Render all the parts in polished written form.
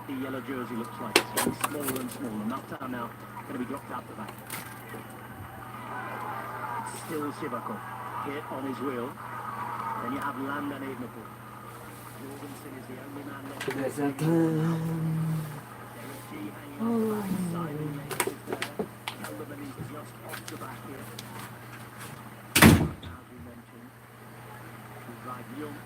the yellow jersey looks like. It's getting smaller and smaller. Martin now going to be dropped out the back. It's still Sivakov here on his wheel. Then you have Landan Evenepoel. Jorgensen is the only man left. There's a plan. Jheski hanging off the back. Simon Yates is there. Kelderman is just off the back here. As we mentioned, to drive Young.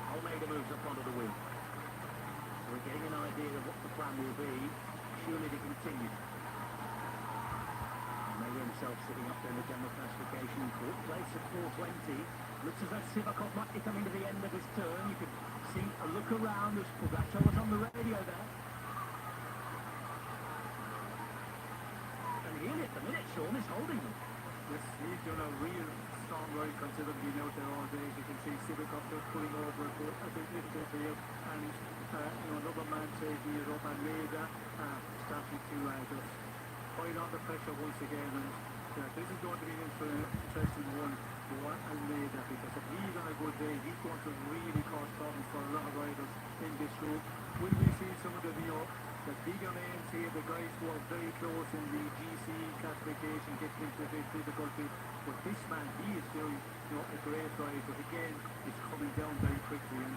Almeida moves up onto the wheel. So we're getting an idea of what the plan will be. Surely to continue. Almeida himself sitting up there in the general classification. Fourth place at 4:20. Looks as though Sivakov might be coming to the end of his turn. You can see a look around as Pogačar was on the radio there. And Healy at the minute, Sean, is holding them. Yes, he's done a real strong ride considering being out there all day. As you can see, Sivakov just pulling over a little bit here, and another man says he is up, and Almeida starting to just pile on the pressure once again. And this is going to be an interesting one for Almeida, because if he's on a good day, he's going to really cause problems for a lot of riders in this group. Will we see some of the bigger names here, the guys who are very close in the GC classification, getting into a bit difficulty? But this man, he is doing a great ride, but again, it's coming down very quickly. And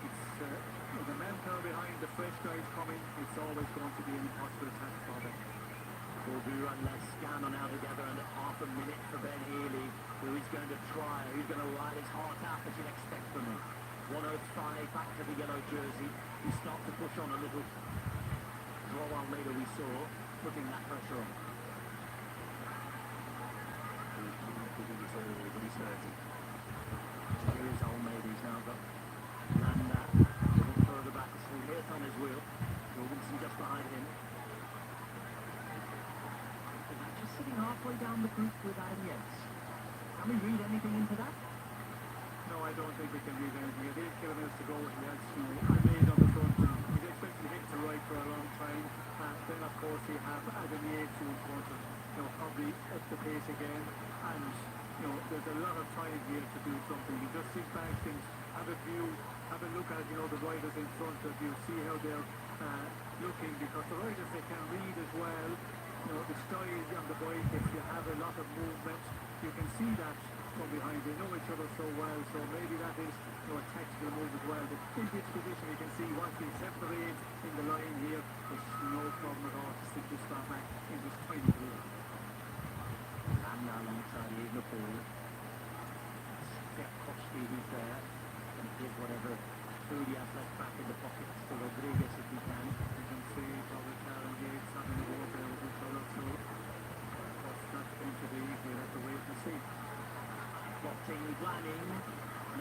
it's the manpower behind the fresh guys coming, it's always going to be an impossible task for them. Corbu and Lescano now together, and half a minute for Ben Healy, who is going to try, who's going to ride his heart out, as you'd expect from him. 1:05 back to the yellow jersey. He starts to push on a little. Draw Almeida we saw, putting that pressure on. Here is Almeida, he's now got Landa a little further back to see Leith on his wheel. Jorgensen just behind him. Just sitting halfway down the group with Adam Yates. Can we read anything into that? No, I don't think we can read anything. 8 kilometres to go. He has Almeida on the front. He's expecting to hit the right for a long time. Then, of course, you have Adam Yates, who's going to probably up the pace again. And there's a lot of time here to do something. You just sit back, things, have a view, have a look at the riders in front of you, see how they're looking, because the riders, they can read as well. The style on the bike, if you have a lot of movement, you can see that from behind. They know each other so well, so maybe that is a tactical move as well. But in this position, you can see once we separate in the line here, there's no problem at all to stick this far back in this tiny group. And now alongside Evenepoel, Stepkowski, who's there, and give whatever food he has left back in the pockets to Rodriguez if he can. You can see Pogačar and Yates having a war there with each other, so what's that going to be? We'll have to wait and see. Plotting, planning,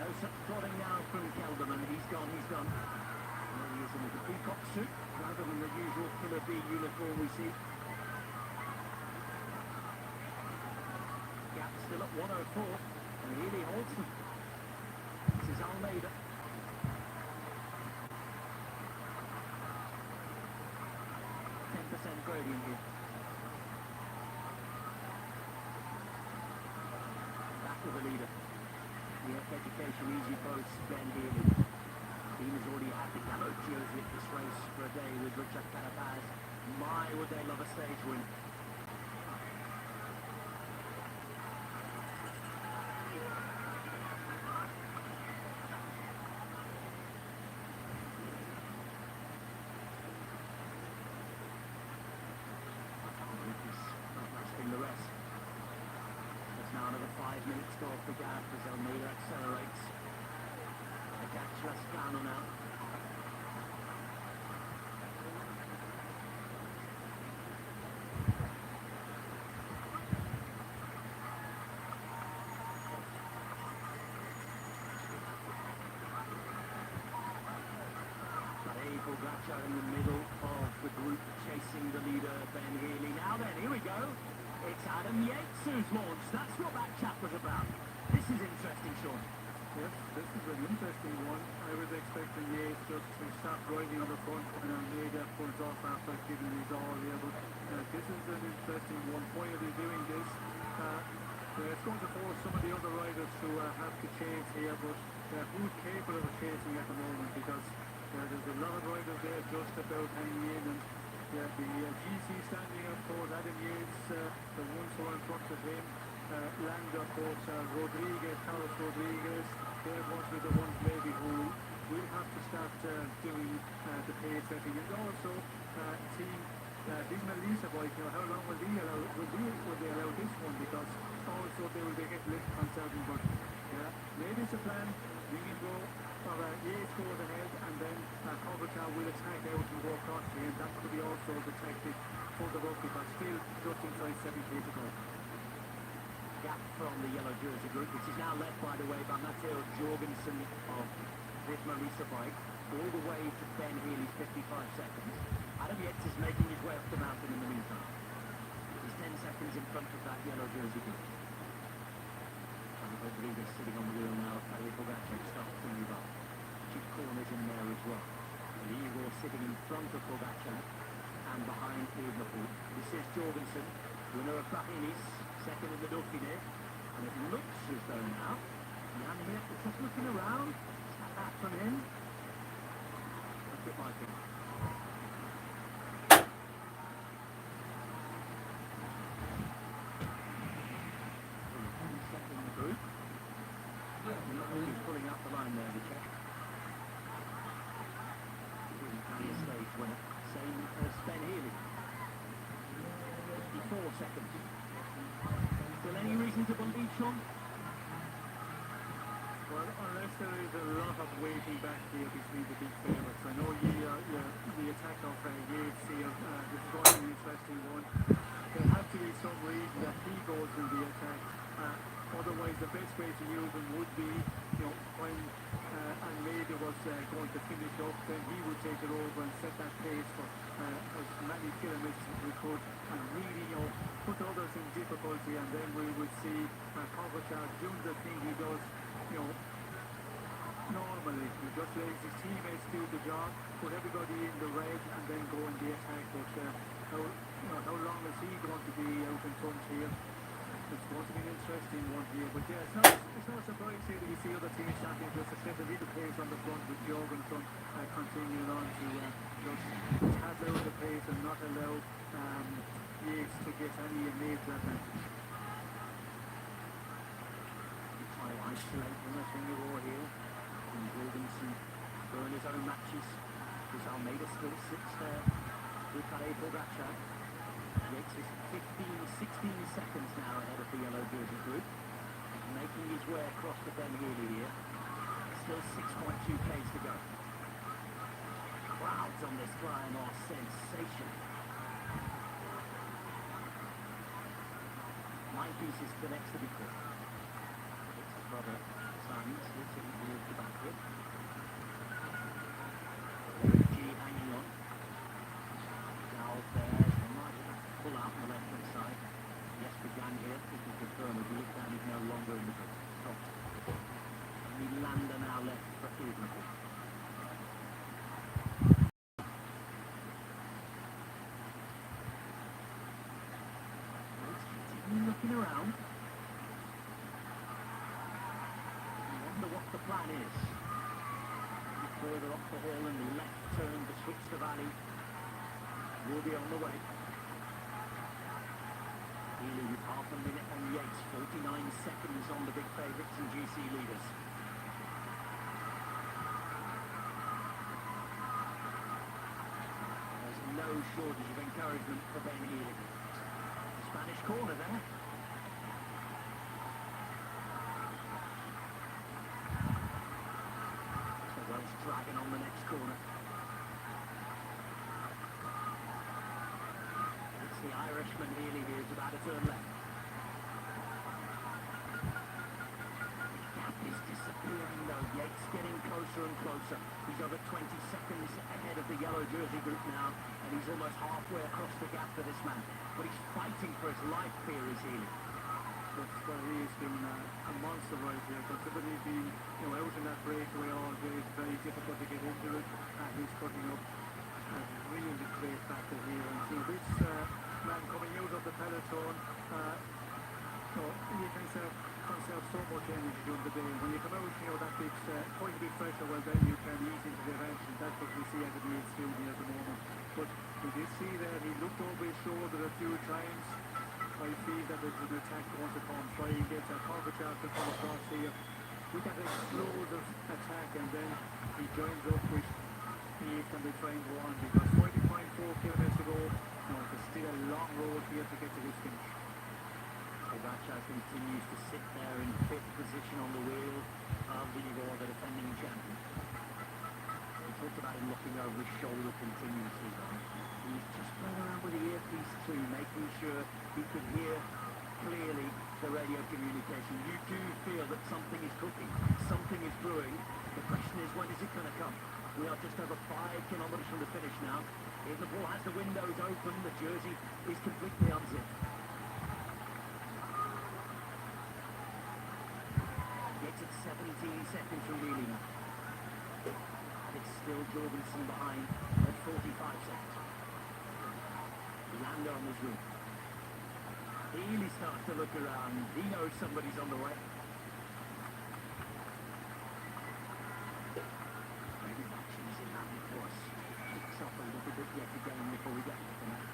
no such plotting now from Kelderman. He's gone. Well, he is in the peacock suit rather than the usual Killer B uniform we see. Gap still at 1:04, and Healy holds them. This is Almeida. 10% gradient here. Back to the leader. The Education Easy Boats, Ben Healy. Team has already had the yellow jersey at this race for a day with Richard Carapaz. My, would they love a stage win. The rest. There's now another 5 minutes to go off the gas as Almeida accelerates. The catch Lescano now. Pogačar in the middle of the group, chasing the leader, Ben Healy. Now then, here we go. It's Adam Yates who's launched. That's what that chap was about. This is interesting, Sean. Yes, this is an interesting one. I was expecting Yates just to stop riding on the front, and Almeida pulls off after giving his all here. But this is an interesting one. Why are they doing this? it's going to force some of the other riders to have to chase here, but who's capable of chasing at the moment, because there's a lot of riders there just about hanging in, and the GC standing up for Adam Yates, the ones who are in front of him, Landa, of course, Rodriguez, Carlos Rodriguez, they're going to be the ones maybe who will have to start doing the pace setting, and also team these Melissa boys, how long will they allow this one, because also they will get lift on 7, but maybe it's a plan. We can go, or Yates goes ahead, and then Kovacar will attack out and go across the end. That could be also the tactic for the rugby, but still just inside 7K to go. Gap from the yellow jersey group, which is now led, by the way, by Matteo Jorgensen of this Marisa bike, all the way to Ben Healy's 55 seconds. Adam Yates is making his way up the mountain in the meantime. He's 10 seconds in front of that yellow jersey group. Rodriguez sitting on the wheel now. Tadej Pogacar starts to move up. Chip corners in there as well. Igor sitting in front of Pogacar and behind Evenepoel. This is Jorgensen, winner of Bahini's, second in the Dauphiné. And it looks as though now, Jan Hirt is just looking around. Step back from him. Look at my thing. He's pulling up the line there, the check. He's a stage winner, same as Ben Healy. 54 seconds. Still any reason to believe, Sean? Well, unless there is a lot of waiting back here between the big favourites. I know the attack of Yates here, this is going to be an interesting one. There has to be some reason that he goes in the attack. Otherwise, the best way to use him would be, when Almeida was going to finish up, then he would take it over and set that pace for as many kilometres as we could, and really, put others in difficulty, and then we would see Kovacar doing the thing he does, normally. He just lets his teammates do the job, put everybody in the red, and then go in the attack. But how long is he going to be out in front here? It's going to be an interesting one here, but it's not surprising here that you see other teams starting just to set a little pace on the front, with Jorgensen continuing on to just tap out the pace and not allow Yates to get any major advantage. Try to isolate him, I think, over here. And Jorgensen throwing his own matches. Because Almeida still sits there with Tadej Pogacar. Yates is 16 seconds now ahead of the yellow jersey group. He's making his way across to Ben Healy here. Still 6.2 k's to go. Crowds on this climb are sensational. 9 pieces to the next to be caught. It's his brother Simon sitting towards the back here. G hanging on. Now there. Pull out on the left-hand side. Yes, began here. We can confirm with you that he's no longer in the top. Only Landa now left for Evenepoel. Looking around. I wonder what the plan is. Further up the hill and left turn to switch the valley. Will be on the way. Healy with half a minute on Yates, 49 seconds on the big favourites and GC leaders. There's no shortage of encouragement for Ben Healy. Spanish corner there. So Welsh dragging on the next corner. It's the Irishman Healy here is about to turn left. The gap is disappearing though. Yates getting closer and closer. He's over 20 seconds ahead of the yellow jersey group now, and he's almost halfway across the gap to this man. But he's fighting for his life here, is Healy. But he has been a monster right here, considering he's been out in that breakaway all day. It's very difficult to get into it, and he's putting up a really great battle here. And this man coming out of the peloton, So you can conserve so much energy during the day. When you come out, that big, quite a bit fresher, well then you can ease into the event, and that's what we see at the Meads doing here at the moment. But we did see there, he looked over his shoulder a few times. I feel that there's an attack going to come, try and get Kovacic to come across here with that explosive attack, and then he joins up with he can be trying to go on, because 20.4 kilometres to go. No, there's still a long road here to get to this finish. Pogacar continues to sit there in fifth position on the wheel of the defending champion. We talked about him looking over his shoulder continuously. He's just playing around with the earpiece too, making sure he could hear clearly the radio communication. You do feel that something is cooking, something is brewing. The question is, when is it going to come? We are just over 5 kilometres from the finish now. Evenepoel has the windows open, the jersey is completely unzipped. Gets it 17 seconds from Wheeling. It's still Jorgensen behind at 45 seconds. Lando on his route. Healy starts to look around. He knows somebody's on the way. Maybe that's easy now, of course. Picks up a little bit yet again before we get to the finish.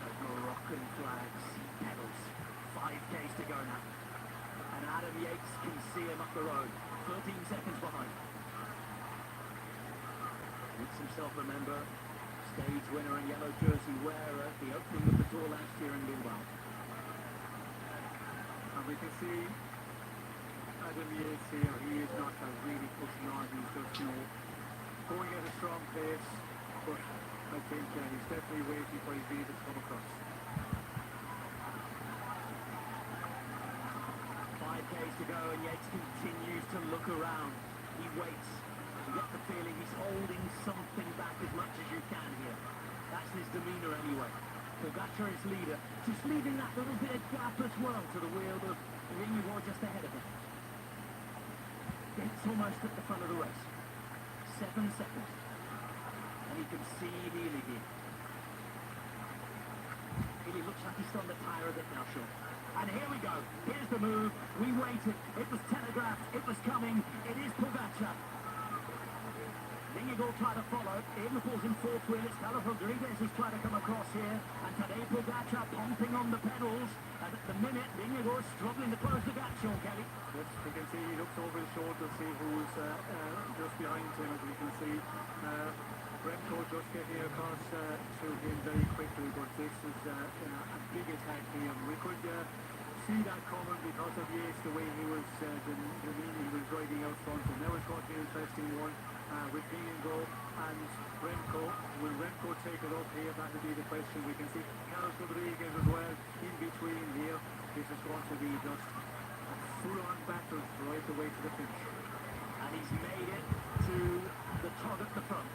Those Moroccan flags, pedals. 5Ks to go now. And Adam Yates can see him up the road. 13 seconds behind. Makes himself remember stage winner and yellow jersey wearer at the opening of the Tour last year in Bilbao. And we can see Adam Yates here, he is not really pushing on, he's just, going at a strong pace, but I think he's definitely waiting for his leader to come across. 5Ks to go and Yates continues to look around. He waits. You get the feeling he's holding something back as much as you can here. That's his demeanour anyway. Pogacar is leader, just leaving that little bit of gap as well to the wheel of Vingegaard just ahead of him. It's almost at the front of the race. 7 seconds. And you can see Healy here. Healy looks like he's on the tyre a bit now, Sean. And here we go. Here's the move. We waited. It was telegraphed. It was coming. It is Pogacar. Vingegaard tried to follow. Evenepoel's in fourth wheel. It's Carlos Rodriguez who's trying to come across here. And today Pogacar pumping on the pedals. And at the minute, Vingegaard's struggling to close the gap, Sean Kelly. Yes, we can see he looks over his shoulder to see who's just behind him, as we can see. Remco just getting across to him very quickly, but this is a big attack here. We could see that coming because of Yates, the way he was, the meaning he was riding out front. And now it's going to be an interesting one with Vingegaard and Remco. Will Remco take it up here? That will be the question. We can see Carlos Rodriguez as well in between here. This is going to be just a full-on battle right the way to the finish. And he's made it to the top at the front.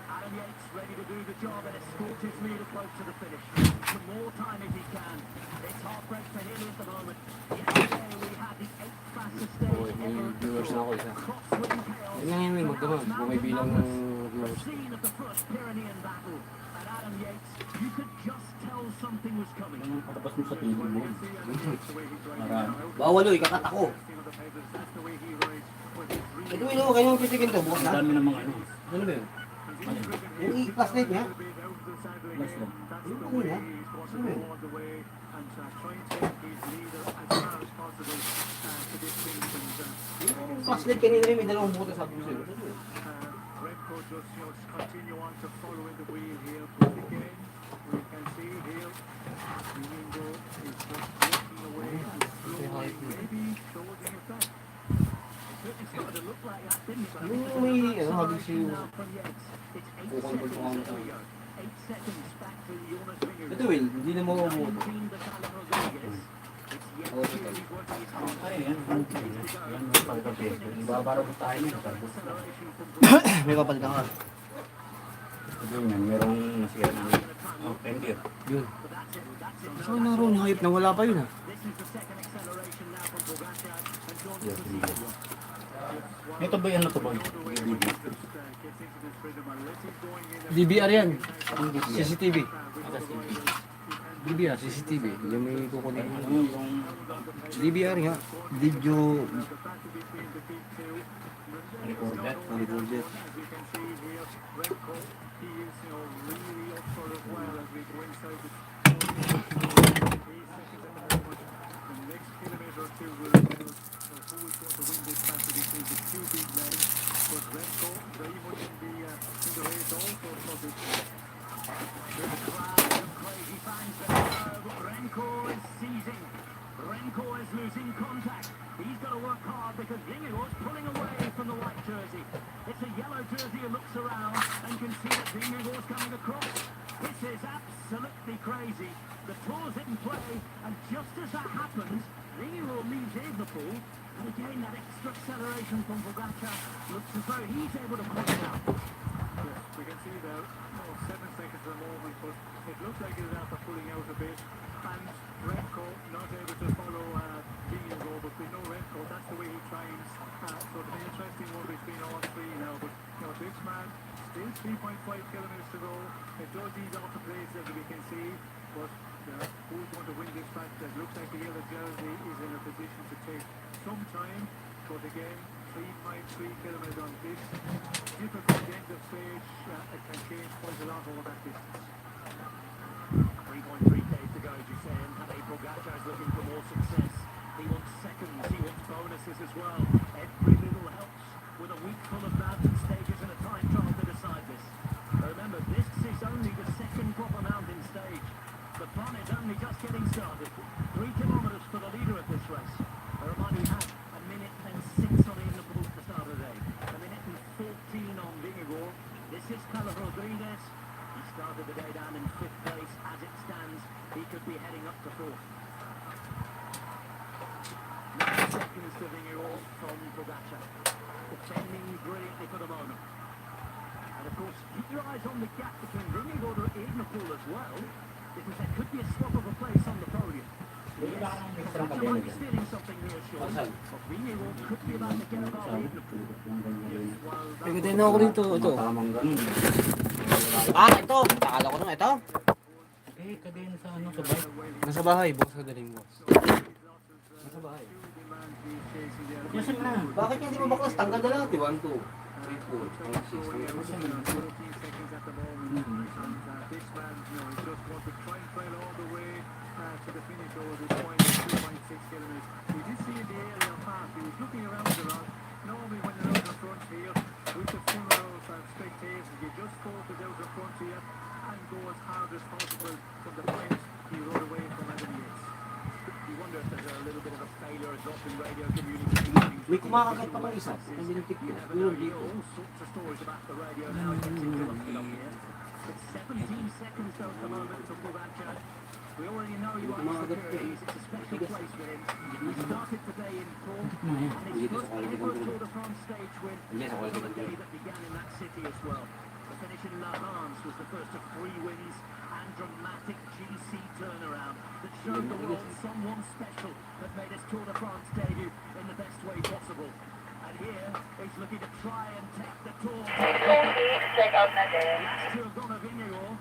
Adam Yates ready to do the job and escort his leader close to the finish. Some more time if he can. It's heartbreak for him at the moment. Yesterday we had the 8th fastest stage ever at the Tour. Crosswind chaos. The scene of the first Pyrenean battle. And Adam Yates, you could just tell something was coming. Patapos mo sa TV mo. Bawal o, ikakat ako. Ito yun o, kayo yung pitikin to. Bukas na. Dami ng mga ano. Ano ba yun? Yung i-plastic niya? Plus lang. Yung ano niya? Ano yun? Yung plastic kanina rin, may dalawang butas sabi ko sa'yo. Remco just continue on to follow in the wheel here. But again, we can see here, Vingegaard is just walking away and slowly, maybe shouldering it back. It's started to look like that, didn't it? But I Yung think may, it's ano, sabi siya now from Yates. It's 8 seconds. There we go. 8 seconds back to Jonas Vingegaard. Ito Will, hindi na mo umuot. 19 to Carlos Rodriguez. It's yet Oh, to he's working his hardest. Ay, yan. Yan, pagkakas. Ibabara mo tayo ng tapos. Acceleration from May papalitan ka. Ito yan, merong nasira ng tender. Yun. But that's it. That's it. Saan na ron? Hayop na wala pa yun ha. This is the second acceleration now from Pogacar and Jordan Yes, Vingegaard. Ito ba yan na to ba? DVR yan. CCTV. DVR, CCTV. Yung may kukunin. Yung DVR nga. Video recorder. recorder. As you can see here, Remco, he is, really up for it well as we go inside the 8 seconds at the moment. The next kilometre or two will tell us who is going to win this battle between the two big men. But Remco very much in the race also for this one. There's a crowd of crazy fans there, but Renko is seizing. Renko is losing contact. He's got to work hard because Vingegaard's pulling away from the white jersey. It's a yellow jersey who looks around and can see that Vingegaard's coming across. This is absolutely crazy. The tour's in play, and just as that happens, Vingegaard leaves Evenepoel, and again that extra acceleration from Pogačar looks as though he's able to pull it out. Yes, we can see there, 7 seconds at the moment, but it looks like it is after pulling out a bit. And Remco not able to follow Vingegaard, but we know Remco, that's the way he trains. So it's an interesting one between all three now. But this man, still 3.5 kilometres to go. It does ease off the pace as we can see. But who's going to win this fight? It looks like the yellow jersey is in a position to take some time. But again, 3.3 kilometres on this difficult end of stage. It can change quite a lot over that distance. 3.3 days to go, as you say, and Tadej Pogačar is looking for more success. He wants seconds, he wants bonuses as well. Every little helps with a week full of mountain stages and a time trial to decide this. Remember, this is only the second proper mountain stage. The fun is only just getting started. 3 kilometres for the leader of this race. I remind you, he had a minute and 6 on Evenepoel at the start of the day. A minute and 14 on Vingegaard. This is Carlos Rodriguez. He started the day down in 5th place. As it stands, he could be heading up to 4th. 9 seconds to Vingegaard from Pogačar. Defending brilliantly for the moment. And of course, keep your eyes on the gap between Vingegaard and Evenepoel as well, because there could be a swap of a place on the podium. Yes, Pogačar might be stealing something here, Sean, but Vingegaard could be about to get above Evenepoel. Yes, well, that Pagkatay na ako rito. Ito. Tamang ganun. Ito. Takala ko nung ito. Kadena sa sa bike. Nasa bahay. Bukas ka daling boss. Nasa bahay. Kasi na. Bakit niya di mo baklas? Tanggal na lang. 1, 2, 3, 4, 5, 6, 7, 8. Seconds at the moment, and this man, he just wants to try and trail all the way to the finish over this point of 2.6 kilometers. We did see in the area pass, he was looking around a lot. Normally when you're out in front here, with the full rows and spectators, you just focus out in front here and go as hard as possible from the point he rode away from Adam Yates. You wonder if there's a little bit of a failure, a drop in radio communication. May kumakagat pa pa isa. Hindi nang You never know, you hear all sorts of stories about the radio now. It gets interrupted up here. It's 17 seconds though at the moment to Pogačar. We already know he likes the Pyrenees. It's a special place for him. He started today in form, and his first ever Tour de France stage win was on a day that began in that city as well. The finish in La Reims was the first of 3 wins and dramatic GC turnaround that showed the world someone special that made his Tour de France debut in the best way possible. And here, he's looking to try and take the Tour. Last two have gone to Vingegaard,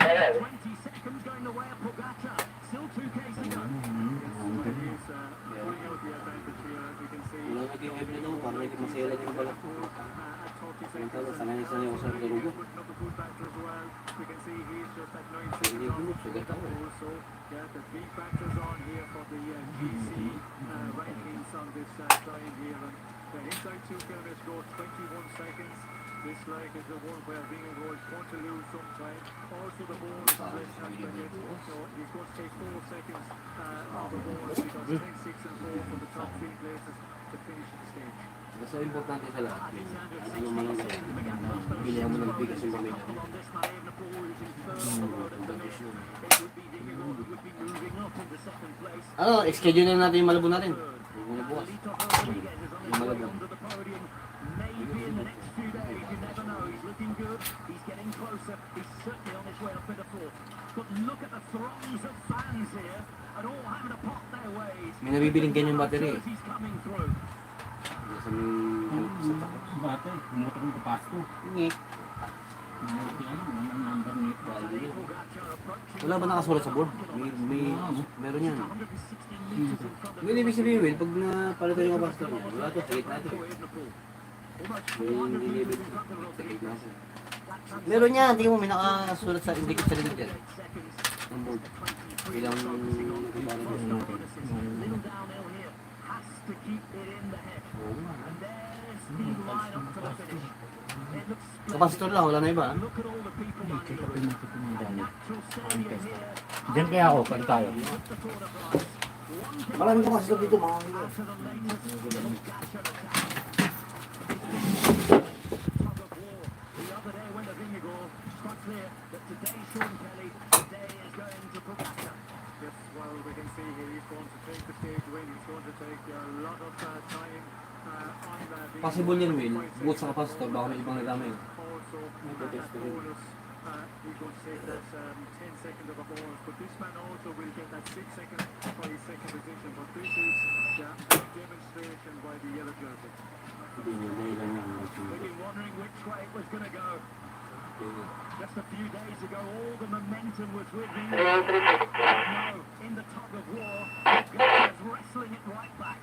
and 20 seconds going the way of Pogačar. Still 2Ks to go. He's pulling out the advantage here, as you can see. Wala naging heavy na para hindi masela yung balak ko. At 40 Yung seconds. tala, sanay-sanay ako sa garugo. Putting up a good battle as well. We can see he's just at 9 Hindi seconds ko sugat ako. also. Yeah, the big battles on here for the GC rankings on this time here. And the inside 2 kilometers go 21 seconds. This leg is the one where Vingegaard is going to lose some time. Also the bonus is less than minutes. So he's going to take 4 seconds on the bonus because 10, 6 and 4 for the top 3 places to finish the stage. Basta importante sa lahat. Ano man lang yan. Bilihan mo ng bigas yung pamilya. Ano, schedule na natin yung Malabo natin. Yung muna bukas. Yung Malabo. Maybe in the next few days, you never know. He's looking good. He's getting closer. He's certainly on his way up in the 4th. But look at the throngs of fans here, and all having to pop their ways. May nabibiling ganyang battery. He's coming through. Sa may... Bate, umutok ng papasto. Ngik. Wala ba nakasulat sa board? Meron yan. Hindi ibig sabihin, Will, pag napalitan yung kapasitor niya, wala to, sa gitna ito. Hindi ibig sa gitna ito. Meron yan, tingin mo, may nakasulat sa indicate sa likod yan. Ang board. Ilang parang gusto natin. Kapasitor lang, wala na iba. Diyan kaya ako, pag tayo. Maraming kapasitor dito, mga nila. Possible yun, Will. Bukod sa kapasitor, baka may ibang nadamay. He's going to take that 10 seconds of a bonus, but this man also will get that 6 seconds for his second position. But this is the demonstration by the yellow jersey. We've been wondering which way it was going to go. Just a few days ago, all the momentum was with him. Now, in the tug of war, Gutierrez wrestling it right back.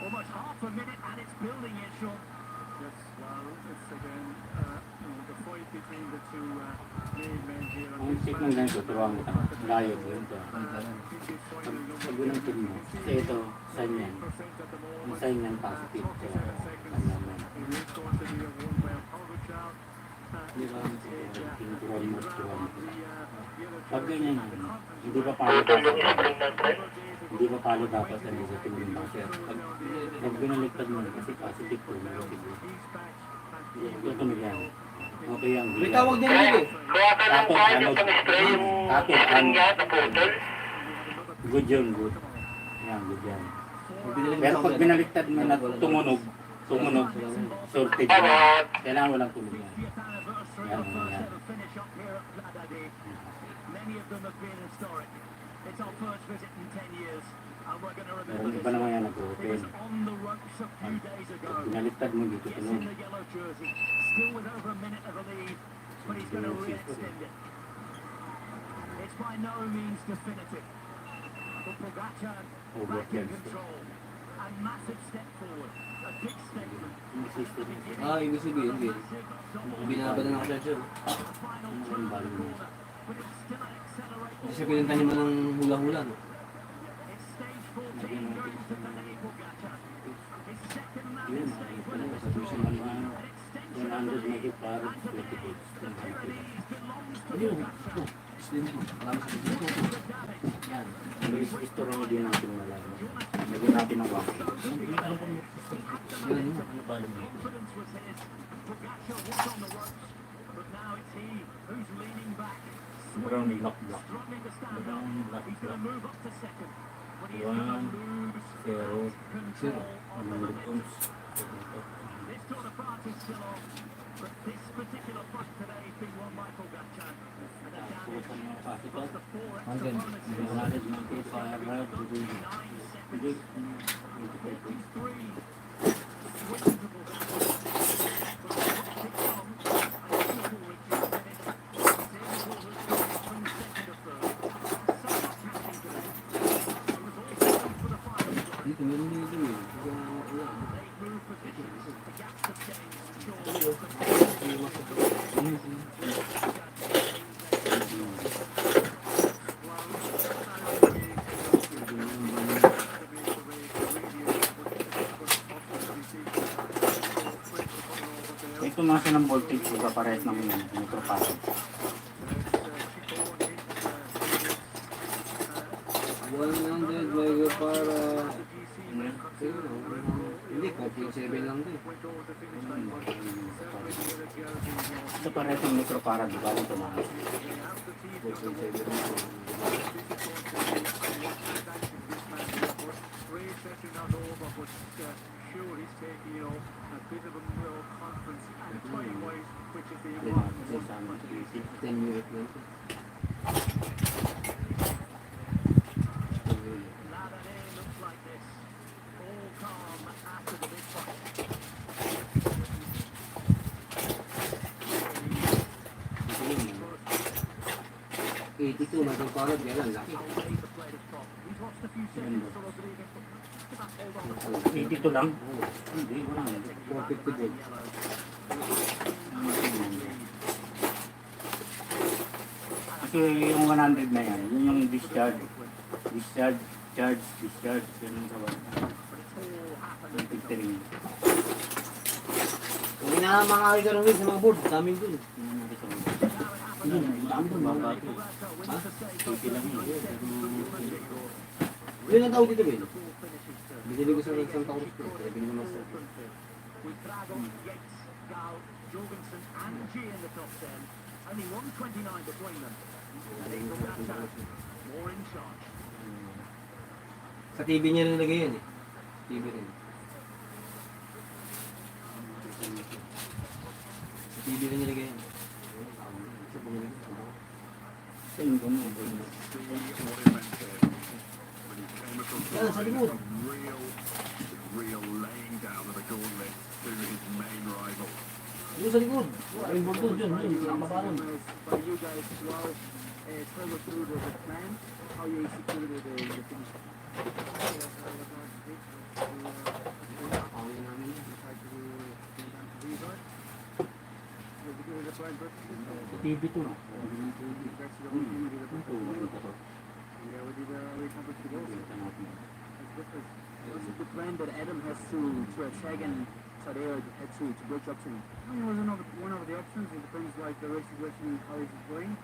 Almost half a minute and it's building it, Sean. Yes, well, it's again the fight between the two main men here. Ang isip ng ganito, turuan mo ka. Layo ko yun. Sabi ng team mo. Kasi ito, sign yan. Ang sign yan positive. Kaya, ano naman. Di ba? Tinuturuan mo, turuan mo. Pag ganyan yun, hindi pa palo dapat. Hindi pa palo dapat sa nisa tingin mo. Pag binaliktad mo, kasi positive po. Ito yan. Okay yan. May tawag din nila eh. Good yun, good. Yan, good yan. Pero pag binaliktad mo na tumunog, sorted yan. Kailangan walang tunog yan. Yan, yan. Meron iba naman yan nag-open. Pag binaliktad mo dito tunog. Still with over a minute of a lead, but he's going to re-extend it. It's by no means definitive. But Pogacar back in control. A massive step forward. A big statement. Ibig sabihin, Will. Binaba na ng pressure. Hindi siya pinuntahin mo ng hula-hula, no? It's stage 14 going to delay Pogacar. His second lap Yun, in stage wala 1. sa susi ng 100 na ipar, 28. Ayun, ito. Slim mo. Marami sa dito. Yan. Istoro mo din natin malaman. Lagyan natin ang wax. Ganun mo. Ano ba alam mo? Confidence was his. Pogacar was on the ropes, but now it's he who's leaning back, Brown swinging, block. struggling to stand up. Brown block. He's going to move up to second, but he's going to 1, lose 0, control of the momentum. points. This Tour de France is still on, but this particular fight today has been won by Pogacar. And the damage plus the 4 extra bonuses. 9 seconds. 53 swings to Pogacar. Dito, meron dito eh. Ito mga ng voltage ko kapares ng microfarad. 100 bago para... Hindi, 4.7 lang din. Ito pares ng microfarad, di ba? Ito mga. 4.7 lang. Sure, he's taking, a bit of a conference and time-wise, which is the Hindi important. na, 10 minutes lang. Saturday looks like this. All calm after the big fight. 82 na itong palad, kaya lang laki. Away the play to top. He's lost a few seconds, so I believe he can just about hold on. 82 lang? Hindi, wala. 450 gold. Kasi yung 100 na yan, yun yung discharge. Discharge, charge, discharge. Yun ang tawag. Yung filtering. Kung inahamang ka rin sa mga board, daming dun. Yun ang nakita mo. Yun, dami doon, babato. Ha? Hindi lang yun. Yun ang tawag dito, Ben. Binili ko sa isang taon ko. Kaya binili mo sa... With Dragon, Yates, Gal, Jorgensen and G in the top 10. Only 129 between them. And Eagle Gata, more in charge. Sa TV niya rin nilagay yan eh. TV rin. Sa TV rin nilagay yan. Sa yung gano'n. Yan, sa likod. Real laying down of the gauntlet to his main rival. Yung sa likod. Yung board doon, dyan. Nakapaparan. For you guys as well, follow through the plan, how you executed the finish. TV to. What's the plan that Adam has to attack and Tadeo had to bridge up to him? I mean, it was one of the options. It depends like the race situation and how he's playing.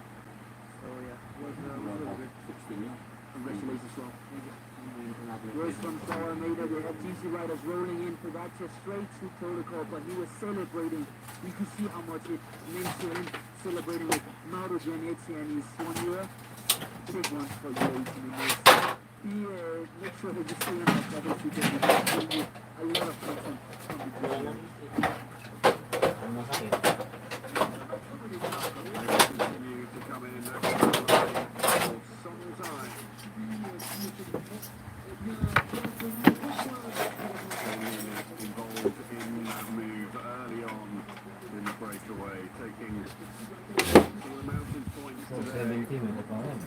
So yeah, it was really good. 16 yan. Congratulations, well. Thank you. Royce from Flower Maida, they had GC riders rolling in for that just straight to protocol, but he was celebrating. You could see how much it meant to him, celebrating with Mauro Giannetti and his 1 year. Big one for you, he make sure that you stay in that level because he will bring you a lot of content from the player. Ang masakit. Continue to come in for some time. Involved in that move early on in the breakaway, taking the mountain points today. 70 mo pa rin.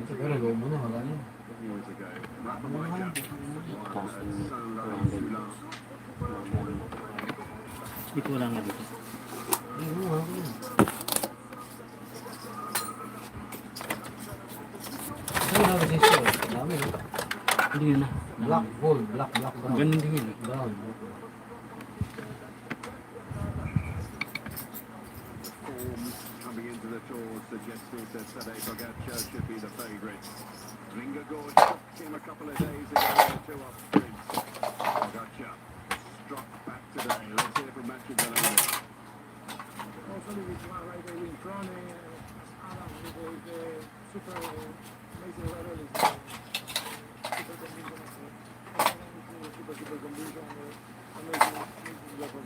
Pero gawin mo na, wala na. Years ago, Rapamaika, Saint-Laurent-Soulan. Dito lang nga dito. Ayun mo, hawak yun. Ano na kasi ito? Dami no? Hindi na. Black, gold, black, brown. Ganun din yun. Brown. Form coming into the tour suggested that Tadej Pogacar should be the favourite. Vingegaard shocked him a couple of days ago with 2 off sprints. Pogacar struck back today. Let's hear from Matthew Galani. Hopefully with one rider in front, Adam with the super amazing rider is super condition. Super condition, amazing level.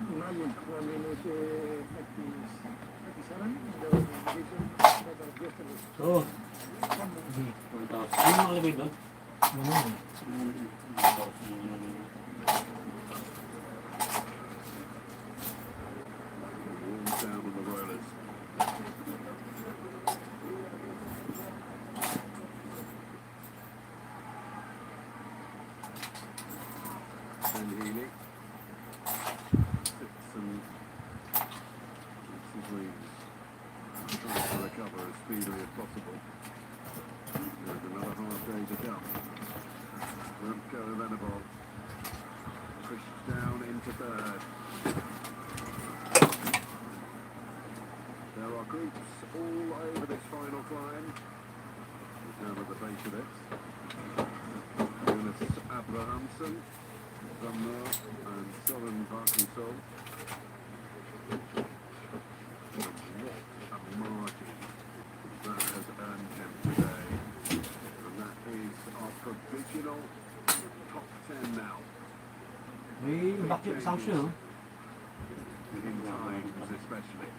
Imagine 1 minute 57 in the organization that was yesterday. Oo. Ano nakalagay doon? Ano? Warms down on the rollers. And Healy sits and keeps his wings, tries to recover as speedily as possible. There's another half day to come. Remco Evenepoel pushed down into third. There are groups all over this final climb. We're down at the base of it. Jonas Abrahamsen, Zamner and Søren Varkensol. What a margin that has earned him today. And that is our provisional top 10 now. May bakit sanction, no? In times especially.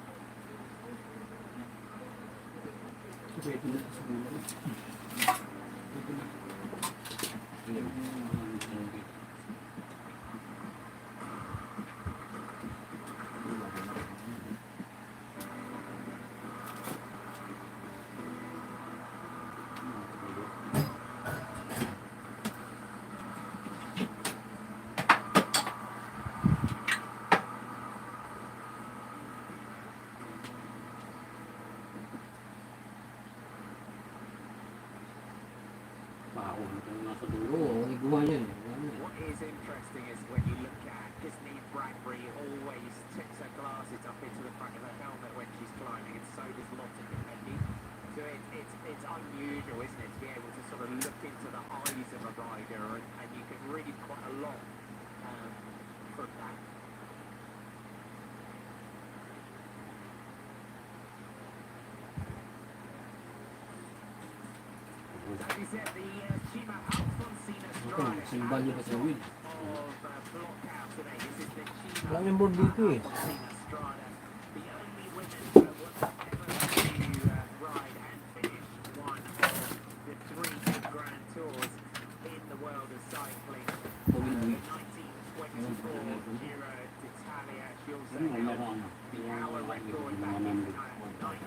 sa dulo. Oo, nagawa niya. Ano yan. What is interesting is when you look at Disney Bradbury always tips her glasses up into the front of her helmet when she's climbing, and so does Lotte Kopecky. So it's unusual, isn't it, to be able to sort of look into the eyes of a rider, and you can read quite a lot from that. As you said, the Chima Alfonsina Strada simbal niya pa sa wheel. of Blockhouse today. This is the Chima Wala yung board dito eh. Alfonsina Strada, the only women who have ever to ride and finish one of the 3 big Grand Tours in the world of cycling. The 1924 Giro d'Italia. She also Ano, held meron the hour record back in 1938.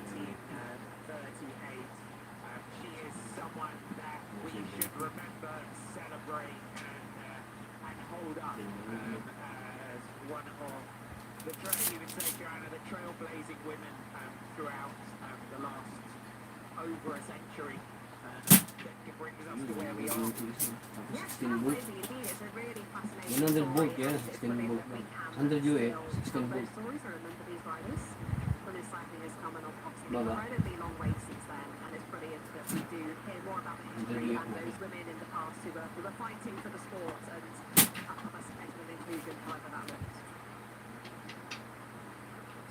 She is someone that we should remember, celebrate, and hold up as one of the you would say, Joanna, the trailblazing women throughout the last over a century that brings us to where we are. Yes, 16 volt. absolutely, indeed. It's a really fascinating 100 volt, story, yeah, and it's 16 brilliant volt. that we can 100 UA, still 16 tell volt. those stories and remember these riders. Women's cycling has come an obviously Baba. incredibly long way since then, and it's brilliant that we do hear more about the history UA. and those women in the past who were fighting for the sport and participating in inclusion, however that looked.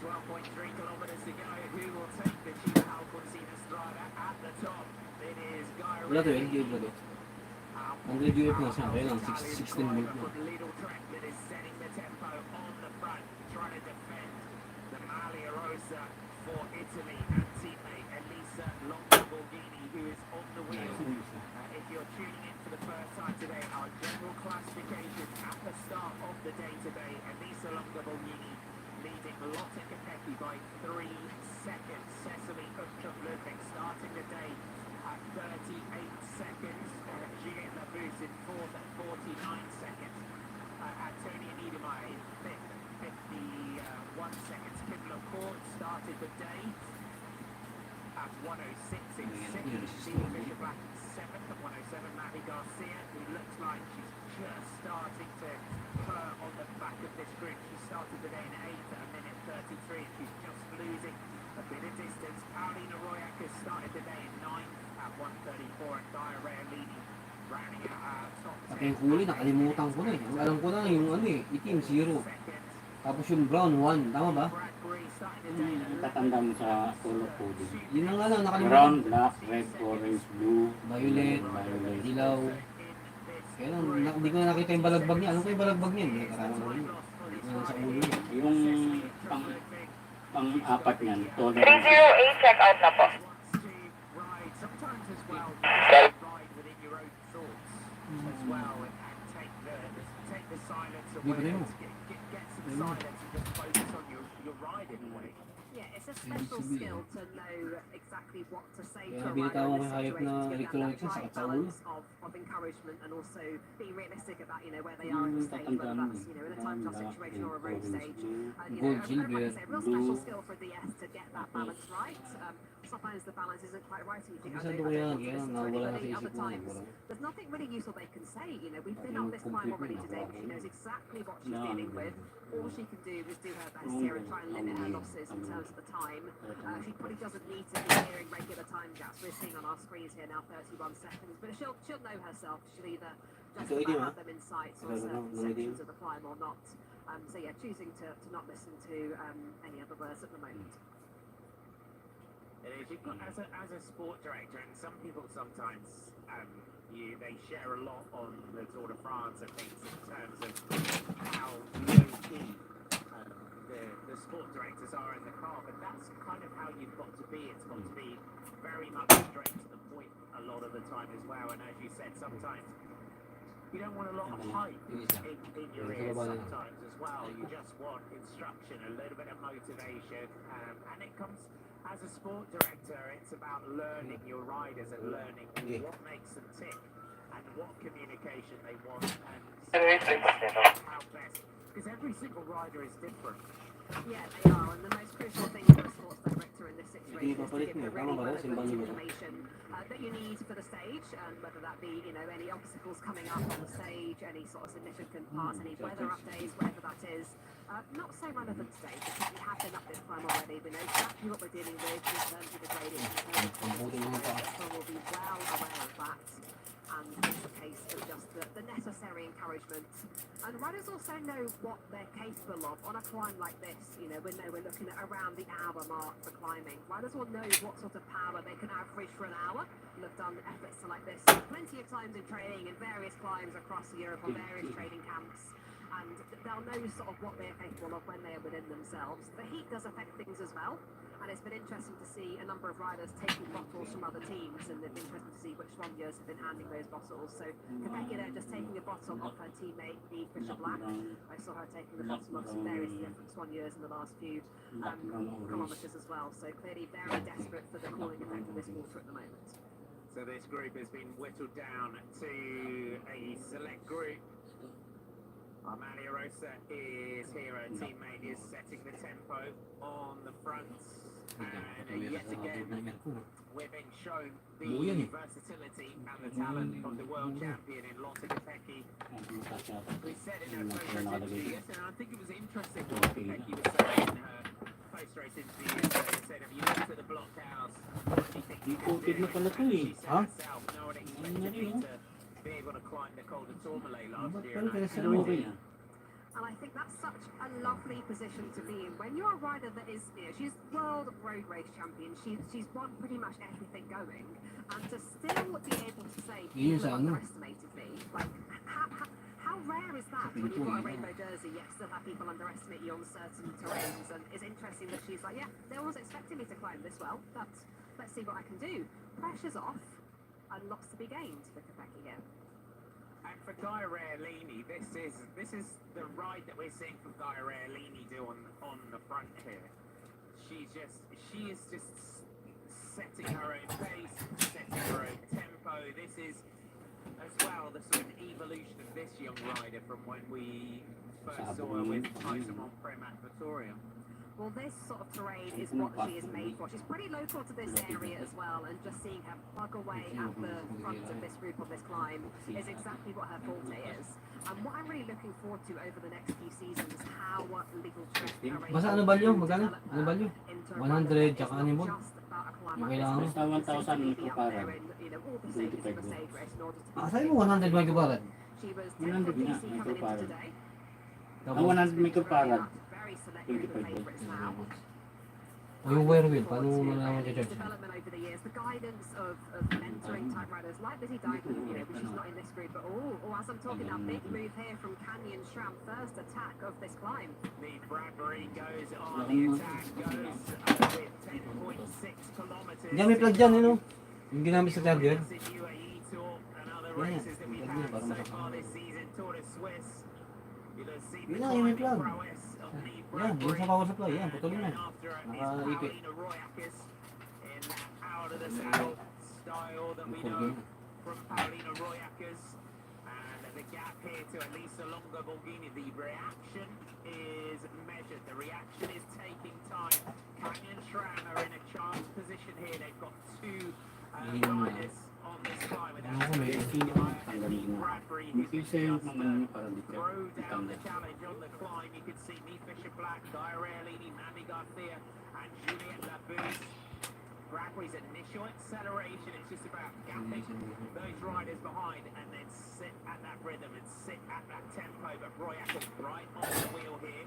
12.3 kilometers to go. Who will take the Chima Alfonsina Strada at the top? It is Guy Wala to, Reilly. LGA pala to. 100 UA nga siya, kailangan 16 volt na. Little track that is setting the tempo on the front, trying to defend the Maglia Rosa for Italy and teammate Elisa Longoborghini, who is on the wheel. If you're tuning in for the first time today, our general classification at the start of the day today, Elisa Longoborghini leading Lotte Kopecky by 3 seconds. Sesame Ludwig starting the day at 38 seconds. Juliet Labus in 4th at 49 seconds. Antonia Niedermeyer in 5th at 51 seconds. Kim Lacourt started the day at 106 in 6th. Steve Fisher-Black 7th at 107. Maddie Garcia, who looks like she's just starting to purr on the back of this group. She started the day in 8th at a minute 33, and she's just losing a bit of distance. Paulina Royak has started the day in 9th at 134, and Gaia Reilly rounding out our top 10. Pati yung huli, nakalimutan ko na eh. Ang alam ko na yung ano eh, itim, 0. Tapos yung brown, 1. Tama ba? Bradbury starting the day in 11th. Tatanda mo sa solo podium. Yun lang lang, nakalimutan. Brown, black, red, orange, blue, Violet, violet. dilaw. Kaya lang, hindi ko na nakita yung balagbag niya. Ano ko yung balagbag niya? Hindi karama ko rin. Yung sa ulo niya. Yung pang-apat niyan, tolerance. 308 check out na po. Ride sometimes as well. You just ride within your own thoughts as well, and take the silence away. Libre mo. Get some silence and just focus on your ride in a way. Yeah, it's a special skill to know exactly what to say Kaya to a binitawan rider in ko yung hayop this na situation, to get electronics that sa right sa ulo. balance of encouragement and also be realistic about, where they are in the stage, whether that's, in a time trial situation or a road stage. And, Gold, and silver, like I say, a real special blue. skill for a DS to get that balance right. Sometimes the balance isn't quite right and you think, I Kabisado don't ko yan, want to kaya listen to nawala na sa anybody. isip Other ko. times, there's nothing really useful they can say. We've been up this climb already today, but she knows exactly what she's dealing with. All she can do is do her best here and try and limit her losses in terms of the time. She probably doesn't need to be hearing regular time gaps. We're seeing on our screens here now 31 seconds, but she'll know herself. She'll either just about have them in sight or certain sections of the climb or not. So yeah, choosing to not listen to any other words at the moment. It is. You've got, as a sport director, and some people sometimes they share a lot on the Tour de France and things in terms of how low key the sport directors are in the car, but that's kind of how you've got to be. It's got to be very much straight to the point a lot of the time as well. And as you said, sometimes you don't want a lot of hype in your ears sometimes as well. You just want instruction, a little bit of motivation, and it comes. As a sport director, it's about learning your riders and learning what makes them tick and what communication they want and how best. Because every single rider is different. Yeah, they are, and the most crucial thing for a sports director in this situation Hindi racers to papalit give niya. the Tama really ba? relevant Simbang nila. information that you need for the stage, and whether that be, you know, any obstacles coming up on the stage, any sort of significant parts, any weather updates, whatever that is. Not so relevant today because we have been up this climb already. We know exactly what we're dealing with in terms of the gradient, in terms of the so we'll be well aware of that. And it's a case of just the necessary encouragement. And riders also know what they're capable of on a climb like this. You know, we know we're looking at around the hour mark for climbing. Riders will know what sort of power they can average for an hour. They've done efforts like this plenty of times in training in various climbs across Europe on various training camps. And they'll know sort of what they're capable of when they are within themselves. The heat does affect things as well. And it's been interesting to see a number of riders taking bottles from other teams, and they've been interesting to see which Swanyers have been handing those bottles. So Kopecky there just taking a bottle off her teammate, Eve Fisher-Black. I saw her taking the bottle off some various different Swanyers in the last few kilometres as well. So clearly very desperate for the cooling effect of this water at the moment. So this group has been whittled down to a select group. Amalia Rosa is here, her teammate is setting the tempo on the front, and yet again we're being shown the versatility and the talent of the world champion in Lotte Kopecky. We said in her post-race interview yesterday, and I think it was interesting what Kopecky was saying in her post-race interview yesterday. She said, if you look at the blockhouse, what do you think you can do? She said herself, no one expected me to be able to climb the Col de Tourmalet last year, and I did. And I think that's such a lovely position to be in. When you're a rider that is, you know, she's world road race champion, she's won pretty much everything going, and to still be able to say, people underestimated me, like, how rare is that when you've got a rainbow jersey, yet still have people underestimate you on certain terrains? And it's interesting that she's like, yeah, no one's expecting me to climb this well, but let's see what I can do. Pressure's off, and lots to be gained for Kopecky here. And for Gaia Realini, this is the ride that we're seeing from Gaia Realini do on the front here. She is just setting her own pace, setting her own tempo. This is as well the sort of evolution of this young rider from when we first saw her with Tyson on Premac Vittoria. Well, this sort of terrain is what she is made for. She's pretty local to this area as well, and just seeing her plug away at the front of this group on this climb is exactly what her forte is. And what I'm really looking forward to over the next few seasons is how little trip Basta ano value? Magkano? Ano value? 100 tsaka ano mo? Yung kailangan mo? Basta 1,000 microfarad. 25. Sa'yo mo 100 megafarad? 100 nga, microfarad. Ang 100 microfarad. 25. O yung wire wheel, paano mo naman i-charge? Development over the years, the guidance of mentoring type riders like Lizzie Dyken, you know, which is not in this group, but as I'm talking, that big move here from Canyon Schramm, first attack of this climb. Lee Bradbury goes on the attack, goes with 10.6 kilometers. Diyan may plug dyan, you know? Yung ginamit sa charger. UAE Tour and other races that we've had so far this season, Tour de Suisse. You'll have seen the Yun lang, yung may climbing plug. prowess of Lee Yan, yung sa power supply, yan, putulin na. Nakaipit. Paulina Royakis in that out of the saddle style that we know from Paulina Royakis, and the gap here to Elisa Longa Borghini. The reaction is measured. The reaction is taking time. Canyon Schramm are in a chance position here. They've got two riders on this climb. Bradbury, who's just throw down the challenge on the climb. You can see me, Fisher Black, Gaia Realini, Mandy Garcia, and Juliette Labousse. Bradbury's initial acceleration is just about gapping those riders behind and then sit at that rhythm and sit at that tempo. But Royak is right on the wheel here.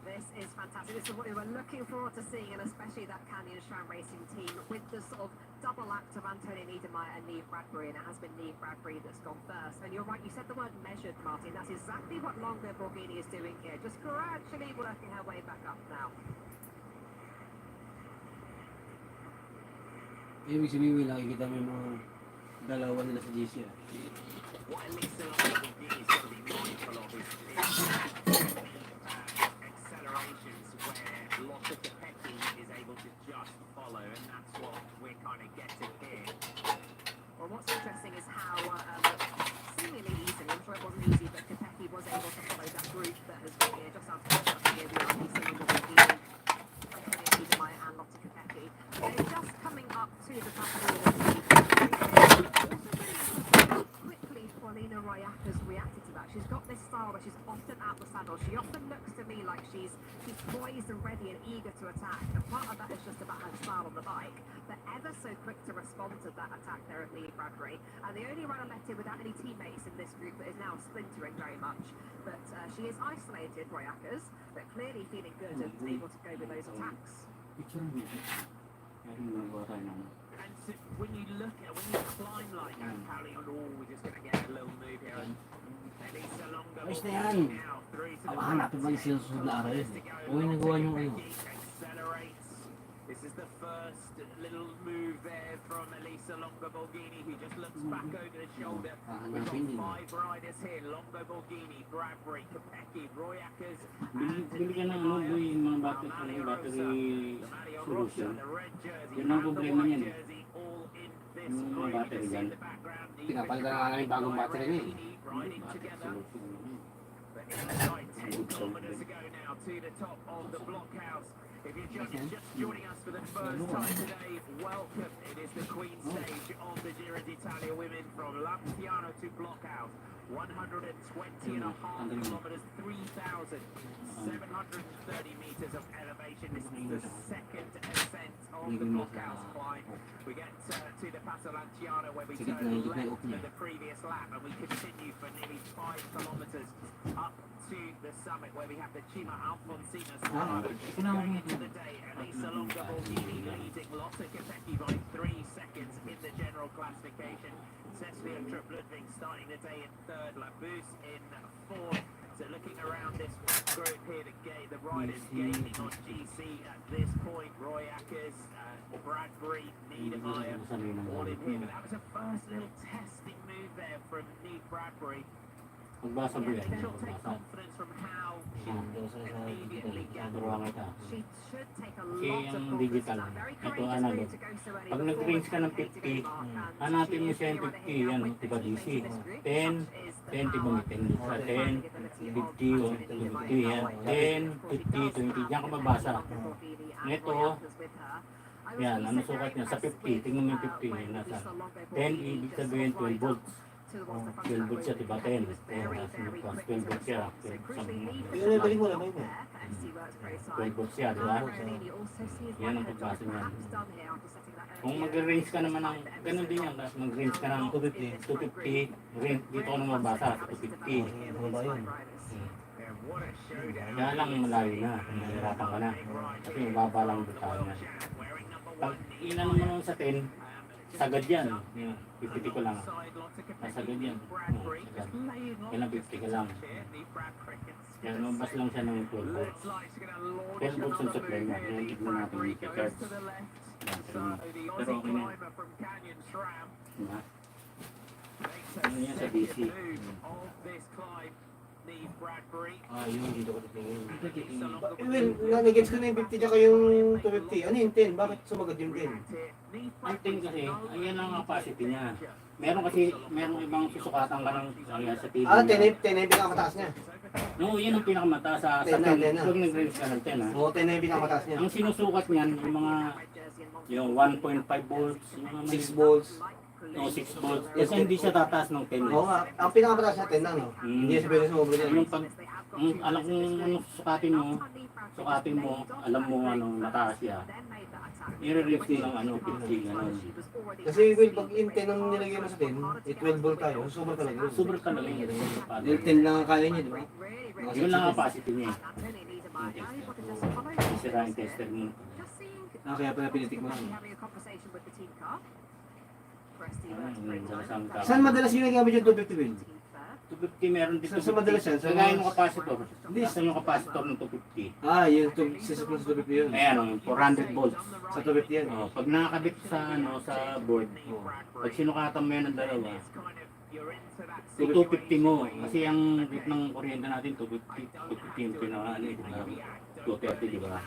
This is fantastic. This is what we were looking forward to seeing, and especially that Canyon Schramm racing team with the sort of double act of Antonia Niedermeyer and Neve Bradbury, and it has been Neve Bradbury that's gone first. And you're right, you said the word measured, Martin. That's exactly what Longa Borghini is doing here, just gradually working her way back up now. Ibig sabihin, nakikita mo yung mga dalawa nila sa GC. What Elisa Longa Borghini is going to be mindful of is accelerations where Lotte Kopecky is able to just follow, and that's what we're kind of getting here. Well, what's interesting is how seemingly easily, I'm sure it wasn't easy, but Kopecky was able to follow that group that has been here just after the here. We are Lisa Longa Borghini, Antonia Niedermeyer and Lotte Kopecky. style where she's often at the saddle. She often looks to me like she's poised and ready and eager to attack. And part of that is just about her style on the bike, but ever so quick to respond to that attack there of Lee Bradbury. And the only runner left here without any teammates in this group that is now splintering very much. But she is isolated, Royakas, but clearly feeling good and able to go with those attacks. Picture mo. Kaya nagawa tayo ng... And so when you climb like that, Pally, we're just going to get a little move here. And Elisa Longo Ayos na yan. now through to the Hanapin ba yung sinusunod na araw yun? Huwag yung nagawa niyong ano. accelerates. This is the first little move there from Elisa Longo Borghini, who just looks back over the shoulder. We've got 5 riders here: Longo Borghini, Bradbury, Kopecky, Royakas, and Bili ka ng ano, boy, yung mga battery solution. the red jersey, Yun ang and the problema white niyan. jersey, all in this Yung mga group. You battery can see dyan. in the background, Pinapalitan na nga yung bagong battery niya eh. riding together. But inside 10 kilometers to go now to the top of the blockhouse. If you're just joining us for the first time today, welcome. It is the Queen stage of the Giro d'Italia women from Lampiano to Blockhouse. 120.5 kilometers, 3,730 meters of elevation. This is the second ascent of the Blockhouse climb. We get to the Passo Lanciano where we turn left for the previous lap, and we continue for nearly 5 kilometers up to the summit where we have the Cima Alfonsina start. Going into the day, Elisa Longo Borghini leading Lotte Kopecky by 3 seconds in the general classification. Cecilia Trupp-Ludwig starting the day in 3rd, Labus in 4th. So looking around this group here, the riders gaining on GC at this point. Royakas, Bradbury, Niedermeyer, all in here. But that was a first little testing move there from Neve Bradbury. Magbasa mo Yeah, yan. she'll take confidence from how she immediately gathered. Turuan kita. She should take a Kasi lot of yung confidence. digital, That very ito courageous analog. move to go so early Pag before nag-range ka ng the 50, 50, hanapin mo siya yung 50, yan, diba DC? 10, 10, diba may 10 sa 10, 50, 50, yan, 10, 50, 20, diyan ka mabasa. Ito, yan, ano sukat niya? Sa 50, tingnan mo yung 50, yan, nasa 10, ibig sabihin 12 volts. 12 volts siya, diba 10? 12 volts siya. 12 volts siya, diba? Yan ang pagbasa niya. Kung mag-range ka naman ng, ganun din yan, tapos mag-range ka ng 250, dito ka na mabasa, 250. Ano ba yun? Kaya lang malayo na, nahihirapan ka na. Kasi mababa lang yung tayo na. Pag inano mo naman sa 10, sagad yan. Pipiti ko lang. Sagad yan. Sagad. Kailan 50 ka lang. Kaya lumabas lang siya ng 12 volts. 12 volts yung supply niya. Kaya tignan natin yung charge. Pero okay na. Diba? Ano yan sa DC? Yun, dito ko titingin. Well, nagets ko na yung 50 tsaka yung 250. Ano yung 10? Bakit sumagad yung 10? Ang 10 kasi, ayan ang capacity niya. Meron ibang susukatan ka ng sa TV. 10 ay pinakamataas niya. No, yan ang pinakamataas sa 10. Pag nag-range ka ng 10 ha. Oo, 10 ay pinakamataas niya. Ang sinusukat niyan, yung 1.5 volts, yung mga 6 volts. No, 6 volts. Kasi hindi siya tataas ng 10 Oo volts. nga, ang pinakamataas niya 10 lang, no? Hindi siya pwede sumobra niya. Yung pag, alam kung ano sukatin mo, alam mo anong mataas siya. I-release din ng 50, gano'n. Kasi well, pag yung 10 ang nilagay mo sa 10, 12 volt tayo, sobra talaga yun. Sobrang talaga yun. Yung 10 lang ang kaya niya, di ba? Yun lang ang capacity niya. Isira yung tester mo. Kaya pala pinitik mo lang. Saan Saan madalas yung nagamit yung 250 win? 250 meron dito. Sa madalas yan? Sa Kagaya ng capacitor. Hindi, sa yung capacitor ng 250. Yung 250 yun. Ayan, 400 volts. Sa 250 yan. Oh, pag nakakabit sa sa board, pag sinukatan mo yan ng dalawa, 250 mo. Kasi ang rate ng kuryente natin 250 yung pinaka ano, 230, di ba?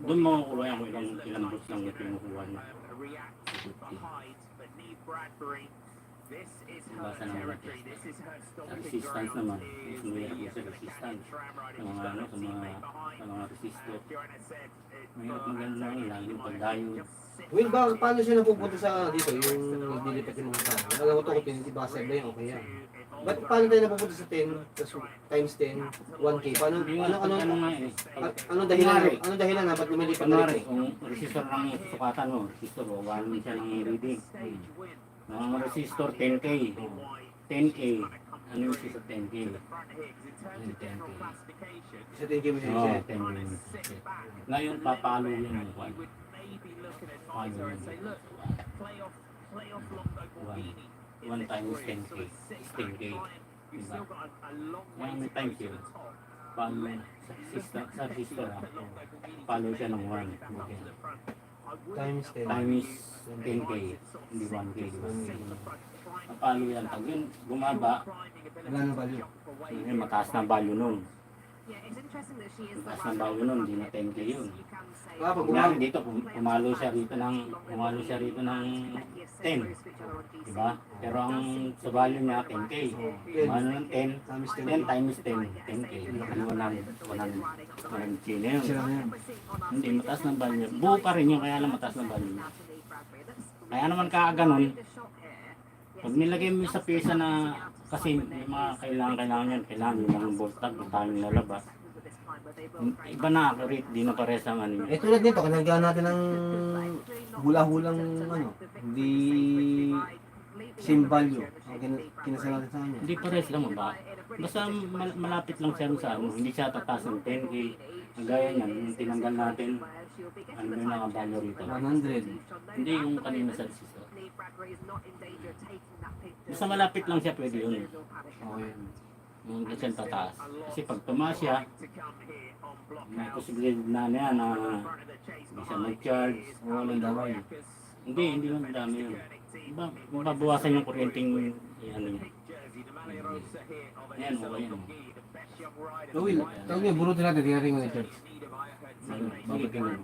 Doon mo kukuha yan kung ilang volts lang yung pinukuha niya. This is her Basa naman territory. natin. This is her Sa stomping resistance ground. naman, Is sumira the po sa resistance. Canyon Tram Ride. Sa She's mga got ano, her sa teammate behind. mga resistor. Fiona said Mahirap maganda lang, lalo yung pagdayo. Will, paano siya napupunta sa dito, yung naglilipat yung mga tao? Alam ko ito, kung ba 7 okay yan. Ba't paano tayo napupunta sa 10, tapos times 10, 1K? Paano, Ano nga eh. anong dahilan na ba't lumilipat na Kunwari, rin? kung resistor lang yung sukatan mo, resistor o 1 siya lang yung reading. Ang resistor 10K. 10K. Ano yung resistor 10K? Sa 10K mo siya Oo, siya. 10K. Ngayon, papalo yun yung 1. Papalo yun. 1 times 10K. 10K. Diba? Kaya may times yun. Palo sa resistor ha. Palo siya ng 1. Okay. Times 10. Times 10K. Hindi 1K. Papalo yan. Pag yun bumaba, Wala nang value. yun, mataas na value nun. Yeah, it's interesting that she is the Mataas na value nun, hindi na 10K yun. You can say Ah, pag Kunyari dito, pumalo siya rito ng 10. Diba? Pero ang sa value niya, 10K. Ano ng 10? Times 10 times 10. 10K. Hindi 100K na yun. Sila na yan. Hindi, mataas ng value. Buo pa rin yun, kaya lang mataas ng value. Kaya naman kaganon, pag nilagay mo sa pyesa na, kasi may mga kailangan yan, kailangan yun ng voltage, kung tayo lalabas. Iba na accurate, di na pares ang ano Eh yun. tulad nito, kinagawa natin ng hula-hulang ano, hindi same value ang kinasal natin sa kanya. Hindi pares lang ba? Basta malapit lang siya sa ano, hindi siya tataas ng 10K. Ang gaya niyan, yung tinanggal natin, ano yung nakabalyo rito. 100. Hindi yung kanina sa resistor. Basta malapit lang siya, pwede yun. Okay. Yung hindi siya tataas. Kasi pag tumaas siya, may posibilidad na niya na hindi siya mag-charge. Walang damay. Hindi lang dami yun. Mababawasan yung kuryenteng ano niya. Ayan, okay yun. Oh, Will, tawag niya, burutin natin, tingnan mo na church. Bakit ganun?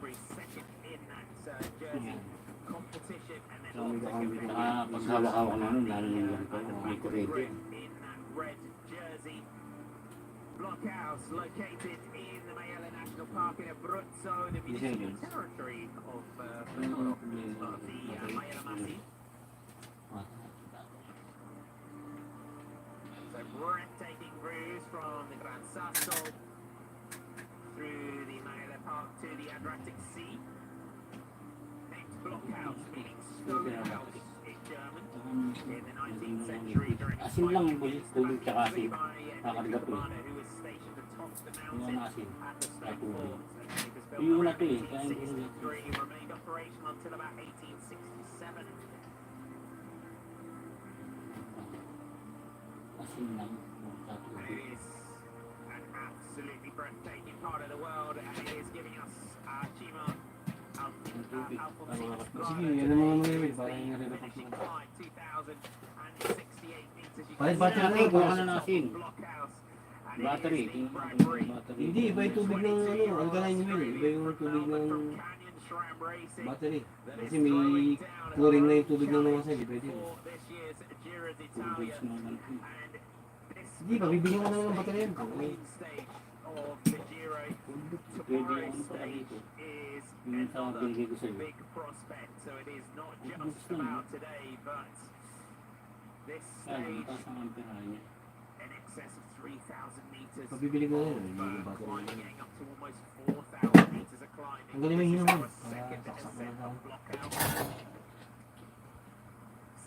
Saka pag hawak-hawak na nun, lalo yung ganito, may kuryente. Red jersey. Blockhouse located in the Mayala National Park in Abruzzo, the municipal territory of the Mayala Masi. So breathtaking views from the Gran Sasso through the Mayala Park to the Adriatic Sea. Named Blockhouse, meaning stone house in German. In the 19th century during Asin lang yung tubig tsaka asin. Kakarga po eh. who was stationed atop the Yung mountain asin. at the Kaya stone tubig. fort. It was built Yung in una to eh. Kaya hindi nila. 1863, remained operational until about 1867. Asin lang. Sa And tubig. it is an absolutely breathtaking part of the world, and it is giving us Chima Alfonso Sige, yan ang mga mangyayari, parang yung nare-report finishing mo. climb, 2,068 meters. You Palit can battery see na Ito, ito. ano na asin. Blockhouse, and Battery. it is the Tingnan mo Bradbury. yung battery. Hindi, iba yung tubig ng ano, alkaline wheel. Iba yung tubig ng From Canyon SRAM Racing battery. that Kasi is may throwing down chlorine na a yung tubig ng namasay, pwede. for this year's Giro Tubig d'Italia. na lang. And this Hindi, pabibigyan ko na lang ng battery yan. queen stage of the Giro Pwede tomorrow's yung sa stage dito. is Yung sa another binigay ko sa iyo. big prospect. So it is not just gusto niyo? about today, but this Kaya, stage mataas ang amperahe niya. in excess of 3,000 meters Pabibili ko na of yan. Hindi ko battery climbing, yan. getting up to almost 4,000 meters of climbing. Ang galing may This is hinuman. our second Para saksak ascent na of lang. Blockhouse.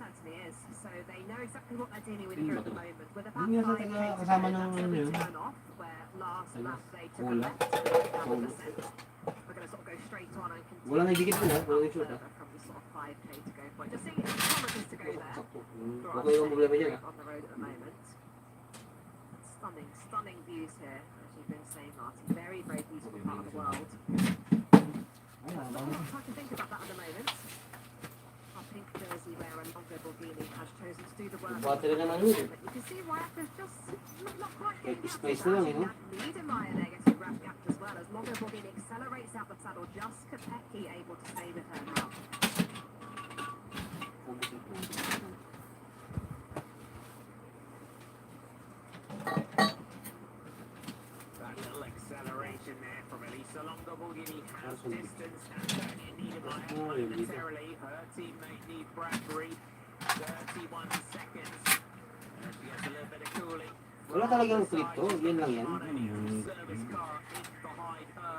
Certainly is. So they know exactly what they're dealing with here at the moment. With about Hindi nga sa 5 taga K to kasama go, ng that's ano the yun. turn off, where last Taga lap they took a Cola. left to go down Cola. the descent. We're going to sort of go straight on and continue. Wala na dikit mo na, wala na shoot ha. From the sort of 5K to go point. Just seeing it's promises to go there. Okay yung problema dyan ha. On the road at the moment. Stunning views here, as you've been saying, Martin. Very, very beautiful part of the world. Ayun, Not a lot of time to think about that at the moment. Our pink jersey wearer, Longo Borghini, has chosen to do the work. battery na lang yun. But you can see Ryaker's just not quite getting Take out space of na lang, that. eh, no? Niedermeyer there getting wrapped up as well as Longo Borghini accelerates out the saddle. Just Kopecky able to stay with her now. distance. Antonia Niedermeyer Ah, yun dito. momentarily. Her teammate Neve Bradbury, 31 seconds. And she gets a little bit of cooling. Wala talagang crypto, yan lang yan. Service car in behind her.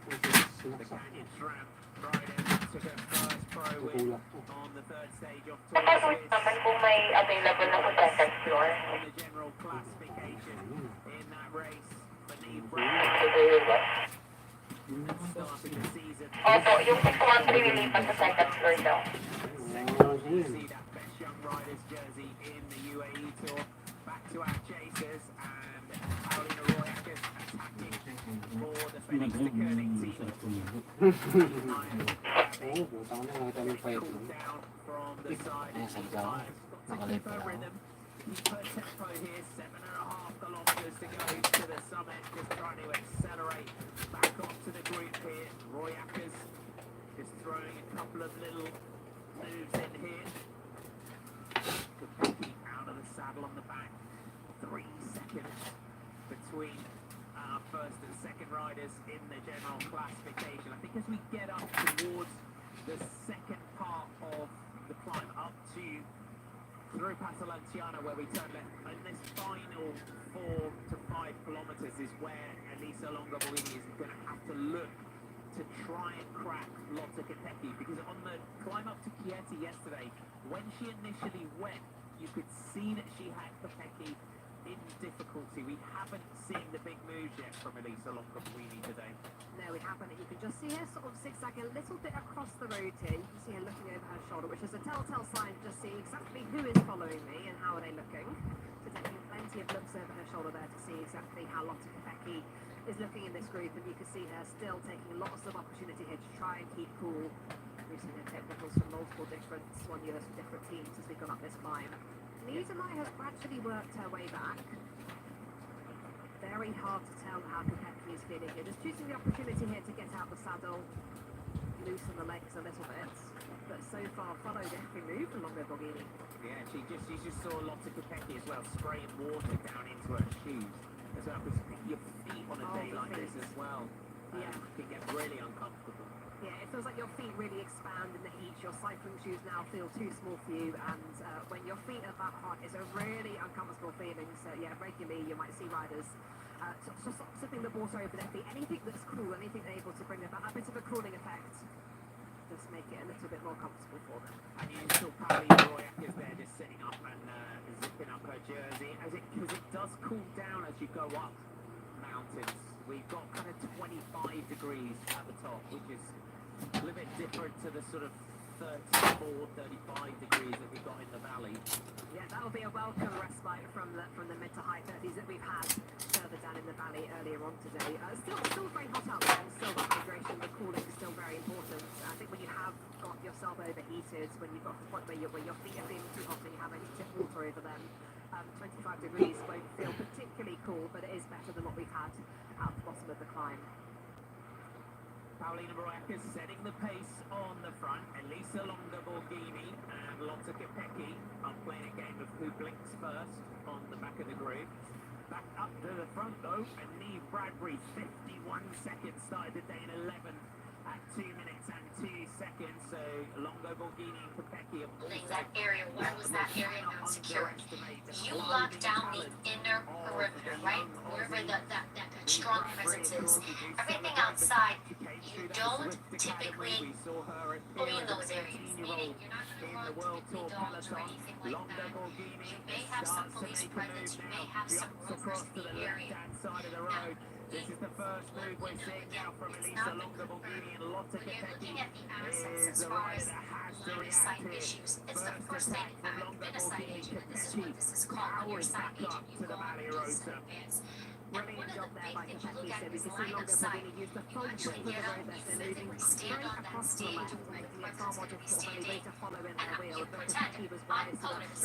The Sinaksak. Canyon Tram Friday took her first pro win Tutulak to. on the third stage of Tour Kapag Swiss. naman kung may available na protected floor. On the general classification in that race, but Neve Bradbury Siguro ba? started the season. Opo, yung 613 lilipat sa second floor daw. See that best young riders jersey in the UAE Tour. Back to our chasers and Paulina Royackers attacking for the Phoenix de Koenig team. Sarap tumibot. Oo, putang na nakita mo yung fight mo. Down from the side. Ayan, sadya ako. Nakalip Keep her pala ako. rhythm. Keep her tempo here. 7.5 kilometers to go to the summit. Just trying to accelerate back onto the group here. Royackers just throwing a couple of little moves in here. Kopecky out of the saddle on the back. 3 seconds between our first and second riders in the general classification. I think as we get up towards the second part of the climb up to through Pasalantiana where we turn left, and this final 4 to 5 kilometers is where Elisa Longoborghini is going to have to look to try and crack Lotte Kopecky, because on the climb up to Chieti yesterday, when she initially went, you could see that she had Kopecky in difficulty. We haven't seen the big moves yet from Elisa Longoborghini today. No, we haven't. You can just see her sort of zigzagging a little bit across the road here. You can see her looking over her shoulder, which is a telltale sign to just see exactly who is following me and how are they looking. So taking plenty of looks over her shoulder there to see exactly how Lotte Kopecky is looking in this group, and you can see her still taking lots of opportunity here to try and keep cool. We've seen her technicals from multiple different swan years from different teams as we've gone up this climb. Niedermeyer has gradually worked her way back. Very hard to tell how Kopecky is feeling here. Just choosing the opportunity here to get out the saddle, loosen the legs a little bit. But so far followed every move from Longoborghini. Yeah, she just saw Lotte Kopecky as well, spraying water down into her shoes as well, because your feet on a day like this as well Yeah. can get really uncomfortable. Yeah, it feels like your feet really expand in the heat. Your cycling shoes now feel too small for you, and when your feet are that hot, it's a really uncomfortable feeling. So yeah, regularly you might see riders just sipping the water over their feet. Anything that's cool, anything able to bring about a bit of a cooling effect, just make it a little bit more comfortable for them. And you saw Paulina Royackers there just sitting up and zipping up her jersey, because it does cool down as you go up mountains. We've got kind of 25 degrees at the top, which is a little bit different to the sort of 34, 35 degrees that we got in the valley. Yeah, that'll be a welcome respite from the mid to high 30s that we've had further down in the valley earlier on today. Still very hot out there, and still the hydration, the cooling is still very important. I think when you have got yourself overheated, when you've got to the point where your feet are feeling too hot and you have any tip water over them, 25 degrees won't feel particularly cool, but it is better than what we've had at the bottom of the climb. Paulina Royackers setting the pace on the front. Elisa Longoborghini and Lotte Kopecky are playing a game of who blinks first on the back of the group. Back up to the front though, and Neve Bradbury, 51 seconds, started the day in 11 at 2 minutes and 2 seconds. So Longoborghini and Kopecky have That area, why was that area not secure? You lock down the inner perimeter, right? Wherever that strong presence is. Everything outside, you don't typically be in those areas. Meaning you're not going to run typically domes or anything like that. You may have some police presence, you may have some rovers in the area. Now, this is the first move we're seeing now from Elisa Longoborghini and Lotte when you're looking at Kopecky. the assets as far as line of sight issues, it's the first thing. I've been a site agent, and this is what this is called. When you're a site agent, you go on these events. And one of the big things you look at is line of sight. You actually get up, you physically stand on that stage right in front of the standing, and you pretend I'm photos.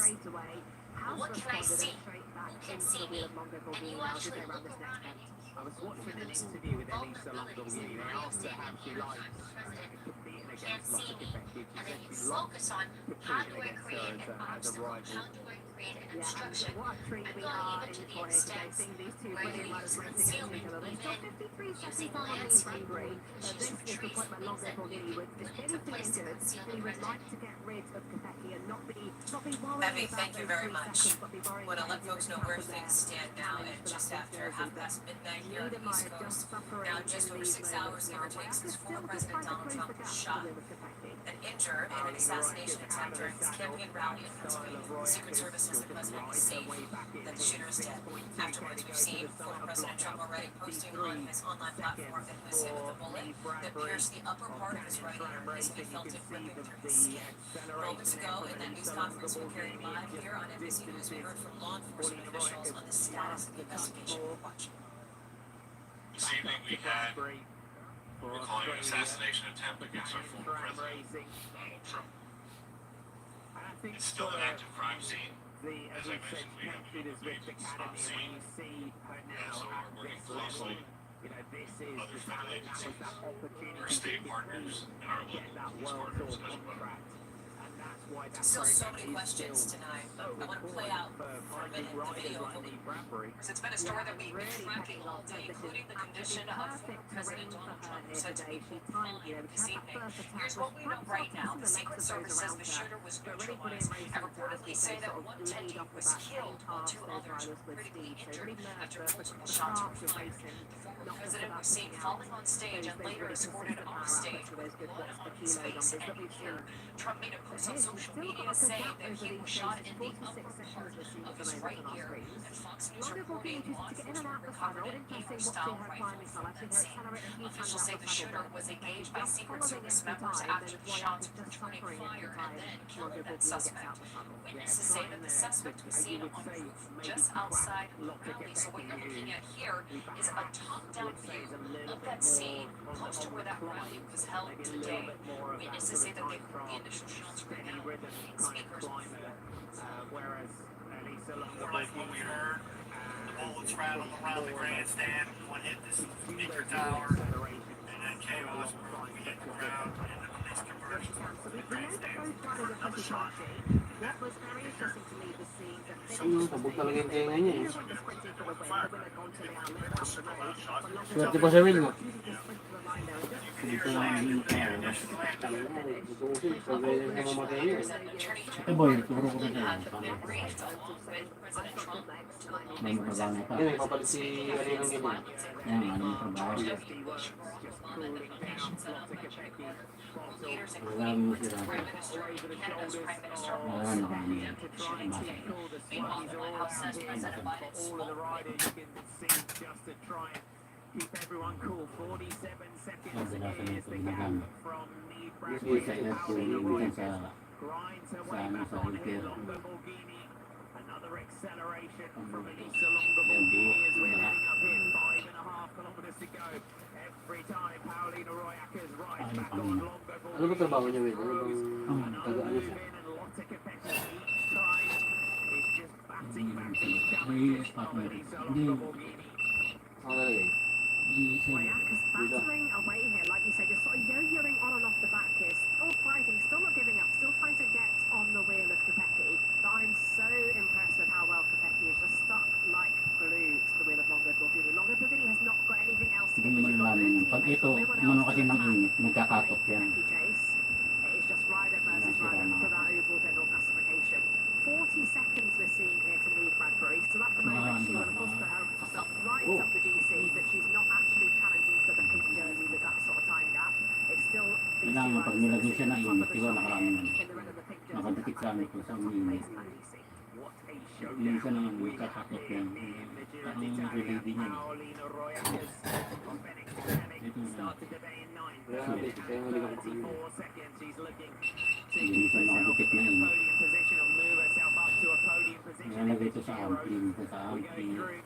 What can I see? You can see me. And you actually look around and you I was watching an interview with Elisa Longoborghini. They asked her how she likes competing against Lotte Kopecky. She and then said you she loves focus on how do I competing create against her an as a obstacle? rival. How do I create read an Yeah, instruction. and what a treat I'm we going are even in to the for here today, extent seeing these two where brilliant you're riders using racing against each concealment, other. There's still even 53 seconds using on Lee glancing. Bradbury. She's This is the retrieved point where things Longo that Borghini was when it took anything place in injured. concealment He would rented. like to get rid of Kopecky and not be worrying Evie, about thank you those very 3 much. seconds, but be worrying Want to about let folks know where things stand now at just after half past midnight here on the East Coast. Now, just over 6 hours, give or take, since former President Donald Trump was shot and injured in an assassination attempt during his campaign rally in Pennsylvania. The Secret Service says the president is safe, that the shooter is dead. Afterwards, we've seen former President Trump already posting on his online platform that he was hit with a bullet that pierced the upper part of his right ear as he felt it ripping through his skin. Moments ago, in that news conference we carried live here on NBC News, we heard from law enforcement officials on the status of the investigation. Watch. This evening we had, we're calling an assassination attempt against our former president, Donald Trump. It's still an active crime scene. As I mentioned, we have people agents on scene. We also are working closely with other federal agencies, our state partners, and our local police partners as well. Still so many questions tonight, but I want to play out for a minute the video of because it's been a story that we've been tracking all day, including the condition of former President Donald Trump, who said to be fine this evening. Here's what we know right now. The Secret Service says the shooter was neutralized and reportedly say that one attendee was killed while 2 others were critically injured after multiple shots were fired. The former president was seen falling on stage and later escorted off stage with blood on his face and ear. Trump made a post on social media saying that he was shot in the upper part of his right ear, and Fox News reporting law enforcement recovered an AR-style rifle from that scene. Officials say the shooter was engaged by Secret Service members after the shots were returning fire and then killed that suspect. Witnesses say that the suspect was seen on roof just outside the rally. So what you're looking at here is a top-down view of that scene close to where that rally was held today. Witnesses say that they heard the initial shots ring out in speakers before. More like what we heard, the bullets rattled around the grandstand, one hit the speaker tower, and then came us where we hit the ground, and the police converged to the grandstand for another shot. What was very interesting to me was seeing the Sabog talaga yung tenga niya eh. Swerte Swerte pa sa Will, no? Dito lang ang hinikaw. Tutusin, sa ganyan na mamatay niya eh. Ito boy, turo ko rin yan. May magkagana pa. Yan, ipapalit si Alinong ganyan. Yan, ano yung trabaho. Marami mo sila. Marami yan. Meanwhile, the White House says President Biden's already Keep everyone cool. 47 seconds Kadalasan is ito the ginagamit. gap from Lee Hindi Bradbury sa to airport, Paulina hindi Roy. sa Grinds her sa way ano back sa on here. repair. Longo Borghini. Another acceleration from Elisa Longo Borghini as we're heading up here. 5.5 kilometers to go. Every time Paulina Roy Akers rides back on Longo Borghini. Ano ba trabaho niya, Will? Ano bang Another taga-ano move siya? in and Lotte Kopecky each time is just batting back these May challenges spot from mo rin. Elisa Hindi, Longo Borghini. Ano talaga eh? Royakas battling away here, like you said, just sort of yo-yoing on and off the back here, still fighting, still not giving up, still trying to get on the wheel of Kopecky. But I'm so impressed with how well Kopecky is just stuck like glue to the wheel of Longo Borghini. Longo Borghini has not got anything else to give. hindi She's nyo got no namin. Pag teammates, ito, got no one umano else kasi to ng attack. init, nagkakatok yan. Kopecky chase. It is just rider versus rider for that overall general classification. 40 seconds we're seeing here to lead Bradbury. Still at the moment, she will of course put herself right up the GC, but she's not actually challenging for the pink jersey with that sort of time gap. It's still these two Kailangan pag riders nilagay that siya sit ng at the top init, of the iwan shot nakarami here yan. in the red of the pink jersey. Nakadikit sa amin ko sa Top init. place in that GC. What a Hindi siya showdown naman we nagkakatok have yan. here in the Giro Ang d'Italia. relay din yan. Paulina Roy Akers on Fenix Mechanic Ito na. started the day in 9 Kaya minutes kaya and mali ka pa 34 seconds. She's looking to Hindi keep siya herself nakadikit na in a init. podium position or move herself up to a podium position in Nilalagay this ito sa Giro. amping, ito sa We're going amping. through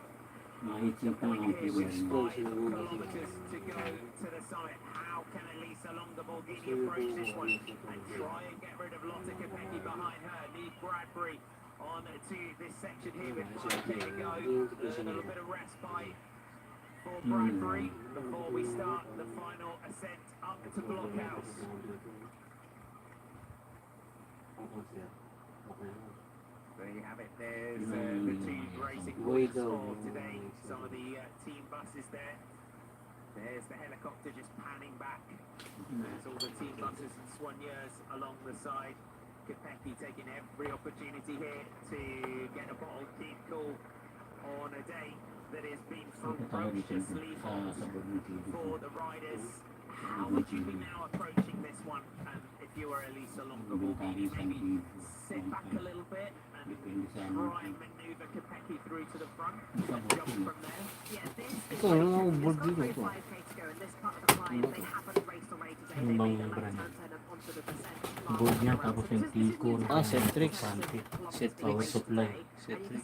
Mahitsing the pa ng point amping here with yan. 5 kilometers to go to the summit. How can Elisa Longo Borghini approach this one and try and get rid of Lotte Kopecky behind her? Lee Bradbury on to this section here with 5k to go. A little bit of respite for Bradbury before we start the final ascent up to Blockhouse. There you have it. There's the two racing Way points down. for today. Some of the team buses there. There's the helicopter just panning back. There's all the team buses and soigneurs along the side. Kopecky taking every opportunity here to get a bottle, keep cool on a day that has been ferociously hot for the riders. How would you be now approaching this one? And if you were Elisa Longoborghini, maybe sit back a little bit and try and maneuver Kopecky through to the front, jump from there. Yeah, this is Ito, ano, board got dito. 5K to go, and this part of the climb, they haven't raced already today. They made a left turn onto the descent. Board niya, tapos yung Tico. Centrix. Power supply. Centrix.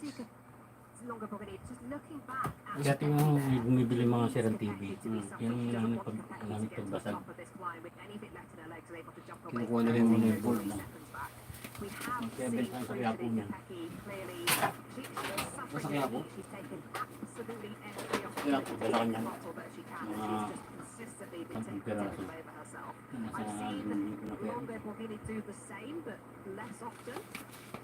Longoborghini just looking back at Kaya tingnan mo, may bumibili mga Siran TV. Yung namin pagbasag. Kinukuha na rin muna yung board na. Kaya benta sa Quiapo niya. Nasa Quiapo? Quiapo, dala ka niyan. Mga 10 piraso. Nasa dito na kaya. Longoborghini do the same, but less often.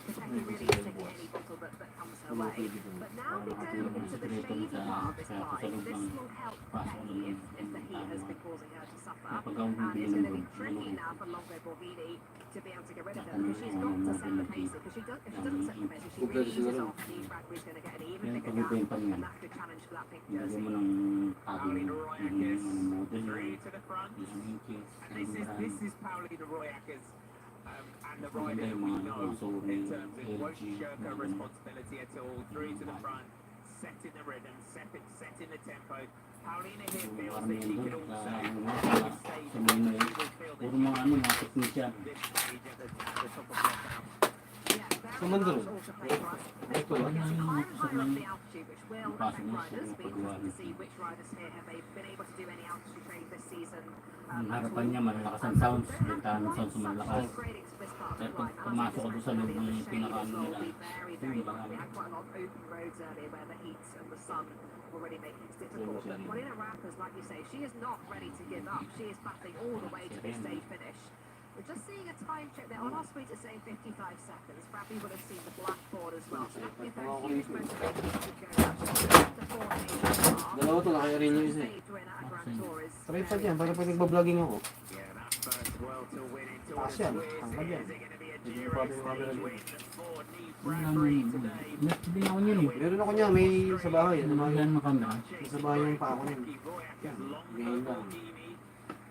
Kopecky really is taking any bottle that comes her way. But now we go into the shady part of this line. This will help Kopecky if the heat has been causing her to suffer. And it's going to be tricky now for Longoborghini to be able to get rid of her, because she's got to set the pace. Because if she doesn't set the pace, if she really eases off, Steve Bradbury's going to get an even bigger gap, and that could challenge for that pink Nilagyan jersey. mo ng Paulina Royakis model through to the front. And this is Paulina Royakis. And the rider who we know in terms of won't shirk her responsibility at all. Through to the front, setting the rhythm, setting the tempo. Paulina here feels that she can also stage sa mga yun. Puro mga mga technician. this stage at the top of the block. Naman doon. Ito lang. Which will affect riders. We interested to see which riders here have they been able to do any altitude training this season. Ang harapan niya, malalakas ang sounds. Bentahan ng sounds malalakas. Kaya pag pumasok ko doon sa loob ng pinakaano nila, We had quite a lot of open roads earlier where the heat and the sun already making it difficult. But Paulina Royakis, like you say, she is not ready to give up. She is battling all the way to this stage finish. We're just seeing a time check there. On our screen it's saying 55 seconds. Bradley would have seen the blackboard as well. So that gives her a huge motivation to go to 4 Dalawa to, nakaya rin yung isa eh. Try pa dyan, para pag nagbabloging ako. Yeah, that first world to win into Taas the yan, Swiss. tangkad yan. Is it going to be a Hindi Giro pa rin stage makakala win rin. for Nick Bradbury today? Hindi ako yun eh. Meron ako niya, may sa bahay. Ano ba Yan yun? mo kami. Sa bahay yung pa ako niyan. Royakis, Ngayon lang. Longoborghini,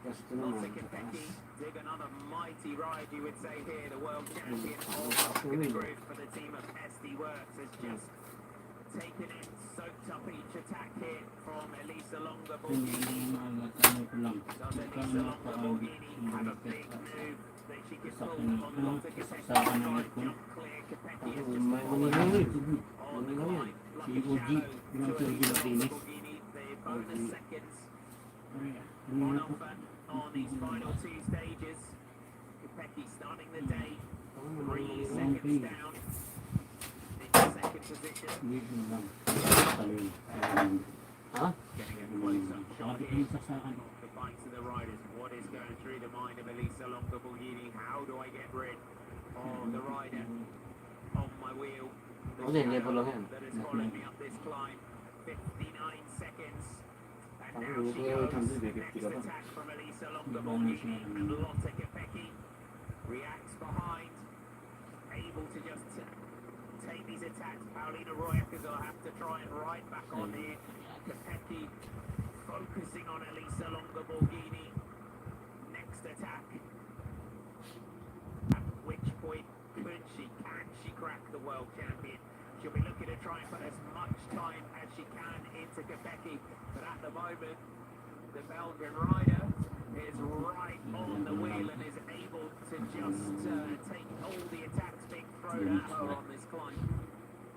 Tapos ito naman, Lotte sa taas. Kopecky, dig another mighty ride, you would say here. The world champion Mm. all in the group for the team of SD Works has just taken it, soaked up each attack here from Elisa Longoborghini. Ano ko lang. Does Elisa Longoborghini have a big move that she can pull on Lotte Kopecky? Sa akin ng net ko. Jump clear, Kopecky has Ako, just may fallen manilang yun. on the Manilang climb. yun. Si Like a OG, shadow yung to si OG Elisa Martinez. Longoborghini. The bonus seconds Ano on na po? offer on these final two stages. Kopecky starting the day 3 seconds down in second position. Hindi ko lang. Sabi. Ha? Getting a close-up shot Sabi ko here. sa akin. The bikes of the riders. What is going through the mind of Elisa Longoborghini? How do I get rid of the rider on my wheel? The Ako din, level lang yan. that has followed me up this climb. 59 seconds. And Ako, now she yung goes. tanda, may 50 Next ka pa. attack from Elisa Longoborghini. And Lotte Kopecky reacts behind. Able to just take these attacks. Paulina Royakis will have to try and ride back on here. Kopecky focusing on Elisa Longoborghini. Next attack. At which point can she crack the world champion? She'll be looking to try and put as much time as she can into Kopecky. But at the moment, the Belgian rider is right on the wheel and is able to just take all the attacks being thrown at her on this climb.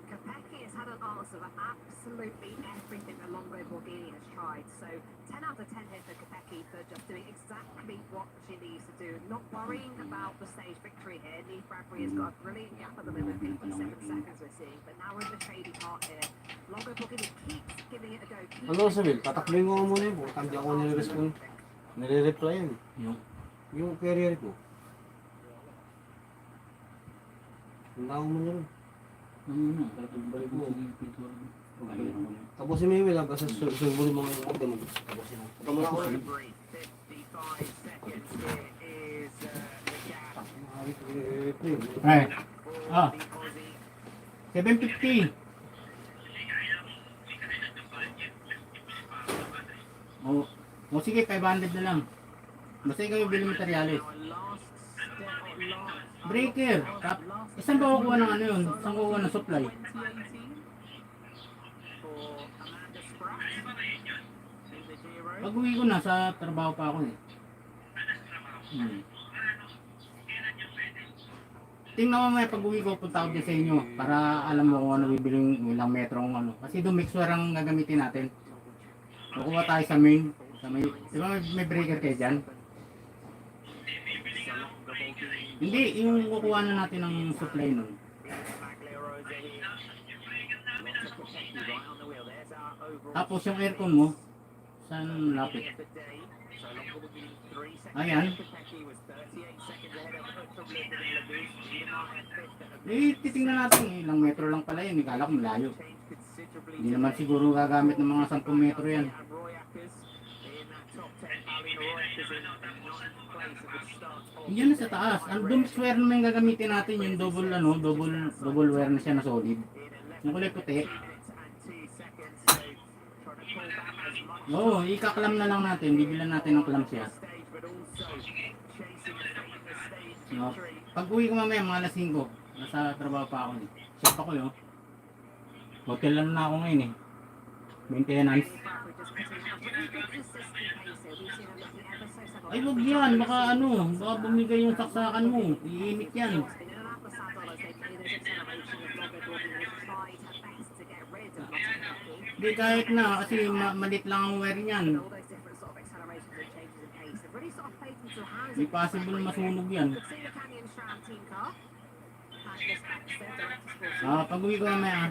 Kopecky has had an answer for absolutely everything that Longoborghini has tried. So 10 out of 10 here for Kopecky for just doing exactly what she needs to do. Not worrying about the stage victory here. Nick Bradbury has got a brilliant gap at the moment, 57 seconds we're seeing. But now we're in the shady part here. Longoborghini keeps giving it a go. Ano sabihin? Tatakbin ko muna yun. Hindi ako nire-respond. Nire-reply yan. Yung carrier ko. Hindi ako muna rin. Ano na, balik mo sa pintura. Tapusin mo yung wala, basta sulbulin mo ngayon. Huwag mo. Tapusin mo. Ito muna ako. February, 55 seconds here is the gap Ay, for the Aussie. 750. O sige, 500 na lang. Basta ikaw yung bilang materyales. Breaker. Isang ba kukuha ng ano yun? Isang kukuha ng supply? Pag uwi ko na, sa trabaho pa ako eh. Tingnan mo may pag uwi ko, punta ako dyan sa inyo. Para alam mo kung ano bibiling ilang metrong ano. Kasi doon mixer ang gagamitin natin. Kukuha tayo sa main. Di ba may breaker kayo dyan? Hindi, yung kukuha na natin ng supply nun. Tapos yung aircon mo, saan lapit? Ayan. Eh, titingnan natin ilang metro lang pala yun. Ikala ko malayo. Hindi naman siguro gagamit ng mga 10 metro yan. Yan na sa taas. Ang dome square naman yung gagamitin natin yung double wear na siya na solid. Yung kulay puti. Oo, ikaklam na lang natin. Bibilan natin ng clam siya. No. Pag uwi ko mamaya mga alas 5, nasa trabaho pa ako. Chef ako yun. Hotel lang na ako ngayon eh. Maintenance. Ay wag yan, baka ano, baka bumigay yung saksakan mo. Iinit yan. Hindi kahit na, kasi malit lang ang wire niyan. May possible masunog yan. Pag uwi ko mamaya.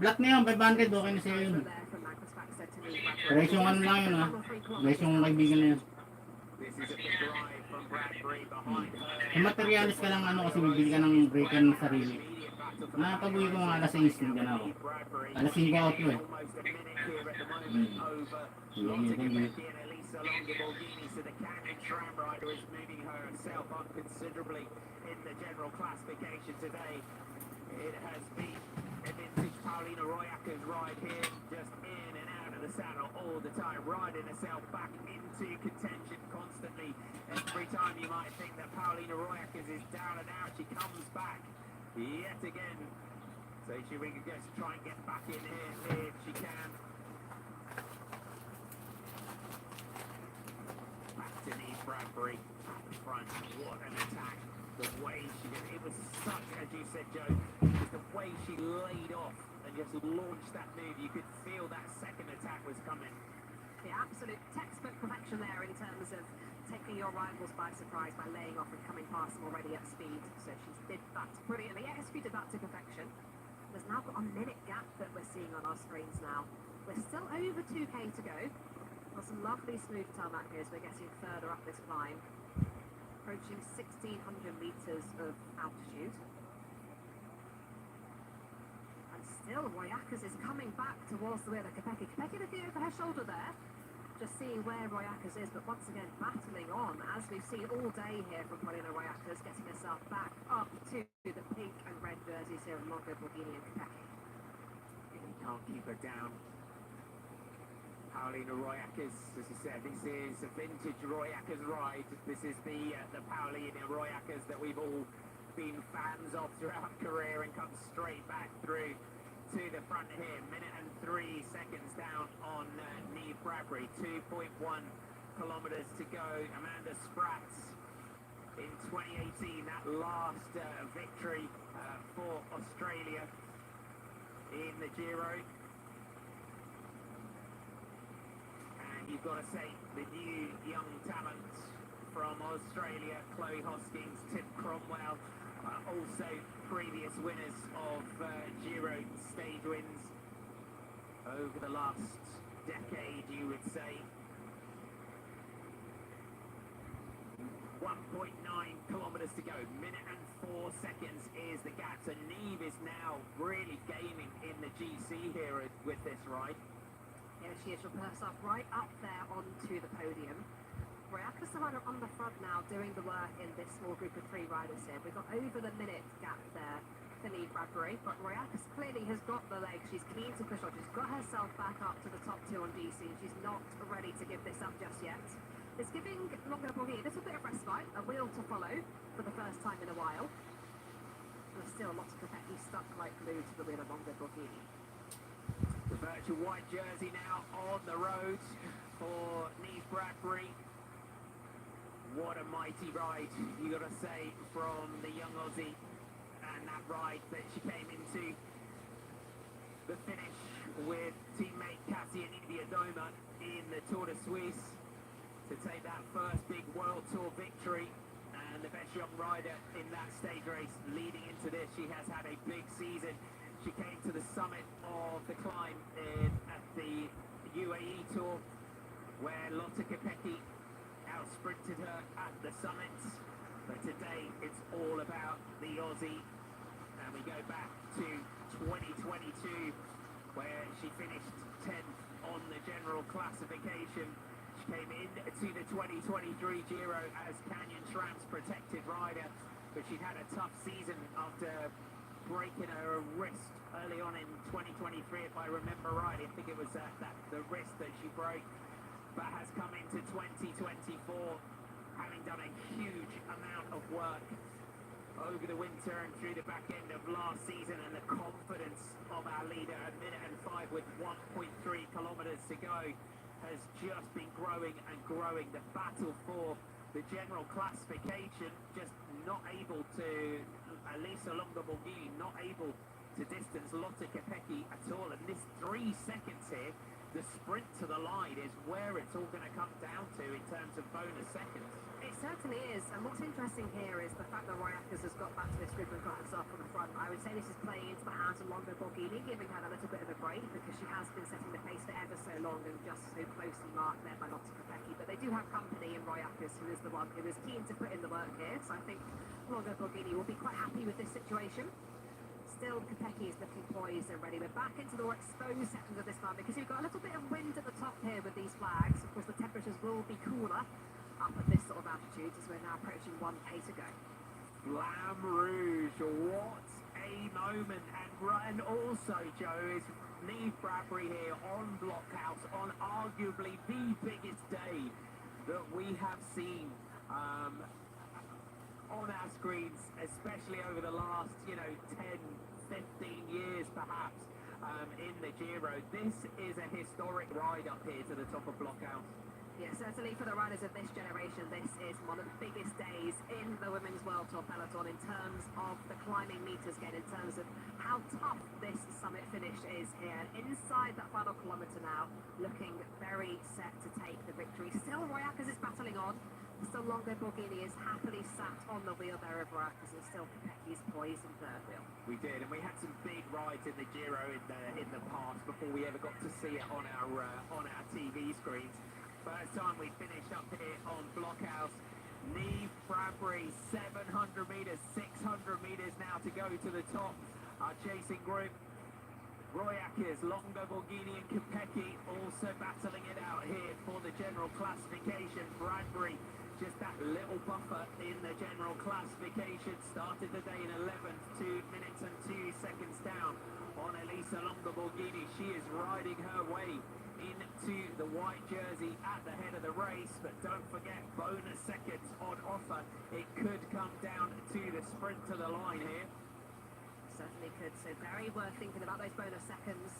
Black na yun, 500, okay na sa'yo yun. Presyong ano lang yun ha. Presyong kaibigan na yun. Yung materialis ka lang ano kasi bibili ka ng breaker ng sarili. Pag uwi ko mga alas 6, nandiyan ako. Alas 5 out ko eh. So the Canyon Tram rider is moving herself up considerably in the general classification today. It has been a vintage Paulina Royaca's ride here, just in and out of the saddle all the time, riding herself back into contention constantly. Every time you might think that Paulina Royaca's is down and out, she comes back yet again. So she will just try and get back in here if she can. Bradbury at the front. What an attack. The way she did it was such, as you said, Joe, just the way she laid off and just launched that move. You could feel that second attack was coming. The absolute textbook perfection there in terms of taking your rivals by surprise by laying off and coming past them already at speed. So she did that brilliantly. Executed that to perfection. There's now got a minute gap that we're seeing on our screens now. We're still over 2k to go. Got some lovely smooth tarmac here as we're getting further up this climb. Approaching 1,600 metres of altitude. And still, Royakas is coming back towards the wheel of Kopecky. Kopecky looking over her shoulder there, just seeing where Royakas is, but once again battling on, as we've seen all day here from Paulina Royakas, getting herself back up to the pink and red jerseys here in Longo, Borghini and Kopecky. You can't keep her down. Paulina Royakas, as you said, this is a vintage Royakas ride. This is the Paulina Royakas that we've all been fans of throughout career and come straight back through to the front here. Minute and 3 seconds down on Neve Bradbury. 2.1 kilometres to go. Amanda Spratt in 2018, that last victory for Australia in the Giro. You've got to say, the new young talent from Australia, Chloe Hoskins, Tim Cromwell, also previous winners of Giro stage wins over the last decade, you would say. 1.9 kilometres to go. Minute and 4 seconds is the gap. So Neve is now really gaming in the GC here with this ride. Yeah, she is. She'll put herself right up there onto the podium. Royakas are on the front now doing the work in this small group of 3 riders here. We've got over the minute gap there for Neve Bradbury, but Royakas clearly has got the legs. She's keen to push on. She's got herself back up to the top 2 on GC, and she's not ready to give this up just yet. It's giving Longo Borghini a little bit of respite, a wheel to follow for the first time in a while. There's still lots of Kopecky stuck like glue to the wheel of Longo Borghini. The virtual white jersey now on the road for Neve Bradbury. What a mighty ride, you got to say, from the young Aussie. And that ride that she came into the finish with teammate Cassia Niewiadoma in the Tour de Suisse to take that first big World Tour victory. And the best young rider in that stage race leading into this. She has had a big season. She came to the summit of the climb at the UAE Tour, where Lotte Kopecky out-sprinted her at the summit. But today it's all about the Aussie. And we go back to 2022, where she finished 10th on the general classification. She came into the 2023 Giro as Canyon Schramm's protected rider, but she'd had a tough season after breaking her wrist early on in 2023, if I remember right. I think it was the wrist that she broke, but has come into 2024 having done a huge amount of work over the winter and through the back end of last season, and the confidence of our leader at minute and 5 with 1.3 kilometres to go has just been growing and growing. The battle for the general classification, just not able to, Elisa Longo Borghini not able to distance Lotte Kopecky at all. And this 3 seconds here, the sprint to the line, is where it's all going to come down to in terms of bonus seconds. It certainly is, and what's interesting here is the fact that Royakas has got back to this group and got herself on the front. I would say this is playing into the hands of Longo Borghini, giving her a little bit of a break, because she has been setting the pace for ever so long and just so closely marked there by Lotte Kopecky. But they do have company in Royakas, who is the one who is keen to put in the work here, so I think Longo Borghini will be quite happy with this situation. Still, Kopecky is looking poised and ready. We're back into the more exposed sections of this one, because we've got a little bit of wind at the top here with these flags. Of course, the temperatures will be cooler up at this sort of altitude as we're now approaching 1K to go. Flamme Rouge, what a moment. And also, Joe, is Neve Bradbury here on Blockhouse on arguably the biggest day that we have seen on our screens, especially over the last, 10, 15 years perhaps, in the Giro. This is a historic ride up here to the top of Blockhouse. Yeah, certainly for the riders of this generation, this is one of the biggest days in the Women's World Tour peloton in terms of the climbing meters again, in terms of how tough this summit finish is here. And inside that final kilometre now, looking very set to take the victory. Still, Royakas is battling on. Still, Longo Borghini is happily sat on the wheel there of Royakas, and still Kopecky is poised in third wheel. We did, and we had some big rides in the Giro in the past before we ever got to see it on our TV screens. First time we finished up here on Blockhouse. Neve Bradbury, 700 metres, 600 metres now to go to the top. Our chasing group, Royakas, Longo Borghini and Kopecky also battling it out here for the general classification. Bradbury, just that little buffer in the general classification. Started the day in 11th, 2 minutes and 2 seconds down on Elisa Longo Borghini. She is riding her way into the white jersey at the head of the race, but don't forget, bonus seconds on offer. It could come down to the sprint to the line here. Certainly could, so very worth thinking about those bonus seconds.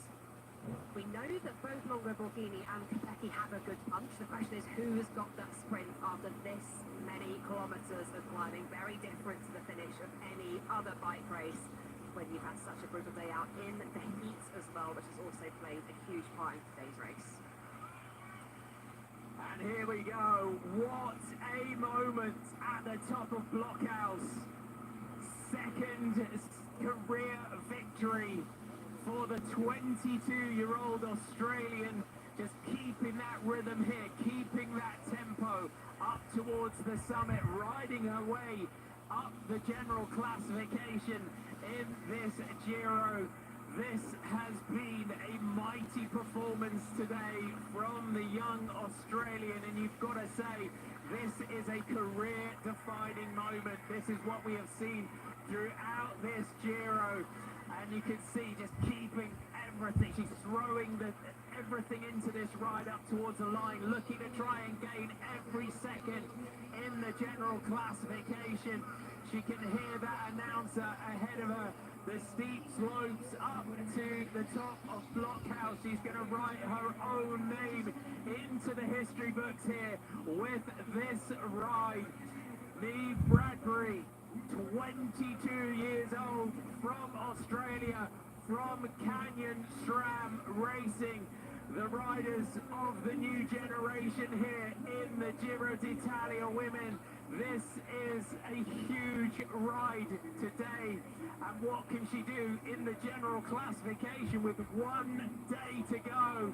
We know that both Longo Borghini and Kopecky have a good punch. The question is, who's got that sprint after this many kilometres of climbing? Very different to the finish of any other bike race, when you've had such a brutal day out in the heat as well, which has also played a huge part in today's race. And here we go. What a moment at the top of Blockhouse. Second career victory for the 22-year-old Australian. Just keeping that rhythm here, keeping that tempo up towards the summit, riding her way up the general classification in this Giro. This has been a mighty performance today from the young Australian, and you've got to say, this is a career-defining moment. This is what we have seen throughout this Giro, and you can see just keeping everything. She's throwing everything into this ride up towards the line, looking to try and gain every second in the general classification. She can hear that announcer ahead of her. The steep slopes up to the top of Blockhouse. She's going to write her own name into the history books here with this ride. Neve Bradbury, 22 years old, from Australia, from Canyon SRAM Racing. The riders of the new generation here in the Giro d'Italia women. This is a huge ride today. And what can she do in the general classification with 1 day to go?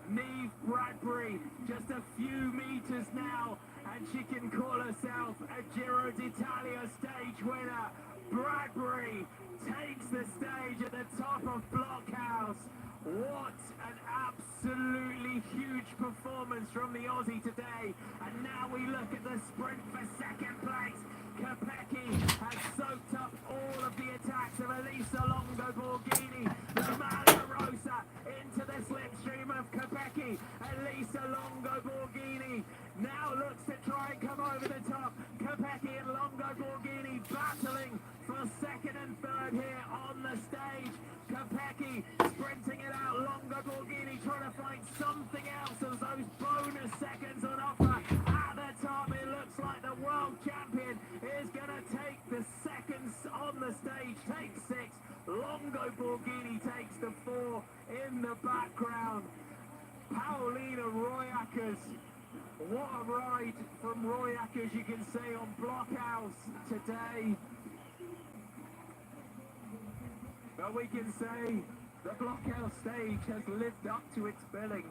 Neve Bradbury, just a few meters now, and she can call herself a Giro d'Italia stage winner. Bradbury takes the stage at the top of Blockhouse. What an absolutely huge performance from the Aussie today. And now we look at the sprint for second place. Kopecky has soaked up all of the attacks of Elisa Longo Borghini. La Rosa into the slipstream of Kopecky. Elisa Longo Borghini now looks to try and come over the top. Kopecky and Longo Borghini battling for second and third here on the stage. Kopecky sprinting it out. Longo Borghini trying to find something else as those bonus seconds on offer. At the top, it looks like the world champion is going to take the seconds on the stage, takes 6. Longo Borghini takes the 4 in the background. Paulina Royackers. What a ride from Royackers, you can say, on Blockhouse today. But we can say the Blockhouse stage has lived up to its billing.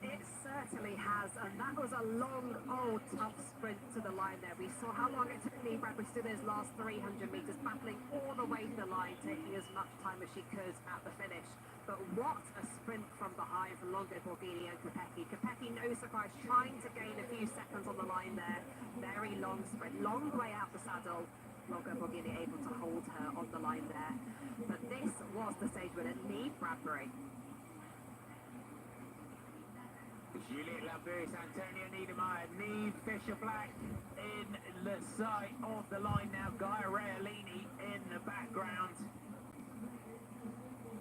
It certainly has, and that was a long, old, tough sprint to the line there. We saw how long it took Neve Bradbury to do those last 300 metres, battling all the way to the line, taking as much time as she could at the finish. But what a sprint from behind from Longo Borghini and Kopecky. Kopecky, no surprise, trying to gain a few seconds on the line there. Very long sprint, long way out the saddle. Longo Borghini able to hold her on the line there. But this was the stage winner, Neve Bradbury. Juliette Labus, Antonia Niedermeyer, Neve Fisher-Black in the sight of the line now. Gaia Reolini in the background.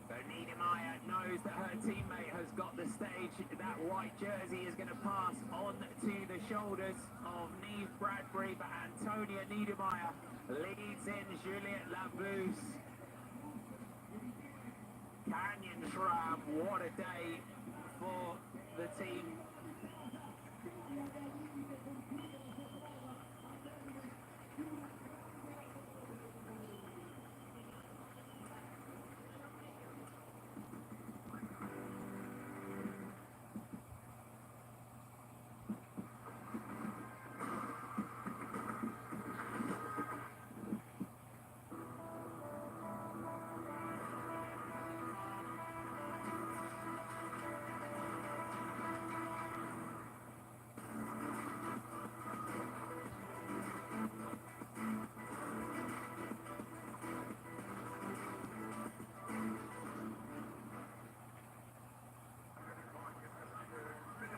So Niedermeyer knows that her teammate has got the stage. That white jersey is going to pass on to the shoulders of Neve Bradbury, but Antonia Niedermeyer leads in Juliette Labus. Canyon SRAM, what a day for the team.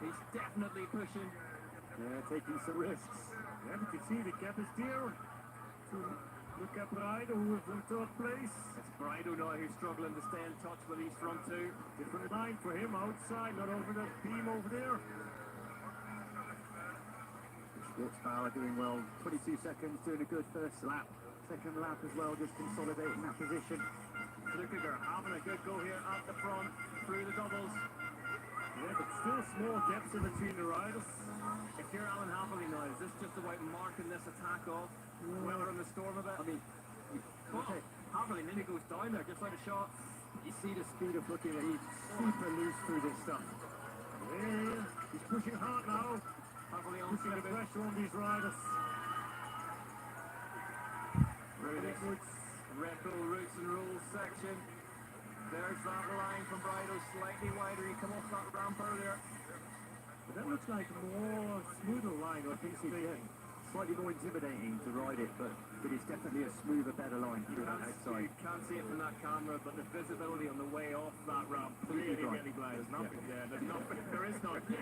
He's definitely pushing. Taking some risks. Yeah, we can see the gap is there to look at Braido, who is in third place. It's Braido now who's struggling to stay in touch with these front two. Different line for him outside, not over the beam over there. Schwartzbauer doing well, 22 seconds, doing a good first lap. Second lap as well, just consolidating that position. Klukiger having a good go here at the front, through the doubles. Yeah, but still small gaps in between the riders. If you're Alan Haverly now, is this just about marking this attack off, weathering the storm a bit? I mean, Okay, Haverly nearly goes down there, gets out of shot. you see the speed of looking at he's super loose through this stuff. Yeah, he's pushing hard now. Heavily on Pushing the pressure on these riders. Red Bull Roots and Rules section. There's that line from Brido, slightly wider. He come off that ramp earlier. But that looks like a more smoother line, I think. Slightly more intimidating to ride it, but it's definitely a smoother, better line through that outside. You can't see it from that camera, but the visibility on the way off that ramp really blind. There's nothing there. There's nothing. There is nothing.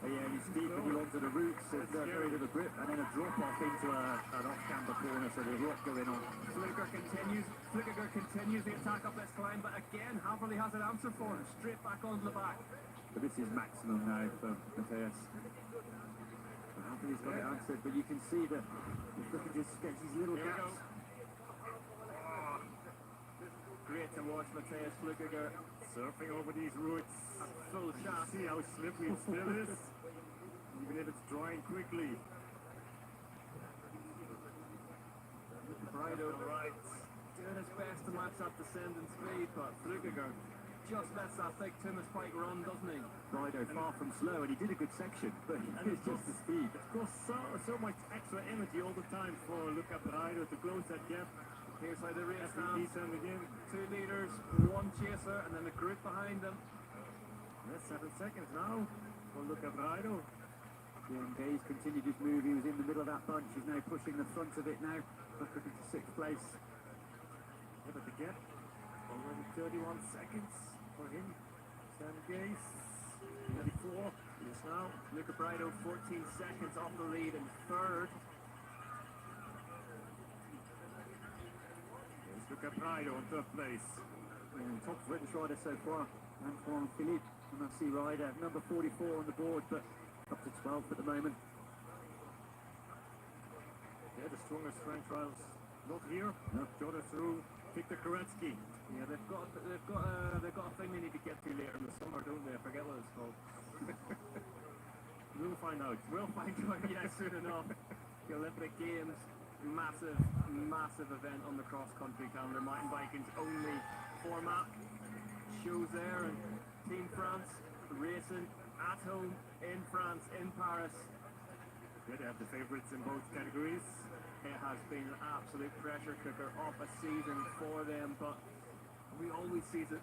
Yeah, and it's steep when you're onto the roots. It's very little grip, and then a drop off into an off-camber corner, so there's a lot going on. Fluker continues the attack up this climb, but again, Haverly has an answer for him, straight back onto the back. But this is maximum now for Matthias. Haverly's got it answered, but you can see that Fluker just gets these little gaps. Great to watch Matthias Fluker Surfing over these roots. at full shot. See how slippery it still is? Even if it's drying quickly. Brido doing his best to match that descending speed, but Flukiger just lets that thick Timus Pike run, doesn't he? Brido far from slow, and he did a good section, but it's just the speed. It costs so much extra energy all the time for Luca Brido to close that gap. Here's how the race As stands. we descend again. 2 leaders, 1 chaser, and then a group behind them. That's 7 seconds now for Luca Brido. Jim Gaze continued his move. He was in the middle of that bunch. He's now pushing the front of it now. Back up into 6th place. Yeah, but the gap already 31 seconds for him. Sam Gaze, 34. Yes, now Luca Brido 14 seconds off the lead in 3rd. There's Luca Brido in 3rd place. Top British rider so far, Antoine Philippe, MFC rider, number 44 on the board, but up to 12th at the moment. Yeah, the strongest French riders not here. No. Jordan through Victor Koretsky. Yeah, they've got a thing they need to get to later in the summer, don't they? I forget what it's called. We'll find out. We'll find out, yeah, soon enough. The Olympic Games, massive event on the cross-country calendar. Mountain biking's only format. Shows there, and Team France racing at home in France, in Paris. Yeah, they have the favourites in both categories. It has been an absolute pressure cooker of a season for them, but we always see this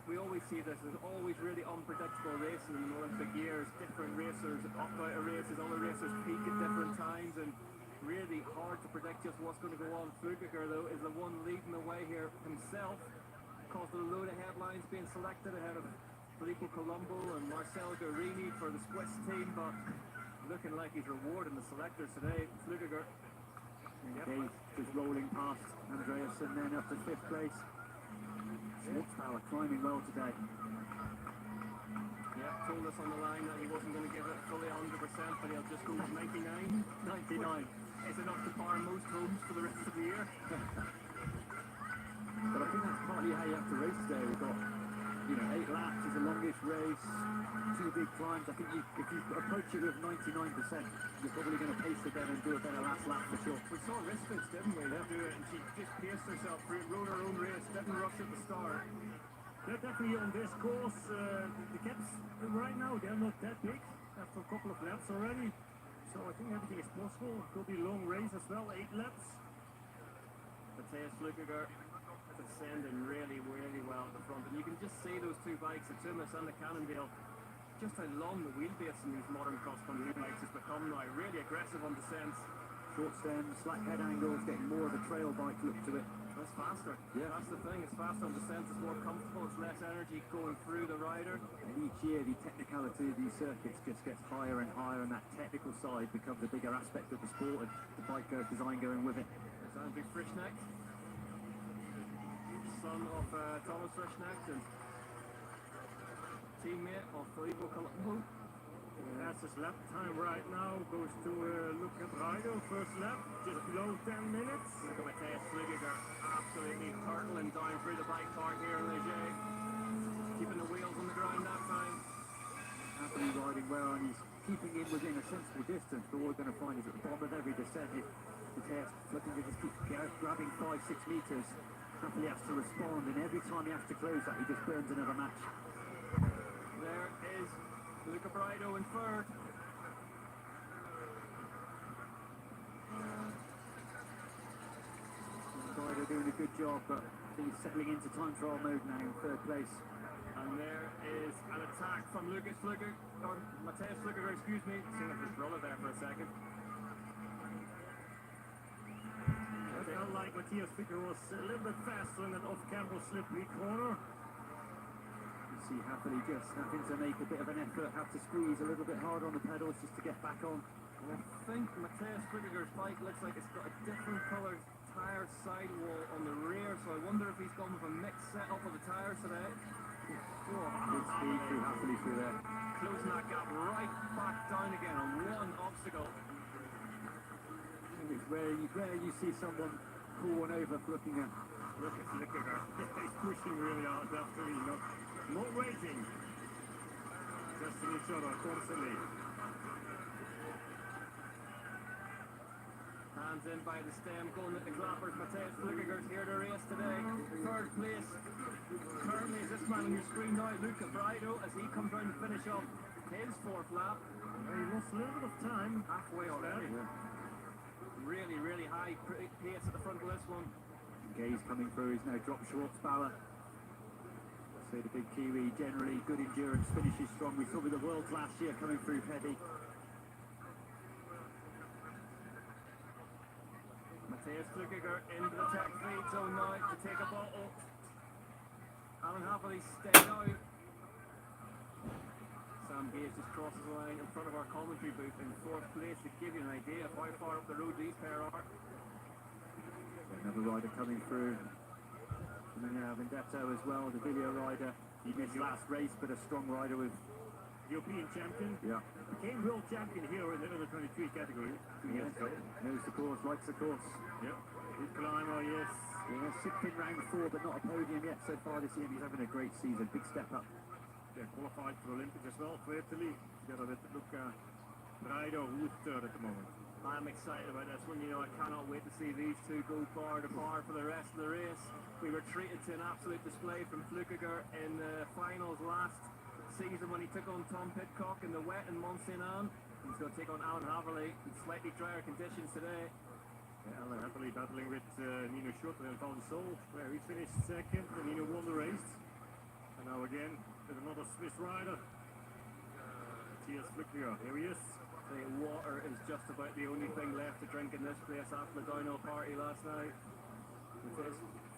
as always really unpredictable racing in the Olympic years. Different racers opt out of races, other racers peak at different times, and really hard to predict just what's going to go on. Flukiger, though, is the one leading the way here himself. Caused a load of headlines being selected ahead of Filippo Colombo and Marcel Guerini for the Swiss team, but looking like he's rewarding the selectors today. Flukiger. Yep. Just rolling past Andreas and then up to 5th place. Schwartzbauer climbing well today. Yeah, told us on the line that he wasn't going to give it fully 100%, but he'll just go with 99. 99 is enough to bar most homes for the rest of the year. But I think that's partly how you have to race today. We've got, 8 laps is the longest race, 2 big climbs. I think if you approach it with 99%, you're probably going to pace again and do a better last lap for sure. We saw Risfitz, didn't we? Do it, and she just paced herself through it, rode her own race, didn't rush at the start. They're definitely on this course. The gaps right now, they're not that big after a couple of laps already. So I think everything is possible. It could be a long race as well, 8 laps. Matthias Flukiger descending really well at the front, and you can just see those 2 bikes, the Tumas and the Cannondale, just how long the wheelbase in these modern cross-country bikes has become now. Really aggressive on descents. Short stems, slack head angles, getting more of a trail bike look to it. It's faster. Yeah. That's the thing, it's faster on descents, it's more comfortable, it's less energy going through the rider. And each year the technicality of these circuits just gets higher and higher, and that technical side becomes a bigger aspect of the sport, and the bike design going with it. There's Andrew Frischnecht, son of Thomas Frischnecht and teammate of Filippo Colombo. That's his lap time right now. Goes to Luca Brido, first lap, just below 10 minutes. Look at Matthias Flukiger absolutely hurtling down through the bike park here in Leger. Keeping the wheels on the ground that time. Happily riding well, and he's keeping in within a sensible distance, but what we're going to find is at the bottom of every descent, Matthias Flukiger just keeps grabbing 5-6 metres. Happily has to respond, and every time he has to close that, he just burns another match. There is Luca Brido in 3rd. a good job, but I think he's settling into time trial mode now in third place. And there is an attack from Matthias Flukiger, excuse me. Seeing like this roller there for a second. I felt like Matthias Flukiger was a little bit faster in that off-camber slippery corner. You see Happily just having to make a bit of an effort, have to squeeze a little bit harder on the pedals just to get back on. I think Matthias Flukiger's bike looks like it's got a different coloured tyre sidewall on the rear, so I wonder if he's gone with a mixed setup of the tyres today. Good speed through Happily through there. Closing that gap right back down again on one obstacle. I think it's rare you see someone pull one over looking at. Look at Flukiger. He's pushing really hard after not waiting. Testing each other constantly. Hands in by the stem, going at the clappers. Matthias Flukiger's here to race today. Third place. Currently is this man on your screen now, Luca Braido, as he comes round to finish off his fourth lap. He lost a little bit of time. Halfway already. Yeah. Really, really high pace at the front of this one. Gaze coming through, he's now dropped Schwartzbauer. So the big Kiwi, generally good endurance, finishes strong. We saw with the Worlds last year coming through heavy. Matthias Flukiger into the tech lead zone now to take a bottle. Alan Happily stayed out. Sam Gage just crosses the line in front of our commentary booth in fourth place to give you an idea of how far up the road these pair are. Another rider coming through. And then you have Vendetto as well, the video rider. He missed last race, but a strong rider with European champion. Yeah. Became world champion here in the under 23 category 2 years ago. Knows the course, likes the course. Yep. Good climber, yes. Yeah, sixth in round 4, but not a podium yet so far this year. He's having a great season, big step up. They're qualified for Olympics as well for Italy. Together with Luca Braido, who's third at the moment. I'm excited about this one. You know, I cannot wait to see these two go bar to bar for the rest of the race. We were treated to an absolute display from Flukiger in the finals last season when he took on Tom Pidcock in the wet in Mont Saint Anne. He's going to take on Alan Haverly in slightly drier conditions today. Yeah, Alan Haverly battling with Nino Schurter and Van Sol, where he finished second and Nino won the race. And now again with another Swiss rider, Matthias Flukiger. Here he is. The water is just about the only thing left to drink in this place after the downhill party last night.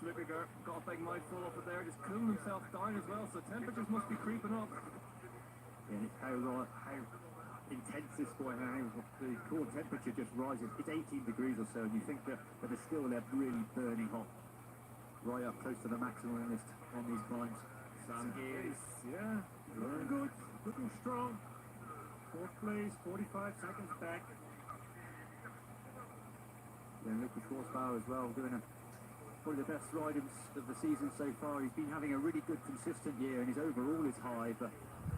Flukiger got a big mouthful of it there, just cooling himself down as well, so temperatures must be creeping up. Yeah, it's how intense this boy, how the core temperature just rises. It's 18 degrees or so, and you think that they're still really burning hot, right up close to the maximum on these climbs. Sam Gage, yeah, looking good, looking strong. Fourth place, 45 seconds back. Yeah, Luca Schwarzbauer as well, doing probably the best ride of the season so far. He's been having a really good, consistent year, and his overall is high, but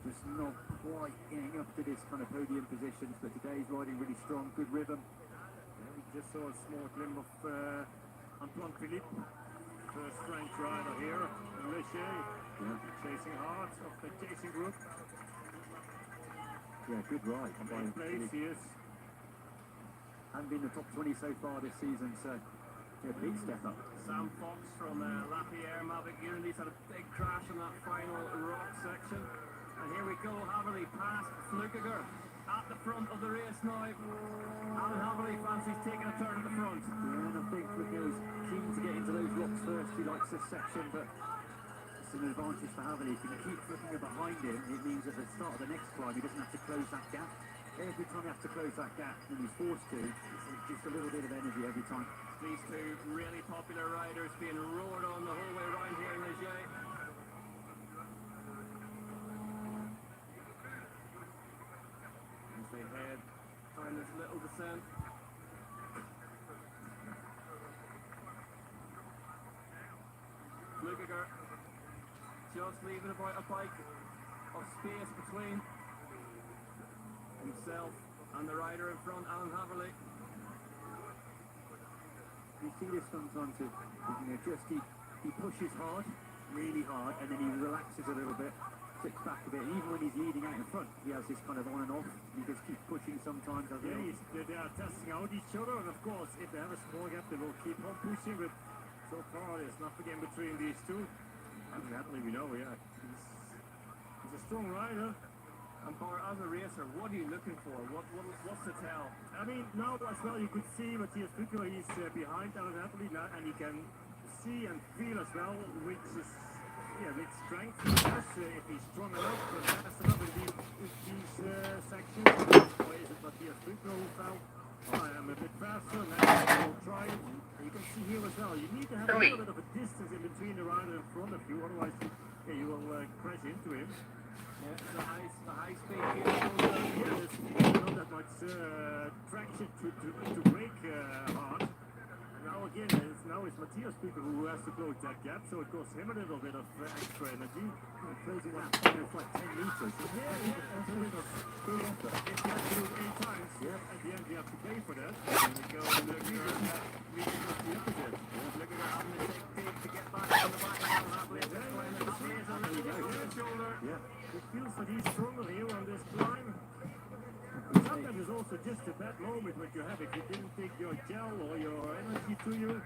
just not quite getting up to this kind of podium positions. But today he's riding really strong, good rhythm. Yeah, we just saw a small glimpse of Antoine Philippe, first French rider here in Léger, chasing hard of the chasing group. Yeah, good ride. Eighth place, he is. Hasn't been the top 20 so far this season, so yeah, big step up. Sam Fox from Lapierre Mavic Unity's had a big crash on that final rock section. And here we go, Haverly past Flukiger at the front of the race now. Alan Haverly fancies taking a turn at the front. Yeah, and I think Flukiger's keen to get into those rocks first. He likes this section, but it's an advantage for Haverly. If he can keep Flukiger behind him, it means at the start of the next climb he doesn't have to close that gap. Every time he has to close that gap, when he's forced to, it's just a little bit of energy every time. These two really popular riders being roared on the whole way around here in Léger. As they head down this little descent. Flukiger just leaving about a bike of space between himself and the rider in front, Alan Haverly. You see this sometimes with jheski. He pushes hard, really hard, and then he relaxes a little bit, sits back a bit. And even when he's leading out in front, he has this kind of on and off. He just keeps pushing sometimes. Yeah, they are testing out each other, and of course, if they have a small gap, they will keep on pushing. But So far, there's nothing in between these two. And Natalie, we know, yeah, he's a strong rider. And Bar, as a racer, what are you looking for? What's the tell? I mean, now as well, you could see Matthias Pico, he's behind Alan Natalie now, and he can see and feel as well which is, which strength he has, if he's strong enough, but fast enough in these sections. Or is it Matthias Pico who felt, I am a bit faster, and then we'll try it. And you can see here as well, you need to have a little bit of a distance in between the rider in front of you, otherwise you will crash into him. Yeah, the high speed here. There's not that much traction to brake hard. And now again, it's Matthias Pico who has to close that gap, so it costs him a little bit of extra energy. Closing that gap is like 10 meters. Yeah, that's a little bit. If you have to do it 8 times, at the end you have to pay for that. And you go and look at the opposite. Look at having to take big to get back on the back of It feels like he's stronger here on this climb. Sometimes it's also just a bad moment what you have if you didn't take your gel or your energy to you.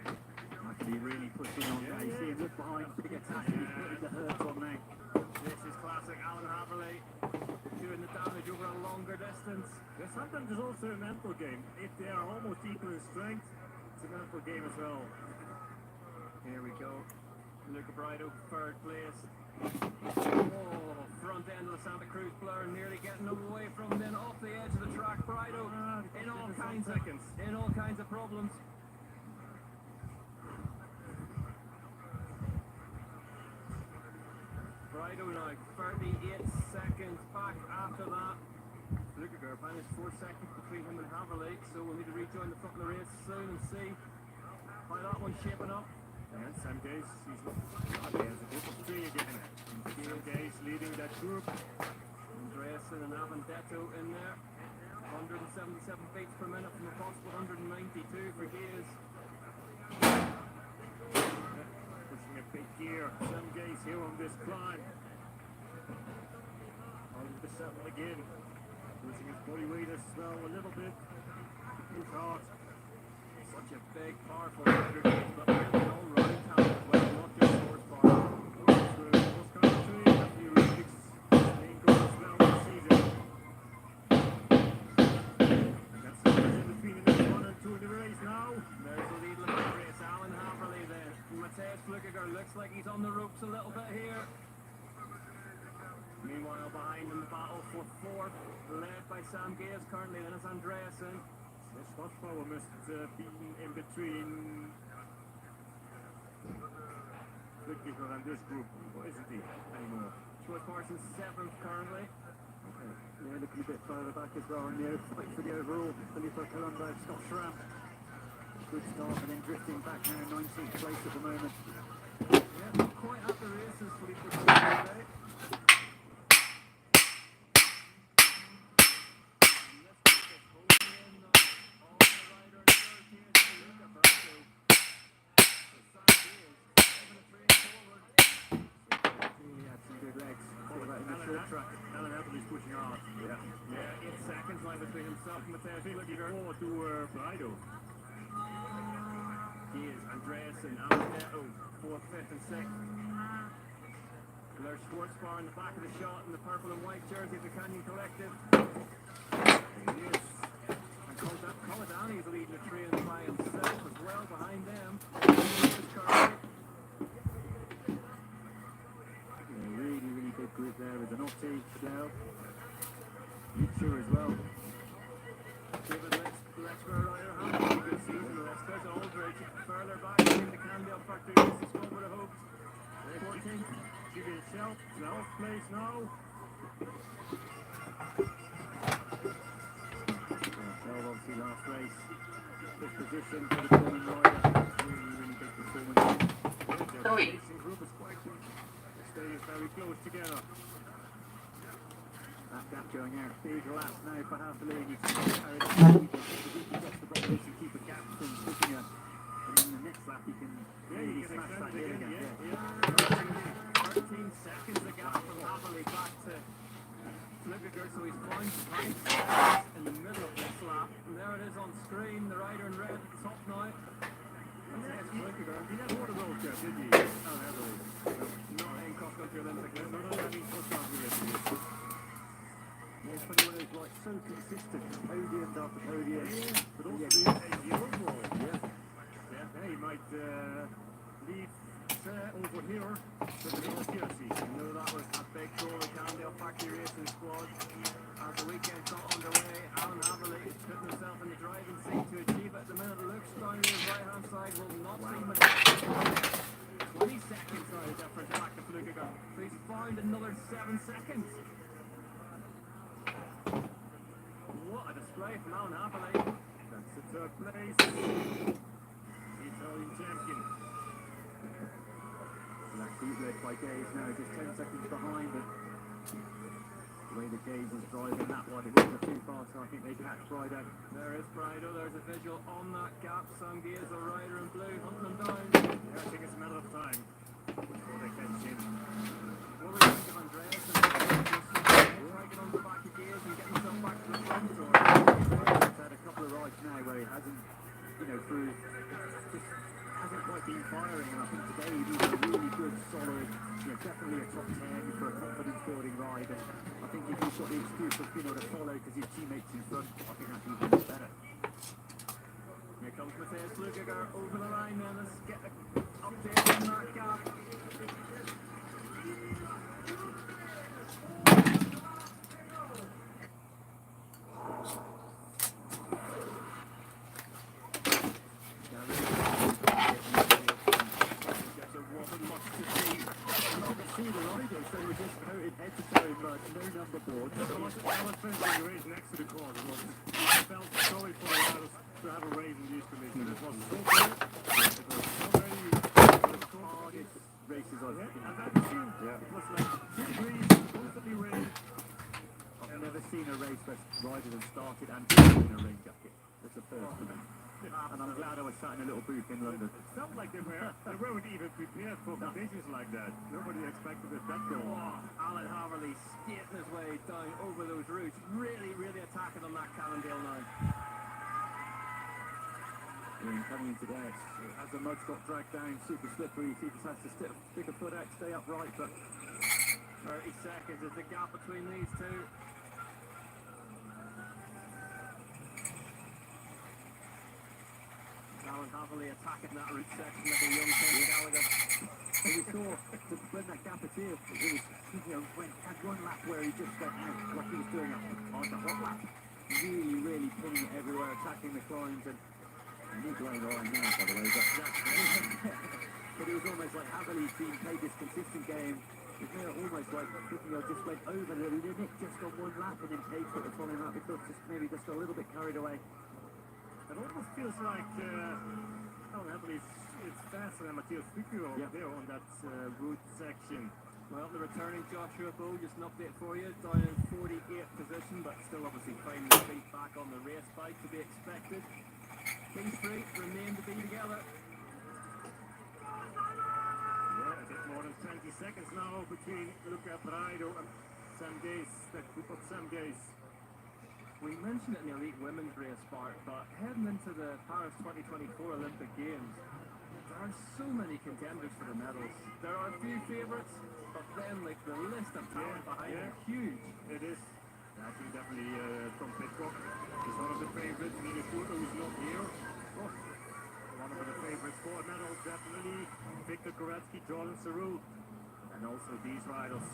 Actually really pushing on there. You see him look behind, big attack, and he's putting the hurt on now. This is classic Alan Haverley, doing the damage over a longer distance. Sometimes it's also a mental game. If they are almost equal in strength, it's a mental game as well. Here we go. Luca Brido, third place. Oh, front end of the Santa Cruz blur, nearly getting away from then off the edge of the track. Brido in all kinds of problems. Brido now 38 seconds back after that. Luca Gerban is 4 seconds between him and Haverley, so we'll need to rejoin the front of the race soon and see how that one's shaping up. Yeah, Sam Gaze, there's a group of 3 again. Sam Gaze leading that group. Andreasen and Avendetto in there. 177 beats per minute from a possible 192 for Gaze. Pushing a big gear. Sam Gaze here on this climb. On the settle again. Losing his body weight as well a little bit. Too hard. Such a big, powerful rider, but really all round talent as well, not just horsepower. Cross country, a few weeks. Main goal as well this season. That's the in between the next 1 and 2 in the race now. There's the lead limit race, Alan Haverley then. Matej Flukiger looks like he's on the ropes a little bit here. Meanwhile, behind in the battle for 4th, led by Sam Gaze currently, then it's Andreasen. This horsepower must be in between Flickkicker and this group, or isn't he anymore? Schwartz Parsons 7th currently. Okay. Yeah, looking a bit further back as well, and fight for the overall. Filippo Colombo, Scott Schramm. Good start, and then drifting back now, 19th place at the moment. Yeah, not quite at the races, Filippo Colombo today. Alan Haverley's pushing hard. Yeah, 8 seconds line between himself and Matej Flukiger. 54 to Brido. Here's Andreasen, Avendetto, 4th, 5th and 6th. There's Schwartzbar in the back of the shot in the purple and white jersey of the Canyon Collective. He is. And Coladani is leading the train by himself as well behind them. Really big group there with Zanotti, Schnell, Nietzsche as well. David Lechner, Ryder, having a good season. Lester's Aldridge further back in the Candale factory. This is over the hopes. 14th, Julian Shelf, 12th place now. Shelf obviously last race. Good position for the German rider. Really big performance. The racing group is quite good. They stay very close together. That gap going out. Big last now for Haverley. He gets the bottom to keep a gap from pushing her. And then the next lap he can really smash that in again. 13 seconds the gap from Haverley back to Flukiger, so he's flying 5 seconds in the middle of this lap. And there it is on screen, the rider in red at the top now. Matej Leukegaard, he had one of those, didn't he? Oh, heavily. Not in cross-country Olympic, no, no, I mean cross-country races. It's funny when it's like so consistent, podium after podium. Yeah, but also Yeah. the yellow ball. Yeah. Yeah, he might leave over here to the North Jersey. You know that was a big call, the Cannondale Factory Racing Squad. As the weekend got underway, Alan Haverley is putting himself in the driving seat to achieve it. At the minute, it looks down his right-hand side will not seem much. 20 seconds now the difference back to Flukiger. So he's found another 7 seconds. What a display from Alan Haverley. That's the third place. The Italian champion. That's deep led by Gaze now, just 10 seconds behind, but the way that Gaze is driving that one, it wasn't too fast, so I think they catch Friday. There is Friday. There's a visual on that gap. Sangi is a rider in blue, hunting them down. Yeah, I think it's a matter of time before they catch him. What were you think of Andreas and striking on the back of Gaze and getting himself back to the front? Or he's had a couple of rides now where he hasn't, just hasn't quite been firing, and I think today he was a really good, solid, definitely a top 10 for a confidence building ride, and I think if he's got the excuse of, to follow because his teammates in front, I think that's even better. Here comes Matthias Flukiger over the line now. Let's get an update on that gap. Next to the corner, I felt sorry for the riders to have a race in these conditions. It was so good. It was already the hardest Races I've and that too. Yeah. It was like 2 degrees, constantly rain. I've never seen a race where riders have started and finished in a rain jacket. That's a first for me. And I'm glad I was sat in a little booth in London. It felt like they weren't even prepared for conditions like that. Nobody expected it that good. Alan Haverley skating his way down over those routes. Really, really attacking on that Cannondale now. Coming into there, as the mud's got dragged down, super slippery, he just has to stick a foot out, stay upright, but 30 seconds is the gap between these two. Alan Haverley attacking that route section like a young Ken Gallagher. And we saw when that gap appeared, it was, had one lap where he just went out like he was doing on the hot lap. Really pinning it everywhere, attacking the climbs, and he's going right now, by the way, but it was almost like Haverley's been played this consistent game. It's almost like just went over the limit just on one lap and then paid for the following lap because maybe just got a little bit carried away. It almost feels like Haverley is faster than Matthias Flukiger there on that route section. Well, the returning Joshua Bow, just an update for you, down in 48th position, but still obviously finding his feet back on the race bike to be expected. These three remain to be together. Yeah, a bit more than 20 seconds now between Luca Braido and Sam Gaze. That group of Sam Gaze. We mentioned it in the elite women's race part, but heading into the Paris 2024 Olympic Games, there are so many contenders for the medals. There are a few favourites, but then like the list of talent behind is huge. It is. I think definitely Tom Pitcock is one of the favourites. Nina Kuto is not here. Oh, one of the favourites for a medal, definitely. Victor Koretsky, Jordan Seru, and also these riders.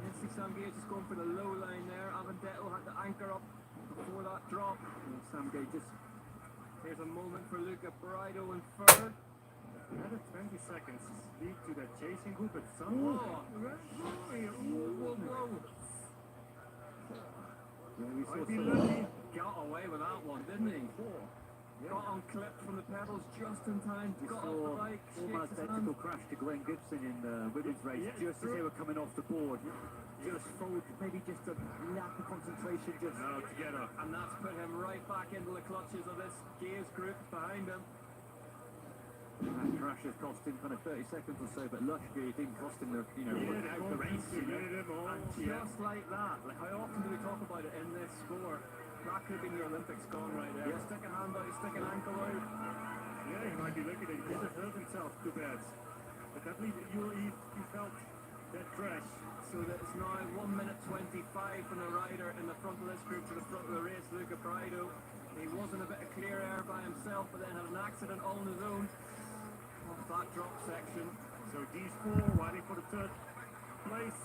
Nancy Samgate just going for the low line there. Avendetto had to anchor up before that drop. And Samgate just... Here's a moment for Luca Braido in third. Another 20 seconds lead to the chasing group at some whoa. Yeah, we saw got away with that one, didn't he? Got unclipped from the pedals just in time. Got off the bike. Almost identical crash to Gwen Gibson in the women's race, just as they were coming off the board. Just forward, maybe just a lack of concentration, just together. And that's put him right back into the clutches of this Gaze group behind him. That crash has cost him kind of 30 seconds or so, but luckily it didn't cost him the, out the race. And just like that, like how often do we talk about it in this sport? That could have been your Olympics gone right there. Stick a hand out, stick an ankle out. Yeah, he might be looking at it. himself too bad. But I believe he felt that crash. So that's now 1 minute 25 from the rider in the front of this group to the front of the race, Luca Prado. He was in a bit of clear air by himself, but then had an accident all on his own off that drop section. So these four fighting for the third place.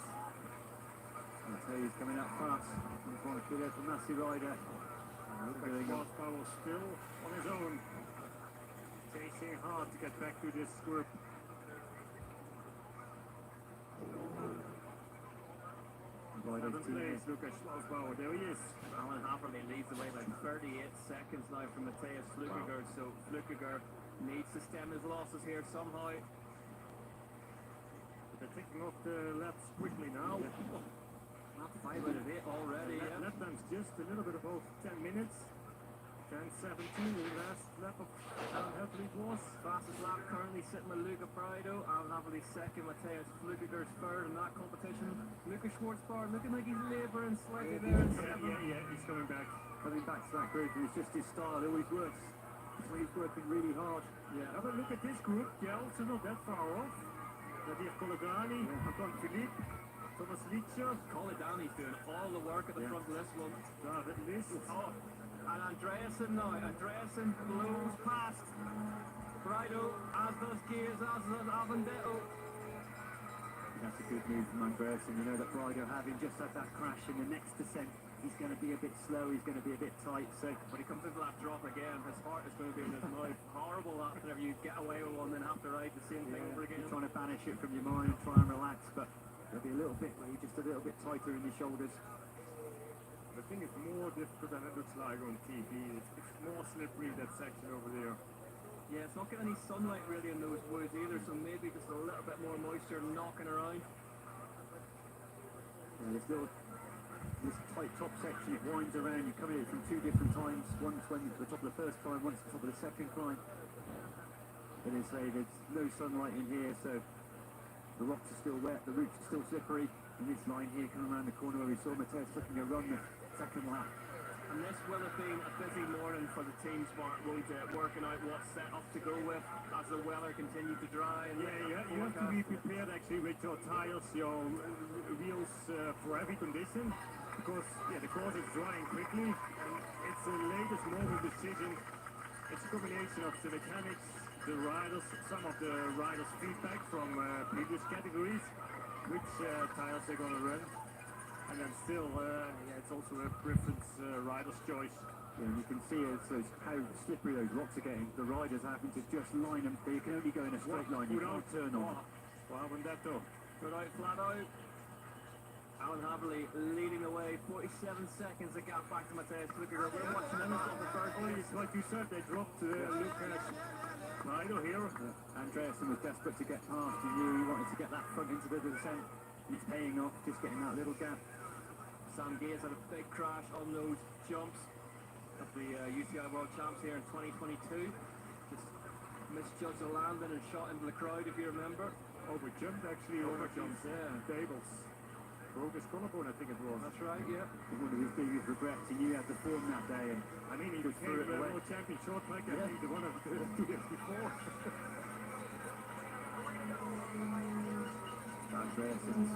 I'll tell you, he's coming up fast. He's one to there from Nasty Rider. Look at Power still on his own. Chasing hard to get back to this group. Seventh place, Lucas Schwarzbauer, there he is. Alan Haverly leads the way by 38 seconds now from Matthias Flukiger, so Flukiger needs to stem his losses here somehow. They're taking off the laps quickly now. Not 5 out of 8 already. Lap time's just a little bit above 10 minutes. 10:17, the last lap of Alan Haverly was. Fastest lap currently sitting with Luca Prado. Alan Haverly second, Matthias Flukiger's third in that competition. Lucas Schwarzbauer looking like he's labouring slightly there in seventh. Yeah, he's coming back. Coming back to that group, and it's just his style, it always works. So he's working really hard. Yeah, have a look at this group. They're also not that far off. Nadir Colodani, Anton Philippe, Thomas Licher. Colodani's doing all the work at the front of this one. David Liss. Oh, and Andreasen now. Andreasen blows past Prado, as does Gears, as does Avendetto. That's a good move from Andreasen. You know that Prado having just had that crash in the next descent, he's going to be a bit slow, he's going to be a bit tight. So when he comes into that drop again, his heart is going to be in his mouth. Horrible that whenever you get away with one, then have to ride the same thing over again. You're trying to banish it from your mind and try and relax, but there'll be a little bit where you're just a little bit tighter in your shoulders. The thing is more difficult than it looks like on TV. It's more slippery, that section over there. Yeah, it's not getting any sunlight really in those woods either, so maybe just a little bit more moisture knocking around. Yeah, this tight top section, it winds around. You come in from two different times. Once when at the top of the first climb, once at the top of the second climb. But they say there's no sunlight in here, so the rocks are still wet, the roots are still slippery. And this line here coming around the corner where we saw Matthias taking a run the second lap. And this will have been a busy morning for the team Smart Road, working out what setup to go with as the weather continued to dry. And you have to be prepared actually with your tires, your wheels for every condition, because the course is drying quickly, and it's the latest model decision. It's a combination of the mechanics, the riders, some of the riders' feedback from previous categories, which tires they're going to run. And then still, it's also a preference rider's choice. Yeah, and you can see how slippery those rocks are getting. The riders having to just line them. They can only go in a straight line. You can't turn on. Wow, and that though. Good out, flat out. Alan Haverly leading the way, 47 seconds a gap back to Matthias Flukiger. We're watching them stop the first place. Like you said, they dropped Lucas Prado here. Andreasen was desperate to get past. He knew he wanted to get that front into the descent. It's paying off, just getting that little gap. Sam Gaze had a big crash on those jumps of the UCI World Champs here in 2022. Just misjudged the landing and shot into the crowd, if you remember. Overjumped actually, overjumped. Yeah. Tables. Broke his collarbone, I think it was. That's right, yeah. One of his biggest regrets, he knew he had the form that day, and I mean, he became the world champion short track, I think, the one of the 2 years before. Andreasen's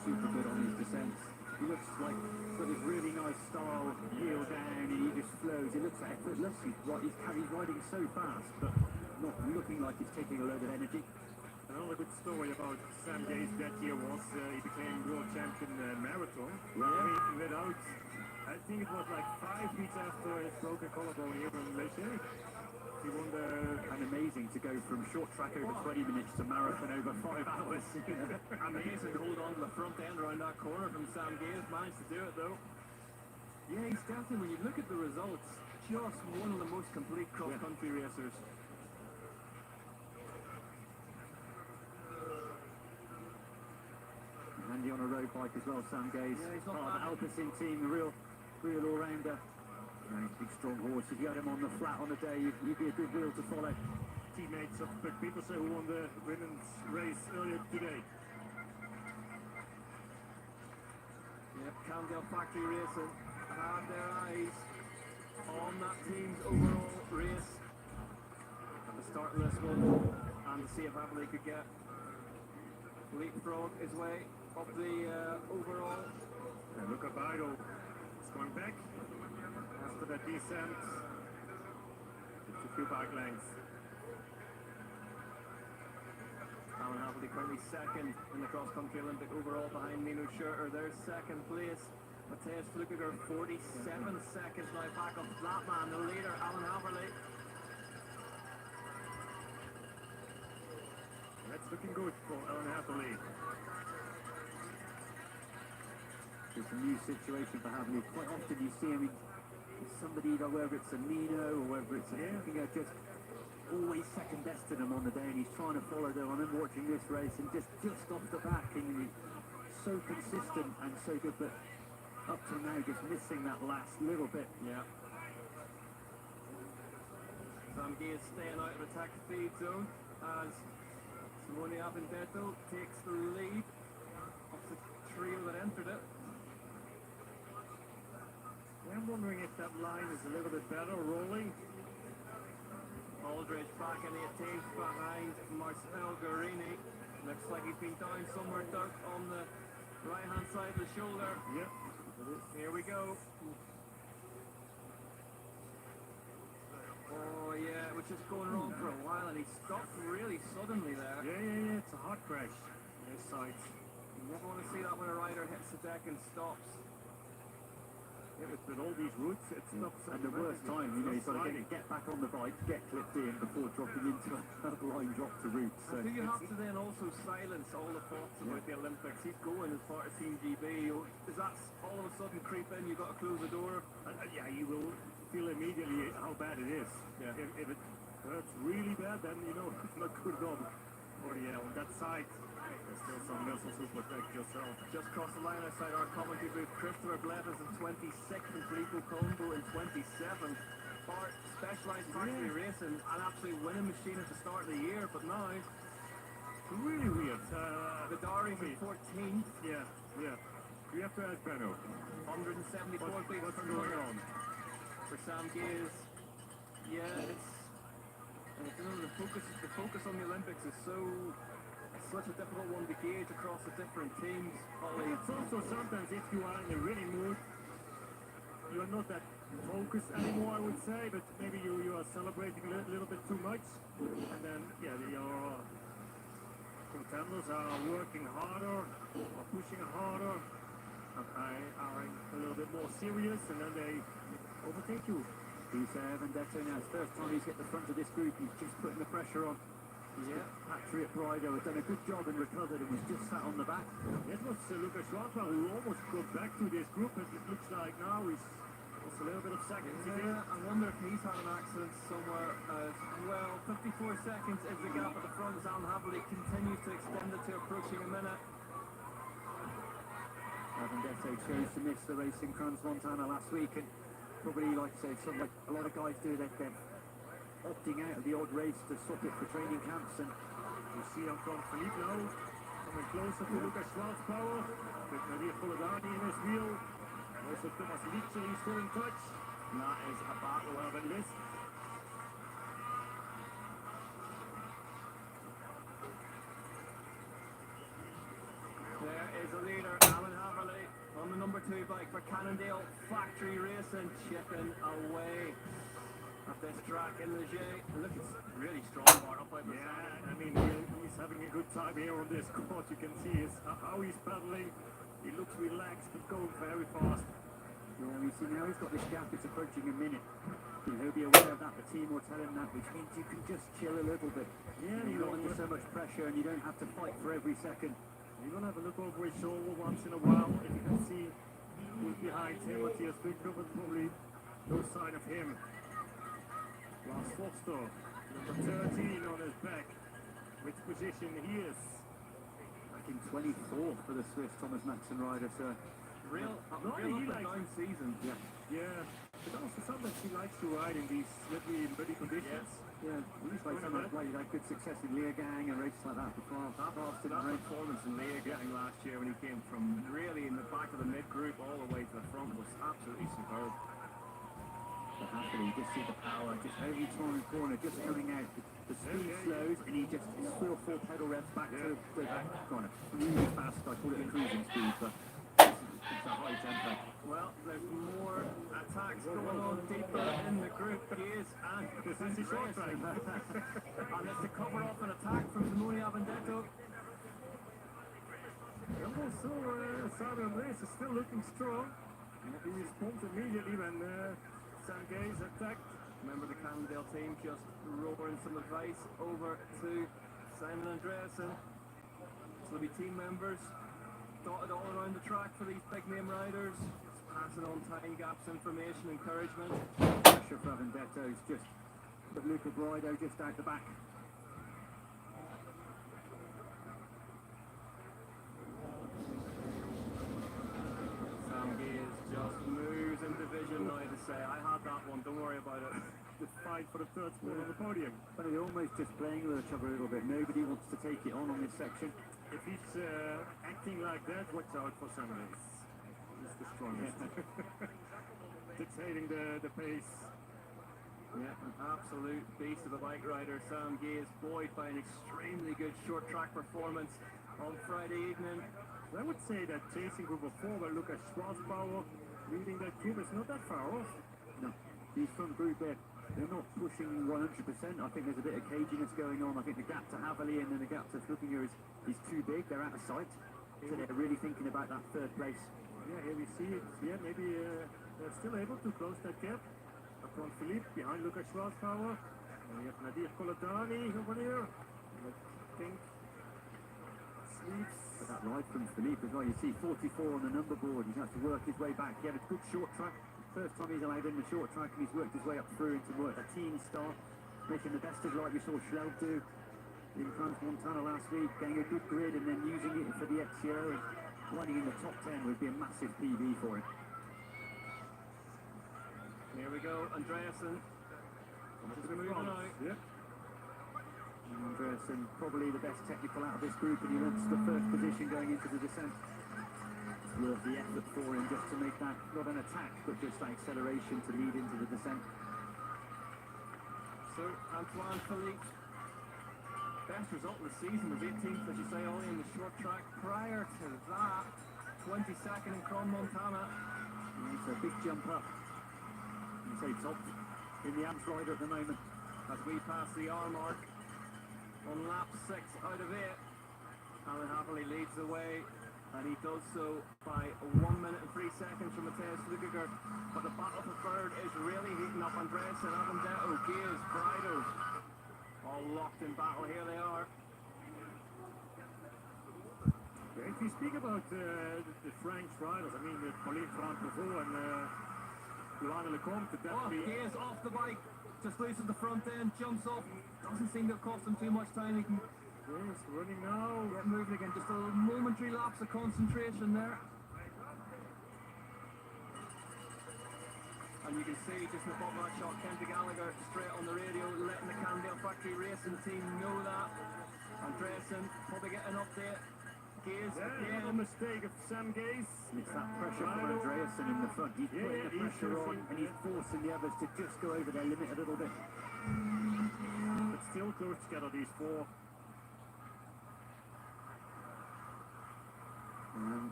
super good on his descents. He looks like got this really nice style, heel down, and he just flows. It looks effortless. He's riding so fast, but not looking like he's taking a load of energy. Another good story about Sam Gaze that year was he became world champion marathon. Yeah. Without, I think it was like 5 weeks after his broken collarbone here in Malaysia. He won and amazing to go from short track over 20 minutes to marathon over 5 hours. Amazing to hold on to the front end around that corner from Sam Gaze. Managed to do it though. Yeah, he's definitely, when you look at the results, just one of the most complete cross-country racers. Handy on a road bike as well, Sam Gaze. Yeah, he's not part of the Alpecin team, a real all-rounder. He's a big strong horse. If you had him on the flat on the day, you'd be a good wheel to follow. Teammates of Bert Peterson who won the women's race earlier today. Yep, Camdale Factory Racing have their eyes on that team's overall race at the start of this one. and to see if Havili could get leapfrog his way up the overall. And look at Bido. It's going back after that descent. Just a few bike lengths. Alan Havili currently second in the cross-country Olympic overall behind Mino Schurter. There's second place. Matthias Flukiger 47 seconds now back up that man, the leader, Alan Havili. That's looking good for Alan Havili. It's a new situation for Havili. Quite often you see him with somebody, whether it's a Nino or whether it's a Flukiger, just always second best to them on the day, and he's trying to follow them. I'm watching this race and just off the back, and he's so consistent and so good, but up till now just missing that last little bit. Yeah. Zamgi is staying out of the attack feed zone as Simone Avendetto takes the lead of the trio that entered it. I'm wondering if that line is a little bit better rolling. Aldridge back in the 18th behind Marcel Guarini. Looks like he's been down somewhere, Doug, on the right-hand side of the shoulder. Yep. Here we go. Oh yeah, it was just going wrong for a while, and he stopped really suddenly there. Yeah. It's a hard crash. This side. You never want to see that when a rider hits the deck and stops. Yeah, but with all these routes, it's not And the worst time, he's got to get back on the bike, get clipped in before dropping into a blind drop to route. So do you have to then also silence all the thoughts about the Olympics? He's going as part of Team GB. Does that all of a sudden creep in? You've got to close the door? Yeah, you will feel immediately how bad it is. Yeah. If it hurts really bad, then you know it's not good on. Or yeah, on that side, there's still some muscles to protect yourself. Just crossed the line outside our commentary booth. Christopher Blevis in 26th and Filippo Combo in 27th. Bart Specialized Factory Racing, an absolute winning machine at the start of the year, but now Really weird. Vidari's in 14th. Yeah. You have to ask Benno. 174 beats What's per going minute on? for Sam Gayes. Yeah, it's you know, the focus on the Olympics is it's such a difficult one to gauge across the different teams. Well, it's also sometimes if you are in a winning mood, you are not that focused anymore, I would say, but maybe you are celebrating a little bit too much, and then your contenders are working harder, or pushing harder, are a little bit more serious, and then they overtake you. He's Vendetta now. It's the first time he's hit the front of this group. He's just putting the pressure on. Yeah. Patriot Brido has done a good job and recovered and was just sat on the back. It was Lucas Schwartzman who almost got back to this group, and it looks like now he's a little bit of seconds again. I wonder if he's had an accident somewhere as well. 54 seconds is the gap at the front as Alan Havili continues to extend it to approaching a minute. Vendetta chose to miss the race in Crans Montana last week, and probably, like I said, like a lot of guys do, they're opting out of the odd race to stop it for training camps. And you see up front Philippe now, coming closer to Lucas Schwarzbauer, with Nadir Polidani in his wheel. Also Thomas Lietzer is still in touch. And that is a battle of it. List. There is a leader, Alan Havili, on the number 2 bike for Cannondale Factory Racing, chipping away at this track in Leger. Look, it's really strong bar up by the side. I mean, he's having a good time here on this course. You can see how he's pedaling. He looks relaxed but going very fast. yeah, we see now he's got this gap, it's approaching a minute. He'll be aware of that, the team will tell him that, which means you can just chill a little bit. Yeah, you're not under so much pressure and you don't have to fight for every second. You're going to have a look over his shoulder once in a while. If you can see who's behind him, Matthias Winkler, but probably no sign of him. Lars Foster, number 13 on his back. Which position he is? Back in 24th for the Swiss Thomas Maxson rider, so Real up and down season. Yeah. But also sometimes he likes to ride in these slippery and muddy conditions. yeah, he looks like someone who's had good success in Leergang and races like that before. That performance in Leergang last year when he came from really in the back of the mid-group all the way to the front was absolutely superb. But happily, you just see the power, just every time corner, just coming out. The speed speed slows and he just 3 or 4 pedal revs back to that kind of really fast. I call it a cruising speed, but it's a high tempo. Well, there's more attacks going on deeper in the group. Yes, and This is the short track. and it's to cover off an attack from Simone Avendetto. And also, Sarah Race is still looking strong. He responds immediately when Sangays attacked. Remember the Cannondale team just roaring some advice over to Simon Andreasen. So there'll be team members dotted all around the track for these big name riders, just passing on time gaps, information, encouragement. Pressure for Avendetto is just, but Luca Brido just out the back. Sam Gears just moves in division now to say, I had that one, don't worry about it. The fight for the third spot on the podium. But they're almost just playing with each other a little bit. Nobody wants to take it on this section. If he's acting like that, watch out for Sundays. He's the strongest. Dictating the pace. Yeah, an absolute beast of a bike rider, Sam Gears, buoyed by an extremely good short track performance on Friday evening. I would say that chasing group of 4 will look at Schwarzbauer leading that group. It's not that far off. No, these front group they're not pushing 100%. I think there's a bit of caginess going on. I think the gap to Haveli and then the gap to Flückinger is too big. They're out of sight. So they're really thinking about that third place. Yeah, here we see it. Yeah, maybe they're still able to close that gap. Up on Philippe, behind Lucas Schwarzbauer. And we have Nadir Kolatani over there. I think sleeps. But that ride from Philippe as well. You see 44 on the number board. He's had to work his way back. He had a good short track. First time he's allowed in the short track, and he's worked his way up through into work a team start, making the best of like we saw Schleub do in France Montana last week, getting a good grid and then using it for the XCO and riding in the top 10 would be a massive PB for him. Here we go, Andreasen. Just moving out. Yep. Andreasen, probably the best technical out of this group, and he wants the first position going into the descent. Worth the effort for him just to make that, not an attack, but just that acceleration to lead into the descent. So, Antoine Philippe, best result of the season was 18th, as you say, only in the short track. Prior to that, 22nd in Cron Montana. It's a big jump up. You say top in the Amps rider at the moment. As we pass the R mark on lap 6 out of 8, Alan Haveli leads the way. And he does so by 1 minute and 3 seconds from Matthias Flückiger. But the battle for third is really heating up. Andreasen, Avendetto, Gears, Brido, all locked in battle. Here they are. If you speak about the French riders, I mean, the Pauline Francois and Johanna Lecomte, Gears off the bike, just loses the front end, jumps up. Doesn't seem to have cost him too much time. He can yes, running now. get moving again. Just a momentary lapse of concentration there. And you can see just in the bottom of that shot, Kenty Gallagher straight on the radio, letting the Cannondale Factory Racing team know that. Andreasen probably get an update. Gaze again. A mistake of Sam Gaze. It's that pressure from Andreasen in the front. He's putting the pressure on and he's forcing the others to just go over their limit a little bit. But still close together, these 4.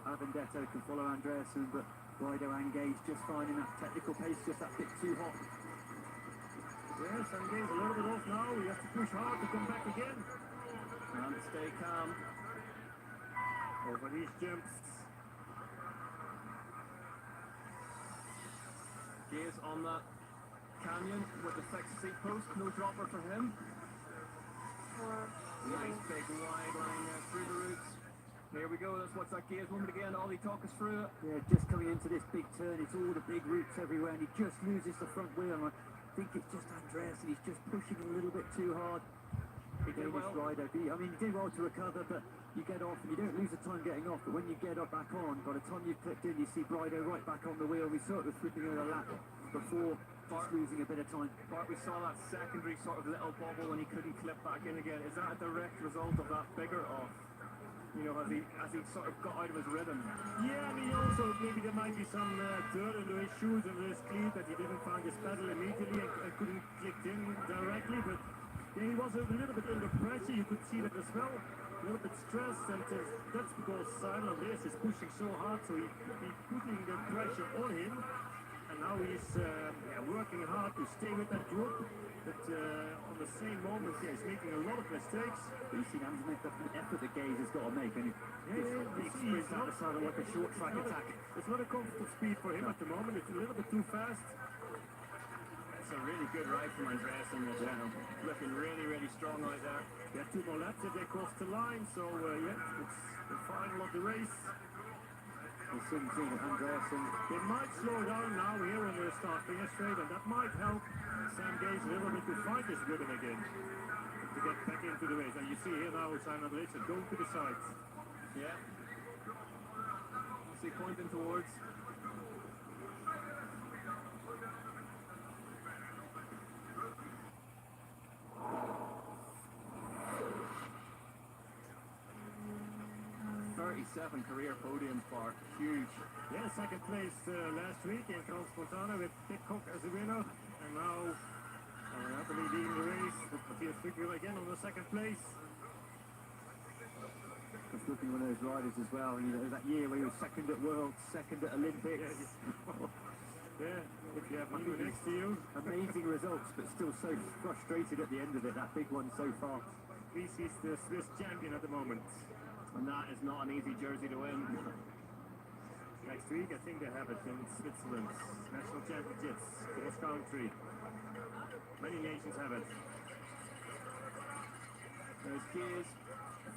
Avendetto can follow Andreasen, but Brido and Gage just finding that technical pace just that bit too hot. Yes, and Gage a little bit off now. He has to push hard to come back again. And stay calm. Over these jumps. Gaze on that canyon with the fixed seat post. No dropper for him. Nice big wide line there through the roots. Here we go, let's watch that Gears moment again. Ollie, talk us through it. Yeah, just coming into this big turn, it's all the big roots everywhere, and he just loses the front wheel. And I think it's just Andreasen, he's just pushing a little bit too hard. He did well. Rider. I mean, he did well to recover, but you get off and you don't lose the time getting off. But when you get up back on, by the time you've clipped in, you see Brido right back on the wheel. We saw it was flipping over a lap before, just losing a bit of time. Bart, we saw that secondary sort of little bubble when he couldn't clip back in again. Is that a direct result of that bigger off? You know, as he sort of got out of his rhythm. Yeah, I mean, also maybe there might be some dirt under his shoes and his cleat that he didn't find his pedal immediately and couldn't click in directly. But Yeah, he was a little bit under pressure. You could see that as well. A little bit stressed, and that's because Simon Andreas is pushing so hard, so he's putting the pressure on him. And now he's working hard to stay with that group. But on the same moment, yeah, he's making a lot of mistakes. But you see that effort that Gaze has got to make. And he sprint out the side like a short track attack. It's not a comfortable speed for him at the moment. It's a little bit too fast. It's a really good ride from Andreas and Mojano. Looking really, really strong out there. Yeah, 2 more laps if they cross the line. So, yeah, it's the final of the race. We'll soon see that Andreasen. They might slow down now here when they start finish straight, and that might help Sam Gaze a little bit to find his rhythm again. To get back into the race. And you see here now Simon Andreasen going to the sides. Yeah. See pointing towards. Career podium for huge. Yeah, second place last week in Carl Fontana with Pitcock as a winner, and now happily leading the race with Matthias Figel again on the second place. Just looking at one of those riders as well, you know, that year where he was second at Worlds, second at Olympics. Yeah, if you have Manu next to you, amazing results, but still so frustrated at the end of it, that big one so far. He's the Swiss champion at the moment. And that is not an easy jersey to win. Next week, I think they have it in Switzerland. National Championships, cross country. Many nations have it. There's Keys,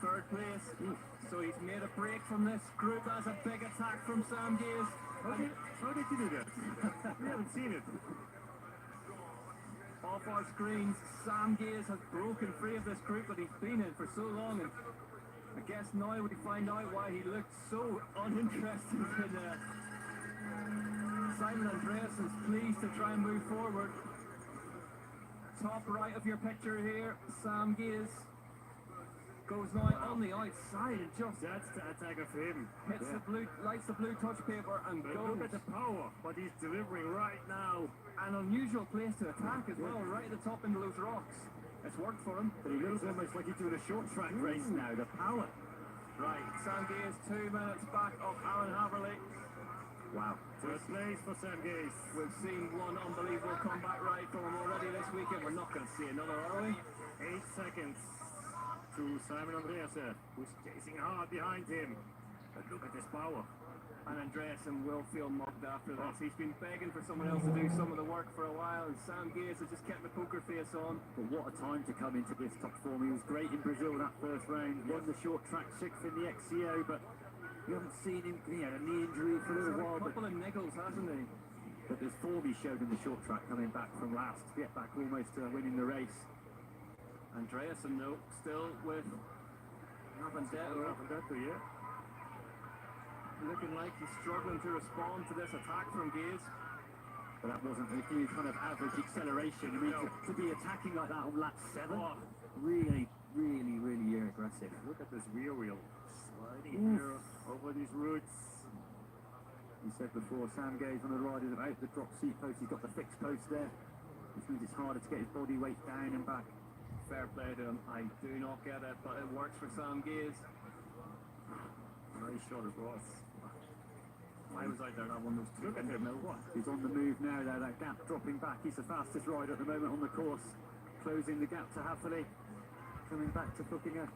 third place. So he's made a break from this group. That's a big attack from Sam Gaze. How did you do that? We haven't seen it. Off our screens, Sam Gaze has broken free of this group that he's been in for so long. And I guess now we find out why he looked so uninterested in Simon Andreas is pleased to try and move forward. Top right of your picture here, Sam Gaze goes now on the outside and just that's the attacker for him. Hits the blue, lights the blue touch paper and but goes. Look at the power, what he's delivering right now. An unusual place to attack as well, right at the top into those rocks. It's worked for him. But he looks almost like he's doing a short track race now, the power. Right, Sam Gaze 2 minutes back of Alan Haverley. Wow. First place for Sam Gaze. We've seen one unbelievable comeback ride from him already this weekend. We're not going to see another, are we? 8 seconds to Simon Andreasen, who's chasing hard behind him. But look at this power. And Andreasen will feel mugged after this. He's been begging for someone else to do some of the work for a while, and Sam Gaze has just kept the poker face on. But what a time to come into this top form. He was great in Brazil that first round, won the short track 6th in the XCO, but you haven't seen him, he had a knee injury for a little while. A couple of niggles, hasn't he? But there's form he showed in the short track coming back from last, to get back almost winning the race. Andreasen, though, still with Ravendetto. Yeah. Looking like he's struggling to respond to this attack from Gaze. But that wasn't a huge kind of average acceleration. I mean, to be attacking like that on lap 7, really aggressive. Look at this rear wheel sliding here over these roots. You said before, Sam Gaze on the riders about the drop seat post. He's got the fixed post there, which means it's harder to get his body weight down and back. Fair play to him. I do not get it, but it works for Sam Gaze. Very short as was. I was out there, that one was too. Look at him now, what? He's on the move now there, that gap dropping back. He's the fastest rider at the moment on the course. Closing the gap to Haverley. Coming back to Flukinger.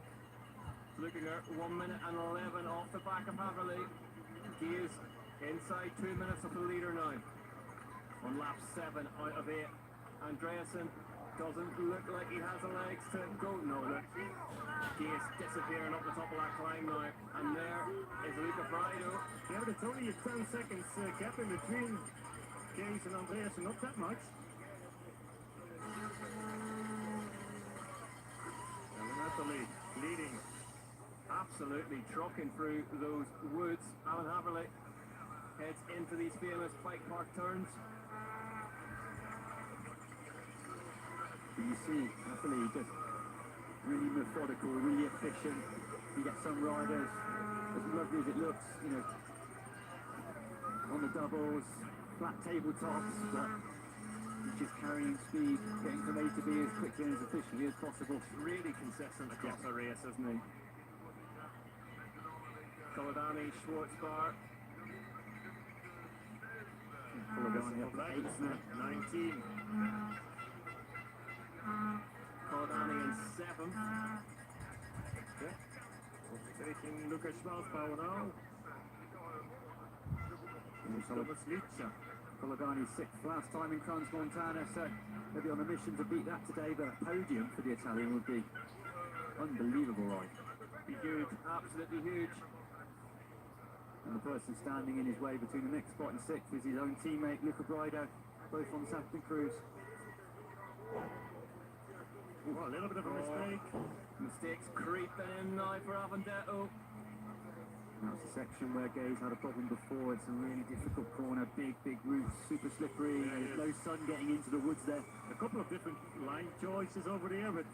Flukinger, 1 minute and 11 off the back of Haverley. Gaze inside 2 minutes of the leader now. On lap 7 out of 8. Andreasen doesn't look like he has the legs to go. No, look. Gaze disappearing up the top of that climb now. And there is Luca Frido. Yeah, but it's only a 10 seconds gap in between Gaze and Andreasen, not that much. Napoli leading. Absolutely trucking through those woods. Alan Haverley heads into these famous bike park turns. You see, Napoli just really methodical, really efficient. You get some riders, as lovely as it looks, you know, on the doubles, flat tabletops, but you his carrying speed, getting from A to B as quickly and as efficiently as possible. Really consistent across the race, isn't he? Toledani, Schwartzbar. Colagani up to 8th now. 19. Toledani in 7th. Taking Lucas Schwarzbauer now. Thomas Licha. Colagani 6th last time in Crans Montana, so maybe on a mission to beat that today, but a podium for the Italian would be unbelievable, right? Be huge, absolutely huge. And the person standing in his way between the next spot and 6th is his own teammate, Luca Brido, both on Santa Cruz. Oh, a little bit of a mistake. Mistakes creeping in now for Avendetto. That's a section where Gay's had a problem before. It's a really difficult corner, big roots, super slippery. There's no sun getting into the woods there. A couple of different line choices over there, but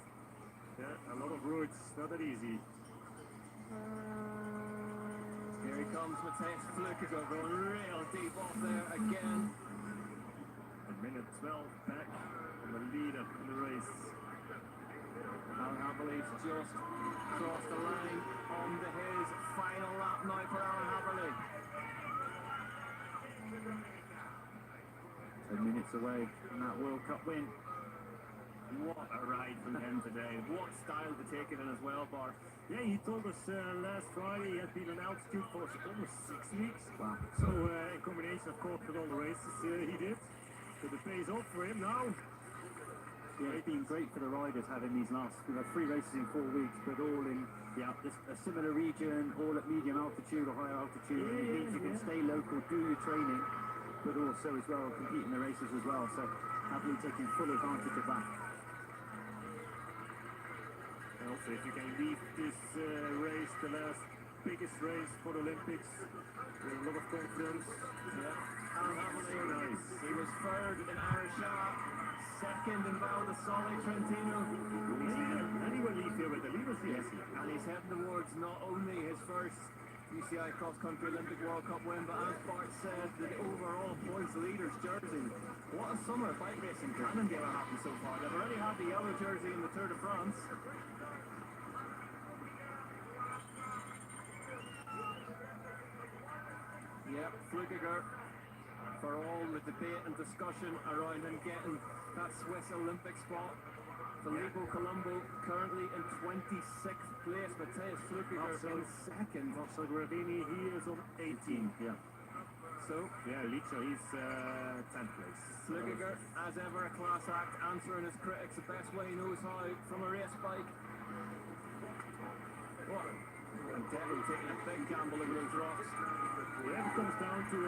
yeah, a lot of roads, not that easy. Here he comes, Matthias Flukiger going real deep off there again. A minute 12 back on the leader in the race. Alan Haverly's just crossed the line onto his final lap now for Alan Haverly. 10 minutes away from that World Cup win. What a ride from him today. What style to take it in as well, Bart. Yeah, he told us last Friday he had been on altitude for almost 6 weeks. Wow. So in combination, of course, with all the races he did. So it pays off for him now. Yeah, it's been great for the riders having these last 3 races in 4 weeks, but all in just a similar region, all at medium altitude or higher altitude. It means you can stay local, do your training, but also as well compete in the races as well. So happily taking full advantage of that. Also, if you can leave this race, the last biggest race for the Olympics, with a lot of confidence. Yeah, Alan Haverly, So nice. he was third in Arashah, second in Val di Sole Trentino. And he will leave here with the leaders, yes. And he's heading towards not only his first UCI Cross Country Olympic World Cup win, but as Bart said, the overall points leaders jersey. What a summer of bike racing Cannondale are having so far. They've already had the yellow jersey in the Tour de France. Yep, Flukiger, for all the debate and discussion around him getting that Swiss Olympic spot. Filippo Colombo currently in 26th place, Matthias Flukiger in 2nd. Also, Gravini, he is on 18. Yeah. So, Yeah, Licha, he's 10th place. Flukiger, as ever, a class act, answering his critics the best way he knows how from a race bike. What? And Devin taking a big gamble over those rocks. Yeah, it comes down to a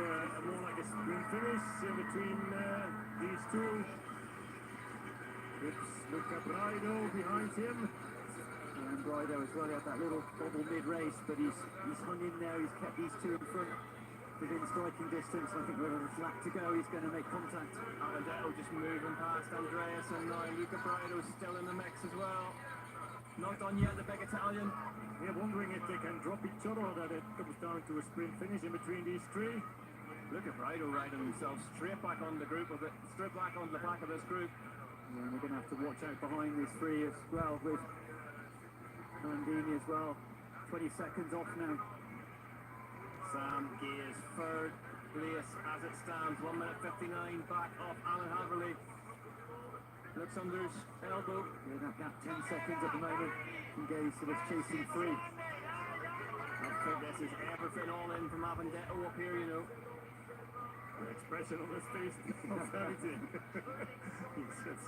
more like a sprint finish between these two. It's Luca Brido behind him. Yeah, and Brido as well, he had that little bobble mid-race, but he's hung in there, he's kept these two in front within striking distance. I think with a lap to go, he's going to make contact. Avendetto just moving past Andreas, and now Luca Brido's still in the mix as well. Not done yet, the big Italian. Yeah, wondering if they can drop each other or that it comes down to a sprint finish in between these three. Look at Brido riding himself straight back on the group of it, straight back onto the back of this group. Yeah, and we're going to have to watch out behind these three as well, with Landini as well. 20 seconds off now. Sam Gay is third place as it stands, 1 minute 59 back off Alan Haverly. Looks under his elbow. Yeah, that gap 10 seconds at the moment. And Gay sort of chasing through. I think this is everything all in from Avendetto up here, you know. The expression on his face of everything. It's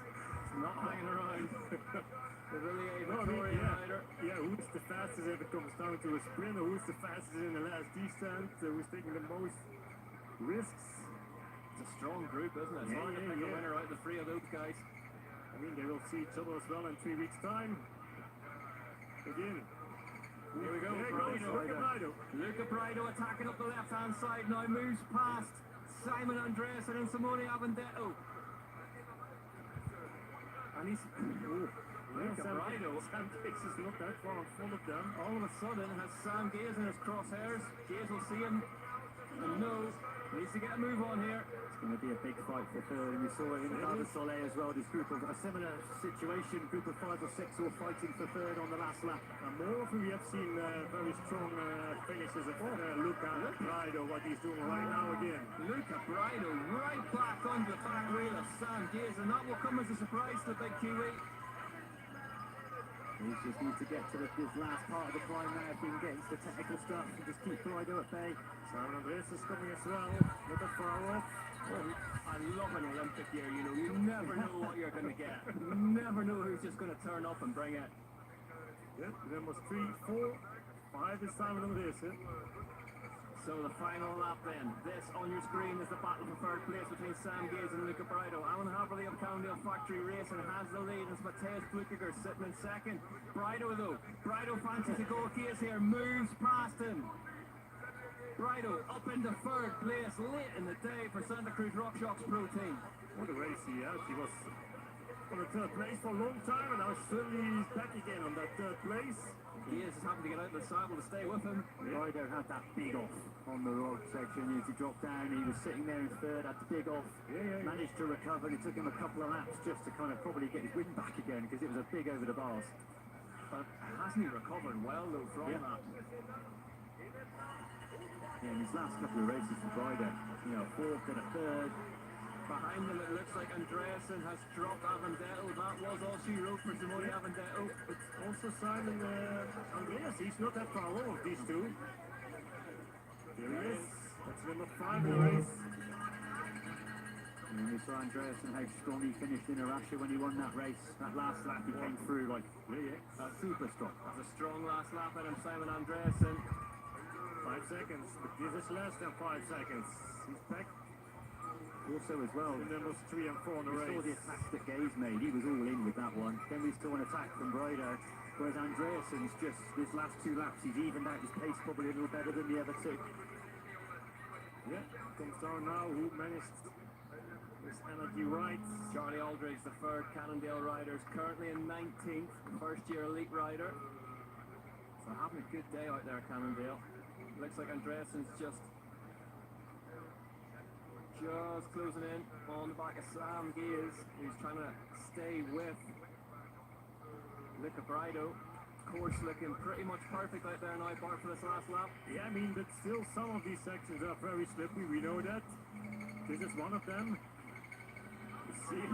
not hanging around. The really a No, I mean, Victorian yeah. rider. Yeah, who's the fastest if it comes down to a sprint, or who's the fastest in the last descent, who's taking the most risks? It's a strong group, isn't it? It's hard to pick a winner out of the three of those guys. I mean, they will see each other as well in 3 weeks' time. Again. Here we go, There Brido. goes Luca Brido. Luca Brido attacking up the left-hand side now, moves past Simon Andreasen and Simone Avendetto. And he's... Luca Brido. Sam Gaze is not that far in front of them. All of a sudden has Sam Gaze in his crosshairs. Gaze will see him And no, needs to get a move on here. It's going to be a big fight for third, and we saw it in Val Soleil as well. This group of a similar situation, group of 5 or 6 all fighting for third on the last lap. And more often we have seen very strong finishes of Luca Prado, what he's doing right now again. Luca Brido right back on the back wheel of Sam Gaze, and that will come as a surprise to the big Kiwi. He just needs to get to this last part of the climb now, if he can get into the technical stuff and just keep Prado at bay. Simon Andres is coming as well. Look at far off. I love an Olympic year, you know, you never know what you're going to get. You never know who's just going to turn up and bring it. Yeah, then was 3, 4, 5 is Simon Andres. So the final lap then. This on your screen is the battle for third place between Sam Gaze and Luca Brido. Alan Haverly of Cannondale Factory Racing has the lead, and it's Matthias Flukiger sitting in second. Brido though, Brido fancies to go Gaze here, moves past him. Brido up into third place late in the day for Santa Cruz Rock Shocks Pro Team. What a race he had. He was on the third place for a long time, and now suddenly he's back again on that third place. Gaze is happy to get out of the saddle to stay with him. Brido had that big off on the road section as he dropped down. He was sitting there in third, had the big off, managed to recover, and it took him a couple of laps just to kind of probably get his wind back again, because it was a big over the bars. But hasn't he recovered well though from that? Yeah, in his last couple of races for Brido, you know, fourth and a third. Behind them, it looks like Andreasen has dropped Avendetto. That was all she wrote for Simone Avendetto. It's also Simon Andreas. He's not that far off, these two. There he is. That's number 5 in the race. And we saw Andreasen, how strong he finished in Arasha when he won that race. That last lap he came through like, super strong. That's a strong last lap at him, Simon Andreasen. 5 seconds, but this is less than 5 seconds. He's back. Also as well, and then was 3 and 4 on the we race. saw the attack that Gaze made. He was all in with that one. Then we saw an attack from Brido, whereas Andreasen's just, this last 2 laps, he's evened out his pace probably a little better than the other 2. Yeah, comes down now. Who managed this energy right? Charlie Aldridge, the third Cannondale rider, is currently in 19th, first year elite rider. So having a good day out there, Cannondale. Looks like Andreasen's just closing in on the back of Sam Gaze, who's trying to stay with Luca Brido. Course looking pretty much perfect out there now, bar for this last lap. Yeah, I mean, but still some of these sections are very slippery, we know that. This is one of them. You see,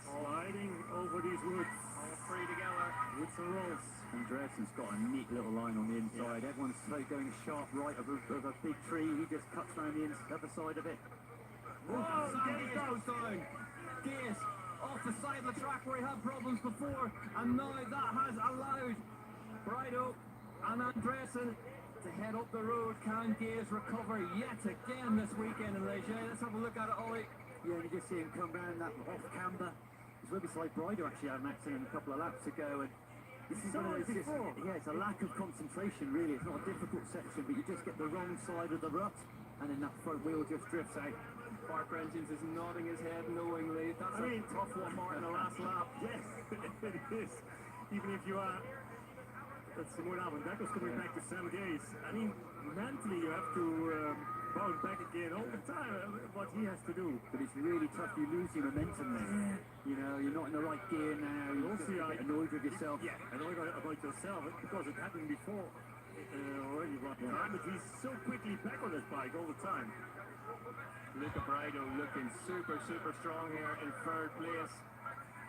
sliding over these woods. All three together. Woods and rolls. Andreasen's got a neat little line on the inside. Yeah. Everyone's going sharp right of a big tree. He just cuts around the other side of it. Whoa, Gaze goes down. Gaze off the side of the track where he had problems before, and now that has allowed Brido and Andreasen to head up the road. Can Gaze recover yet again this weekend in Leger? Let's have a look at it, Ollie. Yeah, and you just see him come round that off camber. It's really like Brido actually had an accident a couple of laps ago, and this is one of those, it's a lack of concentration really. It's not a difficult section, but you just get the wrong side of the rut, and then that front wheel just drifts out. Parker Engines is nodding his head knowingly. That's a tough one, Martin, the last lap. Yes, it is. Even if you are, that's Simone Avendetto's coming back to Sam Gaze. I mean, mentally you have to bounce back again all the time, what he has to do. But it's really tough, you lose your momentum there. You know, you're not in the right gear now, you also get annoyed with yourself. Yeah, annoyed about yourself, because it happened before already one time, but he's so quickly back on his bike all the time. Luca Brido looking super strong here in third place.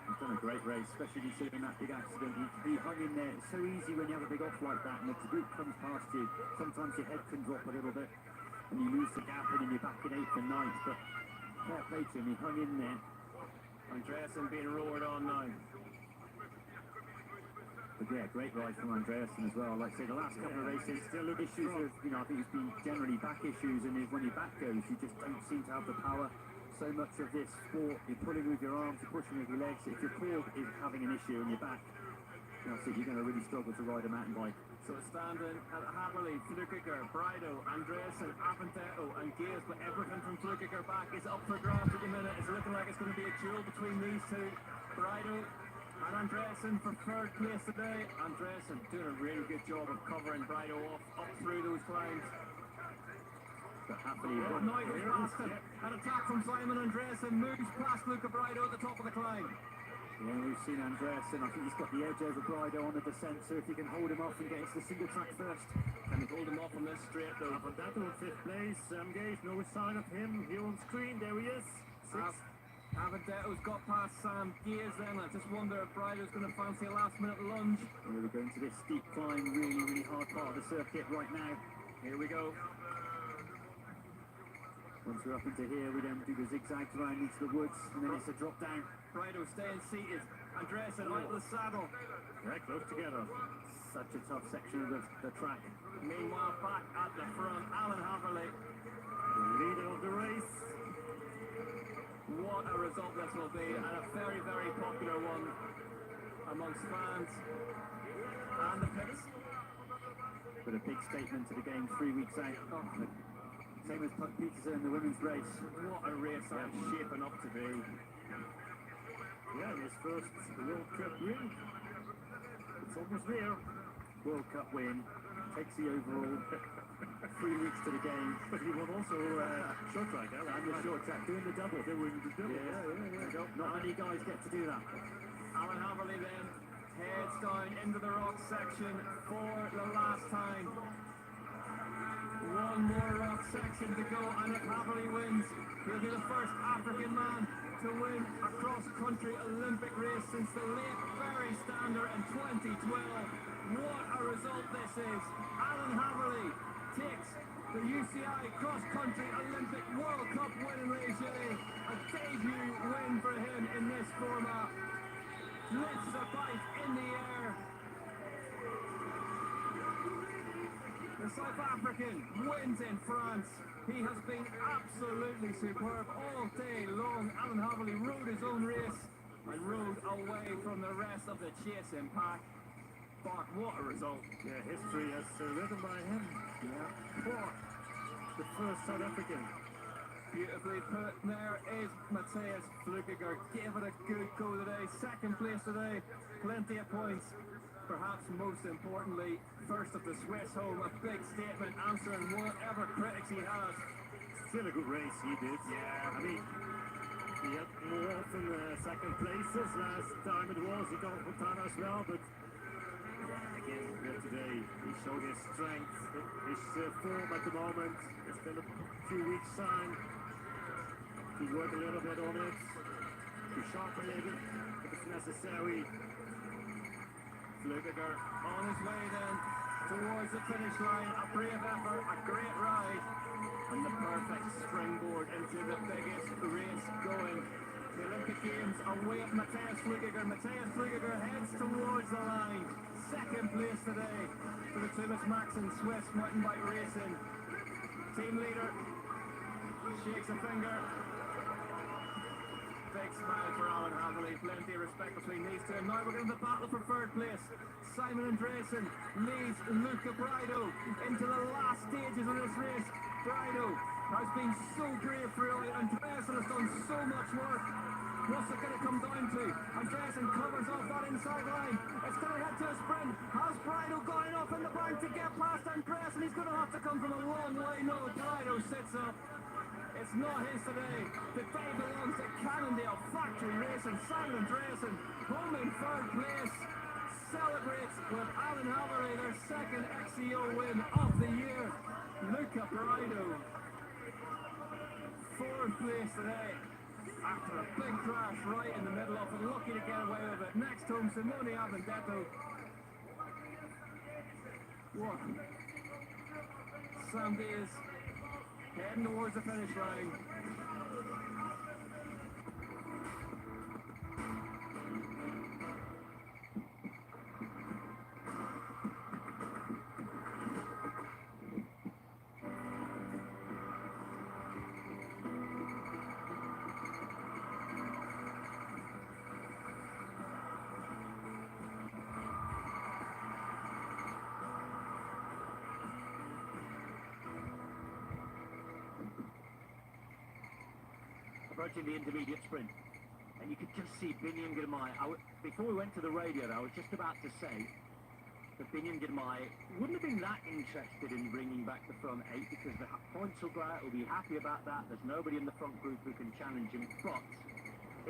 He's done a great race, especially considering that big accident. He hung in there. It's so easy when you have a big off like that, and if the group comes past you, sometimes your head can drop a little bit, and you lose the gap, and then you're back in 8th and 9th. But fair play to him, he hung in there. Andreasen being roared on now. But yeah, great ride from Andreasen as well. Like I say, the last couple of races, still issues of, you know, I think it's been generally back issues, and when your back goes, you just don't seem to have the power. So much of this sport, you're pulling with your arms, you're pushing with your legs. If your core is having an issue in your back, you know, I think you're going to really struggle to ride a mountain bike. So standing at Haverly, Flukiger, Brido, Andreasen, Avendetto and Gaze, but everything from Flukiger back is up for grabs at the minute. It's looking like it's going to be a duel between these two. Brido and Andreasen Andreasen for third place today. Andreasen doing a really good job of covering Brido off up through those climbs. But happily, Nigel past him. An attack from Simon Andreasen moves past Luca Brido at the top of the climb. Yeah, we've seen Andreasen. I think he's got the edge over Brido on the descent, so if he can hold him off and get into the single track first. Can he hold him off on this straight though? Avandato in fifth place. Sam Gage, no sign of him. Here on screen, there he is. Sixth. Avendetto's got past Sam Gears then. I just wonder if Brido's going to fancy a last minute lunge. We're going to this steep climb, really, really hard part of the circuit right now. Here we go. Once we're up into here, we then do the zigzag round into the woods, and then it's a drop down. Brido staying seated. Andreasen out of the saddle. Very close together. Such a tough section of the track. Meanwhile, back at the front, Alan Haverley. The leader of the race. What a result this will be, and a very, very popular one amongst fans and the pits. But a big statement to the game 3 weeks out. Oh, same as Puck Peterson in the women's race. What a race that's shaping up to be. Yeah, his first World Cup win. It's almost there. World Cup win. Takes the overall. 3 weeks to the game. But he won also short track, and the short track, doing the double. They were in the double. Yeah. Not many guys get to do that. Alan Haverley then heads down into the rock section for the last time. One more rock section to go, and if Haverley wins, he'll be the first African man to win a cross-country Olympic race since the late Barry Stander in 2012. What a result this is. Alan Haverley takes the UCI cross-country Olympic World Cup winning regime. A debut win for him in this format. Lifts a bike in the air. The South African wins in France. He has been absolutely superb all day long. Alan Haverley rode his own race and rode away from the rest of the chasing pack. Bart, what a result. Yeah, history has written by him. Yeah. Four. The first South African. Beautifully put. There is Matthias Flukiger. Gave it a good go today. Second place today. Plenty of points. Perhaps most importantly, first of the Swiss home. A big statement answering whatever critics he has. Still a good race he did. Yeah. I mean, he had more often second places. Last time it was, he got Fontana as well, but again, here today, he showed his strength, his form at the moment. It's been a few weeks' time. He worked a little bit on it, to sharpen it if it's necessary. Flukiger on his way then towards the finish line. A brave effort, a great ride, and the perfect springboard into the biggest race going. The Olympic Games await Matthias Flukiger. Matthias Flukiger heads towards the line. Second place today for the Thomas Maxon Swiss mountain bike racing. Team leader shakes a finger. Big smile for Alan Haverley. Plenty of respect between these two. And now we're going to the battle for third place. Simon Andreasen leads Luca Brido into the last stages of this race. Brido has been so brave throughout. Andreasen has done so much work. What's it going to come down to? Andreasen covers off that inside line. It's going to head to a sprint. Has Brido got enough in the bank to get past Andreasen? He's going to have to come from a long way. No, Brido sits up. It's not his today. The day belongs to Cannondale Factory Racing. Simon Andreasen, home in third place, celebrates with Alan Haverley their second XCO win of the year. Luca Brido, fourth place today. After a big crash right in the middle of it, lucky to get away with it. Next home, Simone Avendetto. What? Sam Diaz heading towards the finish line. Approaching the intermediate sprint, and you could just see Biniam Girmay. before we went to the radio, I was just about to say that Biniam Girmay wouldn't have been that interested in bringing back the front eight because the points will go out, he'll be happy about that. There's nobody in the front group who can challenge him. But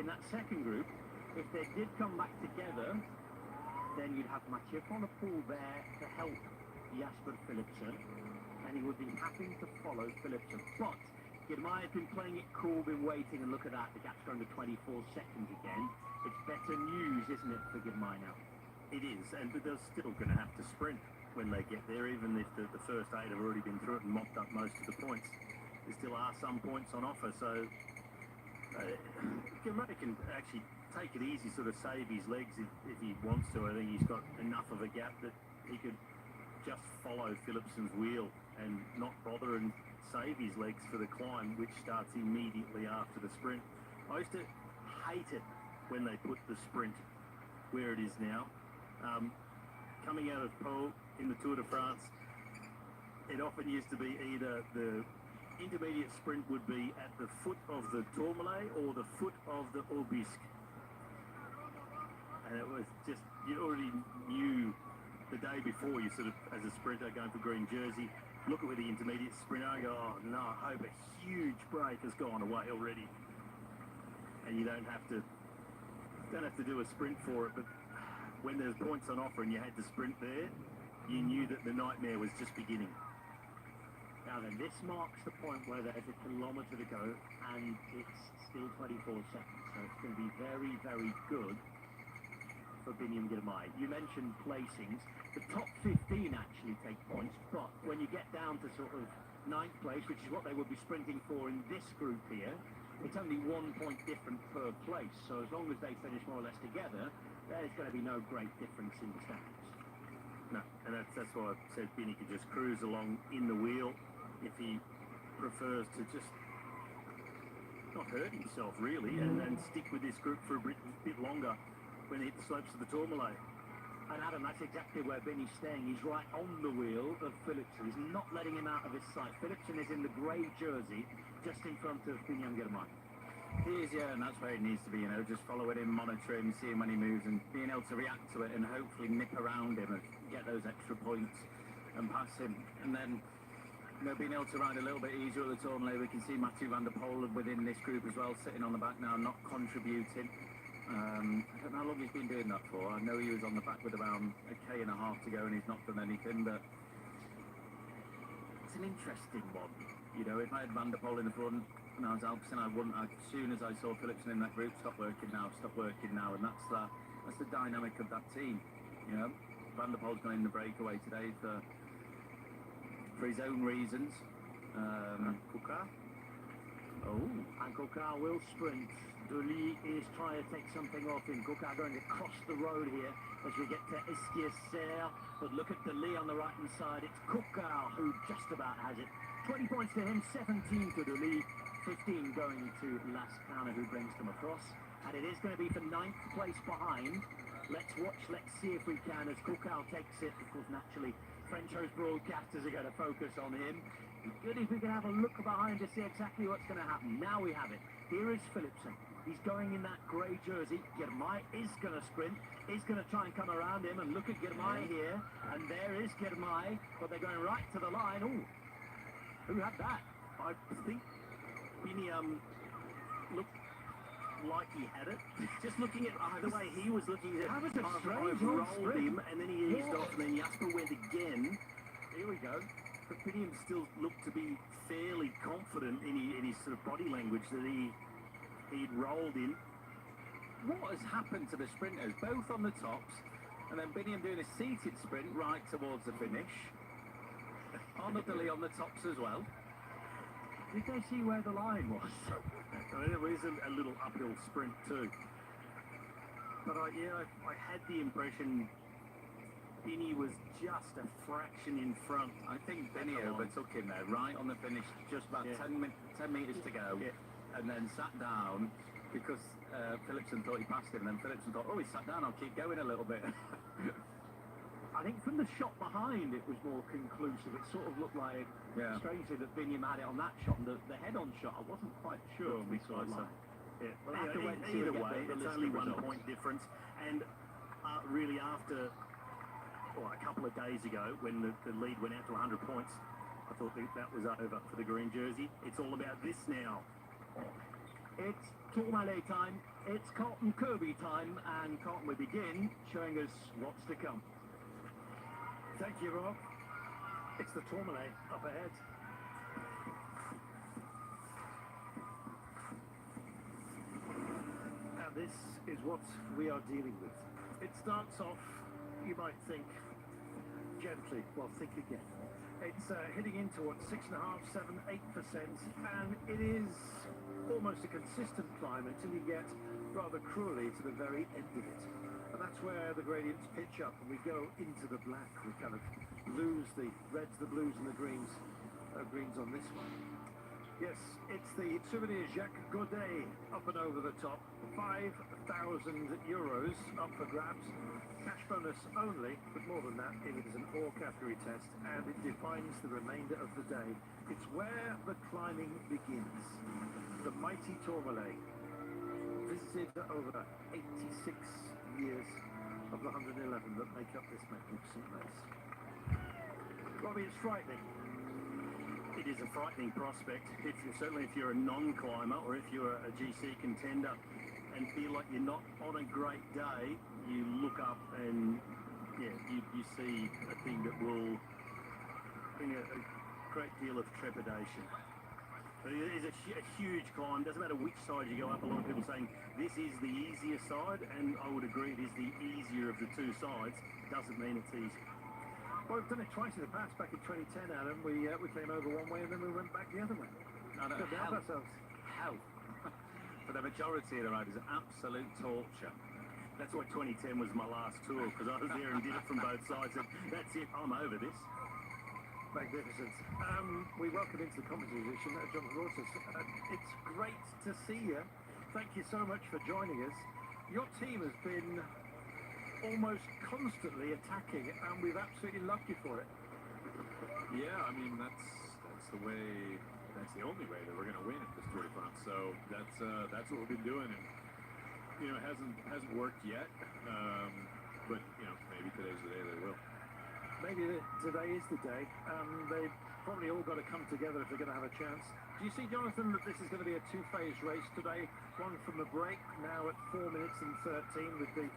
in that second group, if they did come back together, then you'd have Mathieu van der Poel there to help Jasper Philipsen, and he would be happy to follow Philipsen. But Girmay has been playing it cool, been waiting, and look at that, the gap's going to 24 seconds again. It's better news, isn't it, for Girmay now? It is, and but they're still going to have to sprint when they get there, even if the first 8 have already been through it and mopped up most of the points. There still are some points on offer, so Girmay can actually take it easy, sort of save his legs if he wants to. I think he's got enough of a gap that he could just follow Philipsen's wheel and not bother and save his legs for the climb, which starts immediately after the sprint. I used to hate it when they put the sprint where it is now. Coming out of Pau in the Tour de France, it often used to be either the intermediate sprint would be at the foot of the Tourmalet or the foot of the Aubisque. And it was just, you already knew the day before, you sort of, as a sprinter going for green jersey, look at where the intermediate sprinter and go, oh no, I hope a huge break has gone away already. And you don't have to do a sprint for it, but when there's points on offer and you had to sprint there, you knew that the nightmare was just beginning. Now then, this marks the point where there's a kilometre to go and it's still 24 seconds, so it's going to be very, very good for Biniam Girmay. You mentioned placings. The top 15 actually take points, but when you get down to sort of 9th place, which is what they would be sprinting for in this group here, it's only 1 point different per place. So as long as they finish more or less together, there's going to be no great difference in the standings. No, and that's why I said Binny could just cruise along in the wheel if he prefers to just not hurt himself really and stick with this group for a bit longer when he hit the slopes of the Tourmalet. And Adam, that's exactly where Binny's staying. He's right on the wheel of Philipsen. He's not letting him out of his sight. Philipsen is in the grey jersey, just in front of Biniam Girmay. He is, yeah, and that's where he needs to be, you know, just following him, monitoring, seeing when he moves and being able to react to it and hopefully nip around him and get those extra points and pass him. And then, you know, being able to ride a little bit easier at the Tourmalet. We can see Mathieu van der Poel within this group as well, sitting on the back now, not contributing. I don't know how long he's been doing that for. I know he was on the back with around a K and a half to go and he's not done anything, but it's an interesting one. You know, if I had Van der Poel in the front and I was Alpecin, I wouldn't. As soon as I saw Philipsen in that group, stop working now, and that's the dynamic of that team. You know, Van der Poel's going in the breakaway today for his own reasons. Coquard. And Coquard will sprint. Duli is trying to take something off him. Coquard going across the road here as we get to Esquiercer. But look at Duli on the right-hand side. It's Coquard who just about has it. 20 points to him, 17 to Duli, 15 going to Lascana, who brings them across. And it is going to be for 9th place behind. Let's watch, let's see if we can, as Coquard takes it. Of course, naturally, French host broadcasters are going to focus on him. It'd be good if we can have a look behind to see exactly what's going to happen. Now we have it. Here is Philipsen. He's going in that grey jersey. Girmay is going to sprint. He's going to try and come around him. And look at Girmay here. And there is Girmay. But they're going right to the line. Ooh, who had that? I think Binny looked like he had it. Just looking at the way he was looking at it. That was a strange rolled him and then he eased off and then Jasper went again. Here we go. But Binny still looked to be fairly confident in his sort of body language that he'd rolled in. What has happened to the sprinters, both on the tops, and then Biniam doing a seated sprint right towards the finish? Honestly on the tops as well. Did they see where the line was? I mean, it was a little uphill sprint too. But I had the impression Binny was just a fraction in front. I think Binny overtook him there, right on the finish, just about 10 metres to go, and then sat down because Philipsen thought he passed him, and then Philipsen thought, oh, he sat down, I'll keep going a little bit. I think from the shot behind it was more conclusive. It sort of looked like, strangely, that Biniam had it on that shot, and the head-on shot, I wasn't quite sure. We saw it. Yeah, We'll have to wait and see either what way, the it's list only of 1 results. point difference. And really after a couple of days ago, when the lead went out to 100 points, I thought that was over for the green jersey. It's all about this now. It's Tourmalet time, it's Carlton Kirby time, and Carlton will begin showing us what's to come. Thank you, Rob. It's the Tourmalet up ahead. Now this is what we are dealing with. It starts off, you might think, gently. Well, think again. It's hitting in towards 6.5%, 7%, 8%, and it is almost a consistent climb until you get rather cruelly to the very end of it. And that's where the gradients pitch up and we go into the black. We kind of lose the reds, the blues and the greens on this one. Yes, it's the Souvenir Jacques Godet up and over the top. 5,000 euros up for grabs. Cash bonus only, but more than that, it is an all-category test and it defines the remainder of the day. It's where the climbing begins. The mighty Tourmalet, visited over 86 years of the 111 that make up this magnificent race. Robbie, it's frightening. It is a frightening prospect. Certainly if you're a non-climber or if you're a GC contender and feel like you're not on a great day, you look up and you see a thing that will bring a great deal of trepidation. But it is a huge climb. Doesn't matter which side you go up. A lot of people saying this is the easier side, and I would agree it is the easier of the two sides. Doesn't mean it's easy. Well, we've done it twice in the past. Back in 2010, Adam, we came over one way and then we went back the other way. Couldn't help ourselves. How? For the majority of the riders, absolute torture. That's why 2010 was my last tour, because I was there and did it from both sides. And that's it, I'm over this. Magnificent. We welcome into the competition Jonathan Rortus. It's great to see you. Thank you so much for joining us. Your team has been almost constantly attacking, and we've absolutely loved you for it. Yeah, I mean that's the way. That's the only way that we're going to win at this Tour de France. So that's what we've been doing, and it hasn't worked yet. But maybe today's the day they will. Maybe today is the day. They've probably all got to come together if they're going to have a chance. Do you see, Jonathan, that this is going to be a two-phase race today? One from the break, now at 4 minutes and 13, with the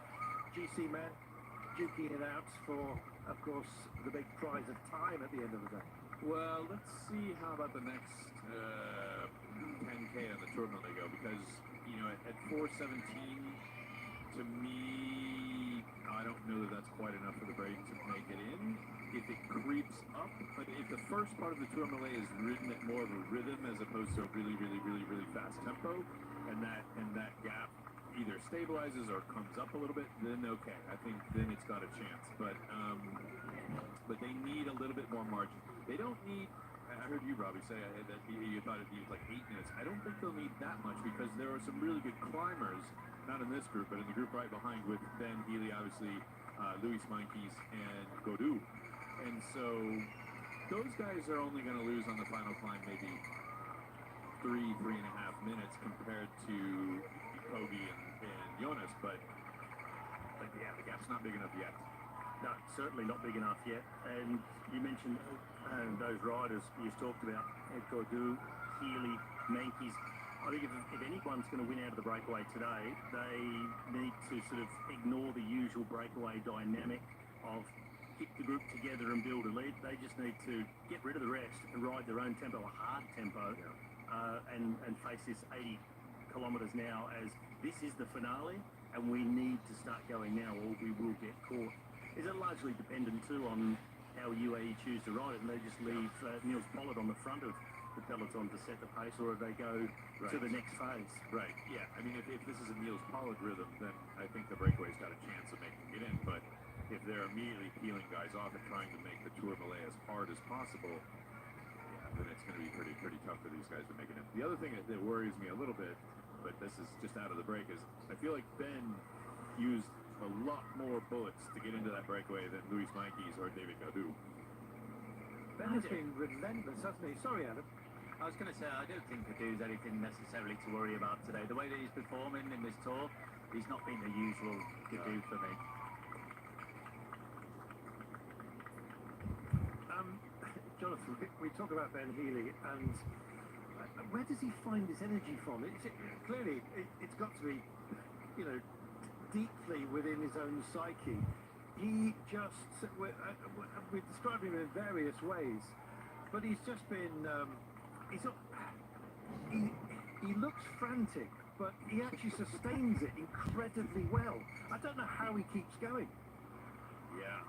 GC man duking it out for, of course, the big prize of time at the end of the day. Well, let's see how about the next 10K on the Tourmalet go, because at 4:17, to me, I don't know that that's quite enough for the break to make it in. If it creeps up, but if the first part of the Tourmalet is ridden at more of a rhythm as opposed to a really, really, really, really fast tempo, and that gap either stabilizes or comes up a little bit, then okay, I think then it's got a chance. But they need a little bit more margin. They don't need. I heard you, Robbie, say that you thought it needed like 8 minutes. I don't think they'll need that much because there are some really good climbers, not in this group, but in the group right behind with Ben Healy, obviously, Louis Meintjes, and Godou. And so those guys are only going to lose on the final climb maybe 3.5 minutes compared to Kogi and Jonas, but yeah, the gap's not big enough yet. No, certainly not big enough yet. And you mentioned those riders you talked about, Godou, Healy, Meintjes. I think if anyone's going to win out of the breakaway today, they need to sort of ignore the usual breakaway dynamic of keep the group together and build a lead. They just need to get rid of the rest and ride their own tempo, a hard tempo, and face this 80 kilometres now as this is the finale and we need to start going now or we will get caught. Is it largely dependent too on how UAE choose to ride it and they just leave Niels Pollard on the front of the peloton to set the pace, or if they go to the next phase? Right, yeah. I mean, if this is a Niels Pollard rhythm, then I think the breakaway's got a chance of making it in, but if they're immediately peeling guys off and trying to make the Tourmalet as hard as possible, yeah, then it's going to be pretty tough for these guys to make it in. The other thing that worries me a little bit, but this is just out of the break, is I feel like Ben used a lot more bullets to get into that breakaway than Louis Meintjes or David Godou. Ben has been relentless, hasn't he? Sorry, Adam. I was going to say, I don't think Cadou's anything necessarily to worry about today. The way that he's performing in this tour, he's not been the usual Cadou for me. Jonathan, we talk about Ben Healy, and where does he find his energy from? Clearly, it's got to be, you know, deeply within his own psyche. He just, we describe him in various ways, but he's just been, he looks frantic, but he actually sustains it incredibly well. I don't know how he keeps going. Yeah,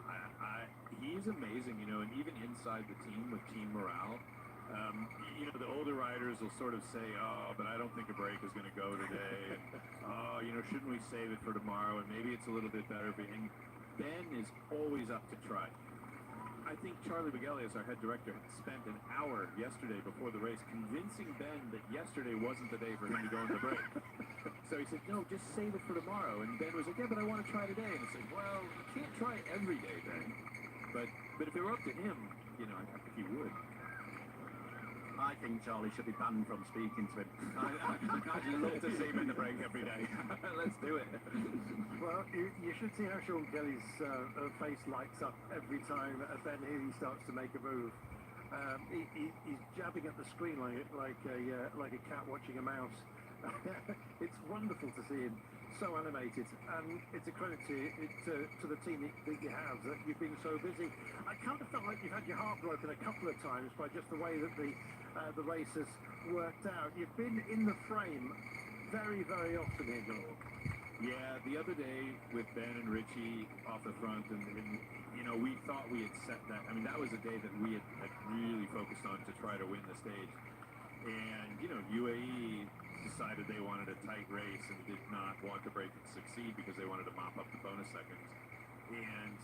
he's amazing, you know, and even inside the team with team morale, you know, the older riders will sort of say, oh, but I don't think a break is going to go today, and oh, you know, shouldn't we save it for tomorrow, and maybe it's a little bit better, and Ben is always up to try. I think Charlie Begelius, our head director, spent an hour yesterday before the race convincing Ben that yesterday wasn't the day for him to go into break. So he said, no, just save it for tomorrow. And Ben was like, yeah, but I want to try today. And it's like, well, you can't try every day, Ben. But if it were up to him, you know, I think he would. I think Charlie should be banned from speaking to him. I'd love to see him in the break every day. Let's do it. Well, you should see how Sean Kelly's face lights up every time Ben Healy starts to make a move. He's jabbing at the screen like a cat watching a mouse. It's wonderful to see him so animated, and it's a credit to the team that you have, that you've been so busy. I kind of felt like you've had your heart broken a couple of times by just the way that the race has worked out. You've been in the frame very, very often here, Jonathan. Yeah, the other day with Ben and Richie off the front, and you know, we thought we had set that. I mean, that was a day that we had really focused on to try to win the stage. And, you know, UAE decided they wanted a tight race and did not want the break to succeed because they wanted to mop up the bonus seconds. And,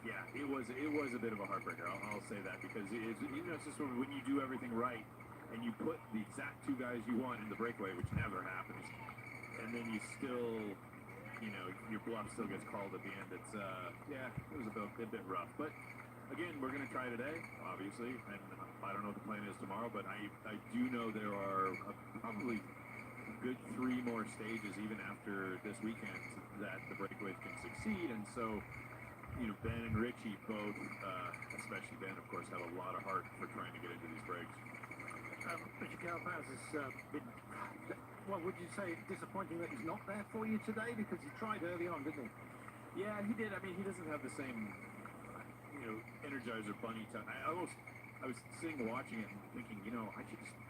yeah, it was a bit of a heartbreaker. I'll say that, because it's just sort of when you do everything right and you put the exact two guys you want in the breakaway, which never happens, and then you still, you know, your bluff still gets called at the end. It's, yeah, it was a bit rough. But again, we're going to try today, obviously, and I don't know what the plan is tomorrow, but I do know there are probably a good 3 more stages even after this weekend that the breakaways can succeed. And so, you know, Ben and Richie both, especially Ben, of course, have a lot of heart for trying to get into these breaks. Richard Carapaz has been, well, would you say disappointing that he's not there for you today? Because he tried early on, didn't he? Yeah, he did. I mean, he doesn't have the same, you know, Energizer Bunny time. I was sitting watching it and thinking, you know,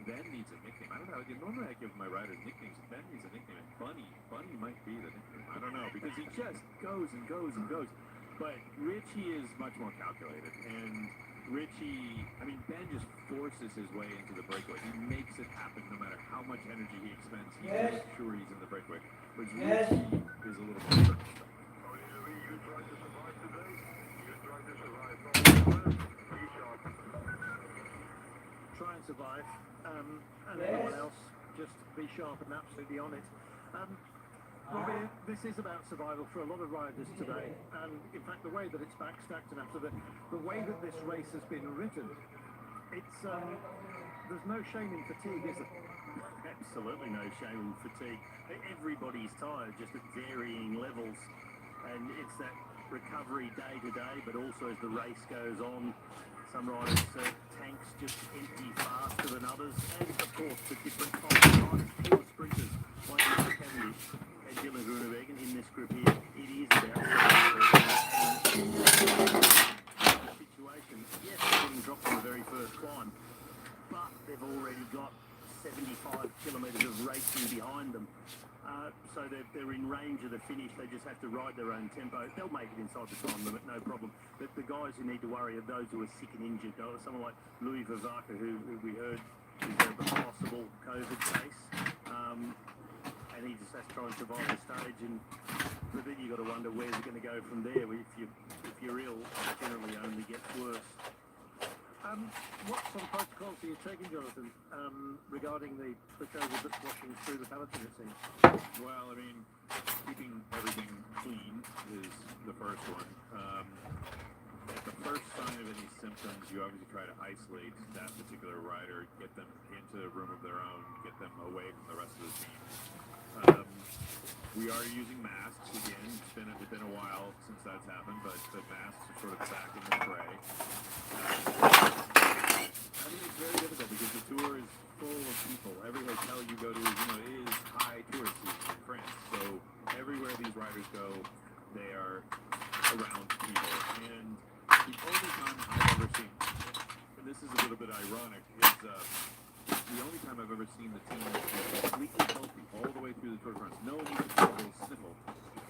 Ben needs a nickname. I don't know. Normally I give my riders nicknames. Ben needs a nickname. And Bunny might be the nickname. I don't know, because he just goes and goes and goes. But Richie is much more calculated, and Richie, I mean, Ben just forces his way into the breakaway. He makes it happen no matter how much energy he expends. He makes sure he's in the breakaway. Whereas Richie is a little more circumspect. Try and survive, and everyone else just be sharp and absolutely on it. Robbie, this is about survival for a lot of riders today, and in fact the way that it's backstacked and after the way that this race has been ridden, it's there's no shame in fatigue, is there? Absolutely no shame in fatigue. Everybody's tired, just at varying levels, and it's that recovery day to day, but also as the race goes on, some riders' tanks just empty faster than others, and of course the different types of riders, pure sprinters like Mark Cavendish and Dylan Groenewegen in this group here. It is about the situation. Yes, they didn't drop on the very first climb, but they've already got 75 kilometres of racing behind them. So they're in range of the finish. They just have to ride their own tempo. They'll make it inside the time limit, no problem. But the guys who need to worry are those who are sick and injured. Someone like Louis Vavaka, who we heard is a possible COVID case. And he just has to try and survive the stage. But then you've got to wonder, where's it going to go from there? If you're ill, it generally only gets worse. What sort of protocols are you taking, Jonathan, regarding the COVID that's washing through the peloton, it seems? Well, I mean, keeping everything clean is the first one. the first sign of any symptoms, you obviously try to isolate that particular rider, get them into a room of their own, get them away from the rest of the team. We are using masks again. It's been a while since that's happened, but the masks are sort of back in the fray. I think it's very difficult because the tour is full of people. Every hotel you go to, is high tourist season in France. So everywhere these riders go, they are around people. And the only time I've ever seen, and this is a little bit ironic, is the only time I've ever seen the team be completely healthy all the way through the Tour de France, no need to sniffle,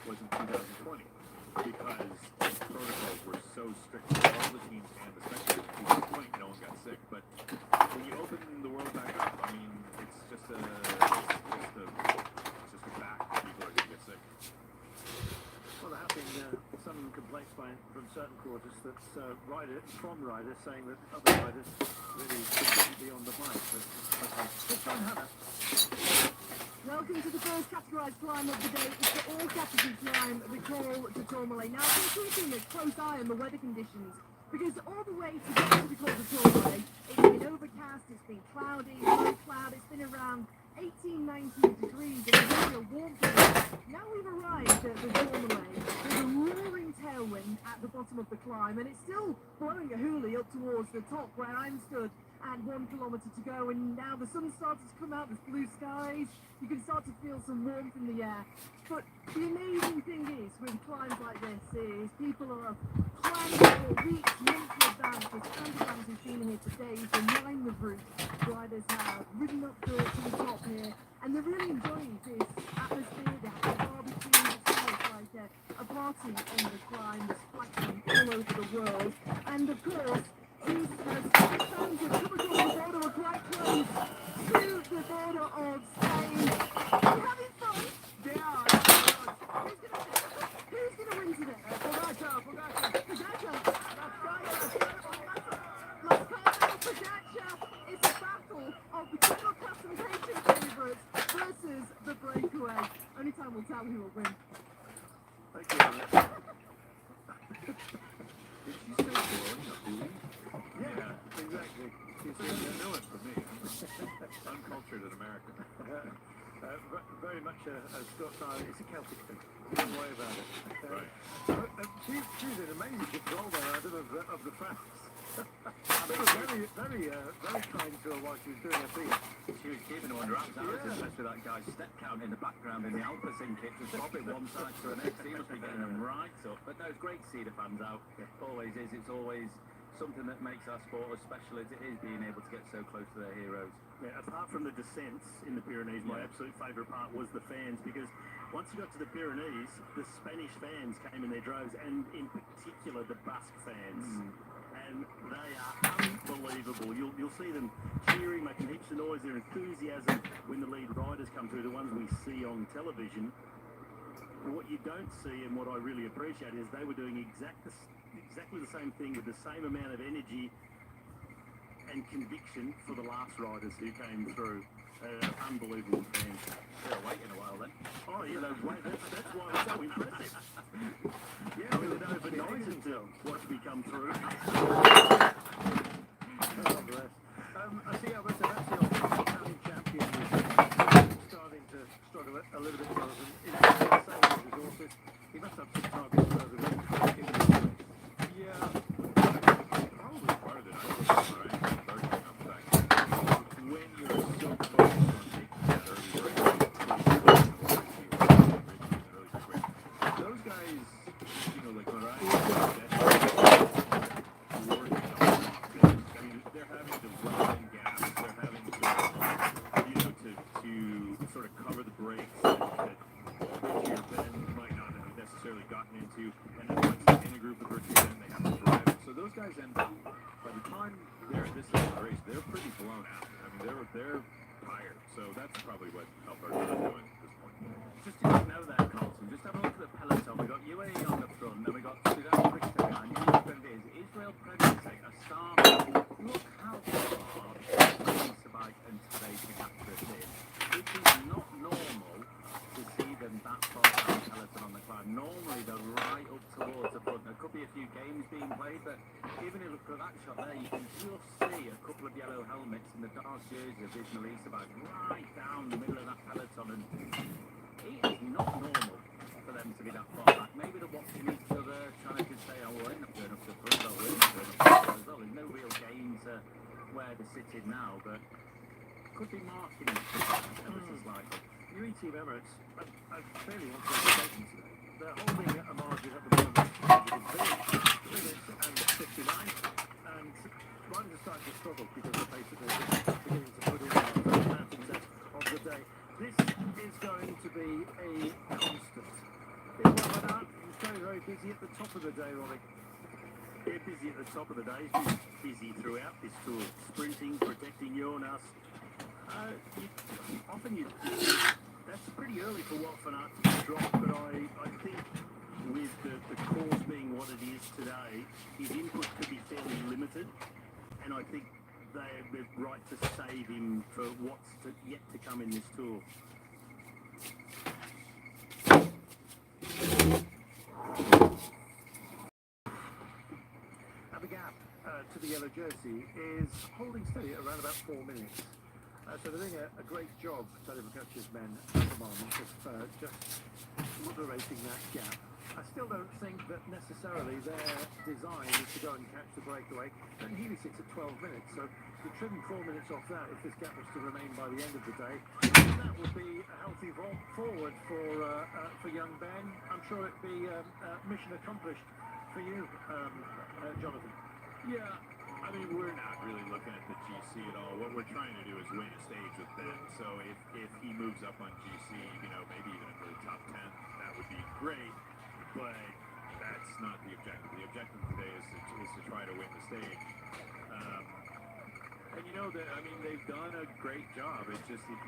was in 2020 because the protocols were so strict for all the teams and especially in 2020, no one got sick. But when you open the world back up, I mean, it's just a fact that people are going to get sick. Well, there have been some complaints from certain quarters that riders saying that other riders really shouldn't be on the bike. But okay, let's try and have it. Welcome to the first categorised climb of the day. It's the all-category climb, the Col de Tourmalet. Now, we're keeping a close eye on the weather conditions, because all the way to get to the Col de Tourmalet, it's been overcast, it's been cloudy, low cloud, it's been around 18, 19 degrees, and it's really a warm day. Now we've arrived at the Tourmalet, there's a roaring tailwind at the bottom of the climb, and it's still blowing a hoolie up towards the top where I'm stood at 1 kilometre to go, and now the sun starts to come out, there's blue skies, you can start to feel some warmth in the air. But the amazing thing is, with climbs like this, is people are planning for weeks, months in advance. There's campgrounds we've seen here for days, and line the route. Riders have ridden up to the top here, and they're really enjoying this atmosphere. They have a barbecue, it's almost like a party on the climb. There's flags all over the world, and of course, these fans have come across the border, are quite close to the border of Spain. Are you having fun? They are. Who's gonna win today? Pogacar. Pogacar. It's a battle of the general classification favourites versus the breakaway. Only time will tell who will win. Thank you. Did she say Bologna? Yeah, exactly. So you know it for me. Uncultured in America. Very much a Scots Irish. It's a Celtic thing. Don't worry about it. Right. She's an amazing control there, of the facts. They were very kind to her while she was doing her thing. She was keeping her under wraps. I was impressed with that guy's step count in the background in the Alpecin kit, just bobbing one side to the next. He must be getting them right up. But no, it's great to see the fans out. It always is. It's always something that makes our sport as special as it is, being able to get so close to their heroes. Yeah, apart from the descents in the Pyrenees, my absolute favourite part was the fans, because once you got to the Pyrenees, the Spanish fans came in their droves, and in particular the Basque fans. And they are unbelievable. You'll see them cheering, making heaps of noise, their enthusiasm when the lead riders come through, the ones we see on television. What you don't see, and what I really appreciate, is they were doing exactly the same thing with the same amount of energy and conviction for the last riders who came through. Unbelievable fans. They're waiting a while then. Oh, yeah, that's why it's so impressive. Yeah, I mean, they're overnight until watch me come through. Oh, bless. I see Alberto Vecchio, Italian champion, is starting to struggle a little bit more than in saving his resources. He must have some targets further in the race. Yeah. Probably part of it. I was right. When you're so focused on taking that early break, those guys, like Mariah, they're having to run in gaps. They're having to sort of cover the brakes that Bertier Ben might not have necessarily gotten into, and then once in a group of Bertier Ben, they have to drive it. So those guys end up, by the time they're at this stage of the race, they're pretty blown out. I mean, they're tired. So that's probably what Alberto's doing at this point. Just to know that, Carlton, just have a look at the peloton. We've got UAE on the front, then we've got Sudan Bristol behind. You know what it is. Israel Pregnancy, a star. Look how hard Sabike and Stage Pogacar did. It is not normal to see them that far down the peloton on the climb. Normally they're right up towards the front. There could be a few games being played, but even if you look at that shot there, you can just see a couple of yellow helmets in the dark jersey of Ismail Isabag right down the middle of that peloton, and it is not normal for them to be that far back. Maybe they're watching each other, trying to say, oh, well, they're not going up the front, oh, we're not going up the front as well. There's no real game to where they're sitting now, but could be marking each other ever so slightly. UE Team Emirates, I fairly want to take them today. They're holding a margin at the moment, as you can see, 3 minutes and 59, and riders are starting to struggle because the pace that they're just beginning to put in the mountain test of the day. This is going to be a constant. He's very, very busy at the top of the day, Robbie. They're busy at the top of the day. He's busy throughout this tour, sprinting, protecting Jonas. That's pretty early for Wout van Aert to drop, but I think with the course being what it is today, his input could be fairly limited, and I think they're right to save him for what's yet to come in this tour. And the gap to the yellow jersey is holding steady at around about 4 minutes. So they're doing a great job, Tony Bocacci's men at the moment, of just moderating that gap. I still don't think that necessarily their design is to go and catch the breakaway. And Healy sits at 12 minutes, so to trim 4 minutes off that, if this gap was to remain by the end of the day, that would be a healthy vault forward for young Ben. I'm sure it'd be mission accomplished for you, Jonathan. Yeah, I mean, we're not really looking at the GC at all. What we're trying to do is win a stage with Ben. So if he moves up on GC, maybe even into the top 10, that would be great. But that's not the objective. The objective today is to try to win the stage. They've done a great job. It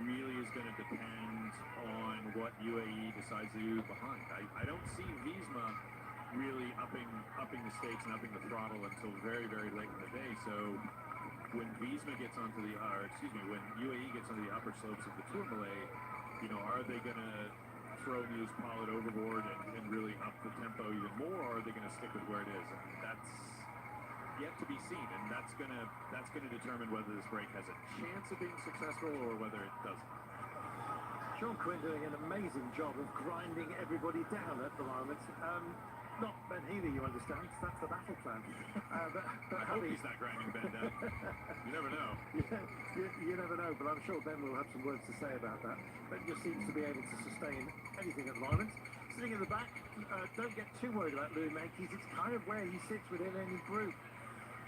really is going to depend on what UAE decides to do behind. I don't see Visma really upping the stakes and upping the throttle until very, very late in the day. So when Visma gets onto when UAE gets onto the upper slopes of the Tourmalet, are they going to throw News Pollard overboard and really up the tempo even more, or are they going to stick with where it is? And that's yet to be seen, and that's gonna determine whether this break has a chance of being successful or whether it doesn't. Sean Quinn doing an amazing job of grinding everybody down at the moment. Not Ben Healy, you understand. That's the battle plan. But I hope he's not grinding Ben down. You never know. You never know, but I'm sure Ben will have some words to say about that. Ben just seems to be able to sustain anything at the moment. Sitting in the back, don't get too worried about Louis Meintjes. It's kind of where he sits within any group.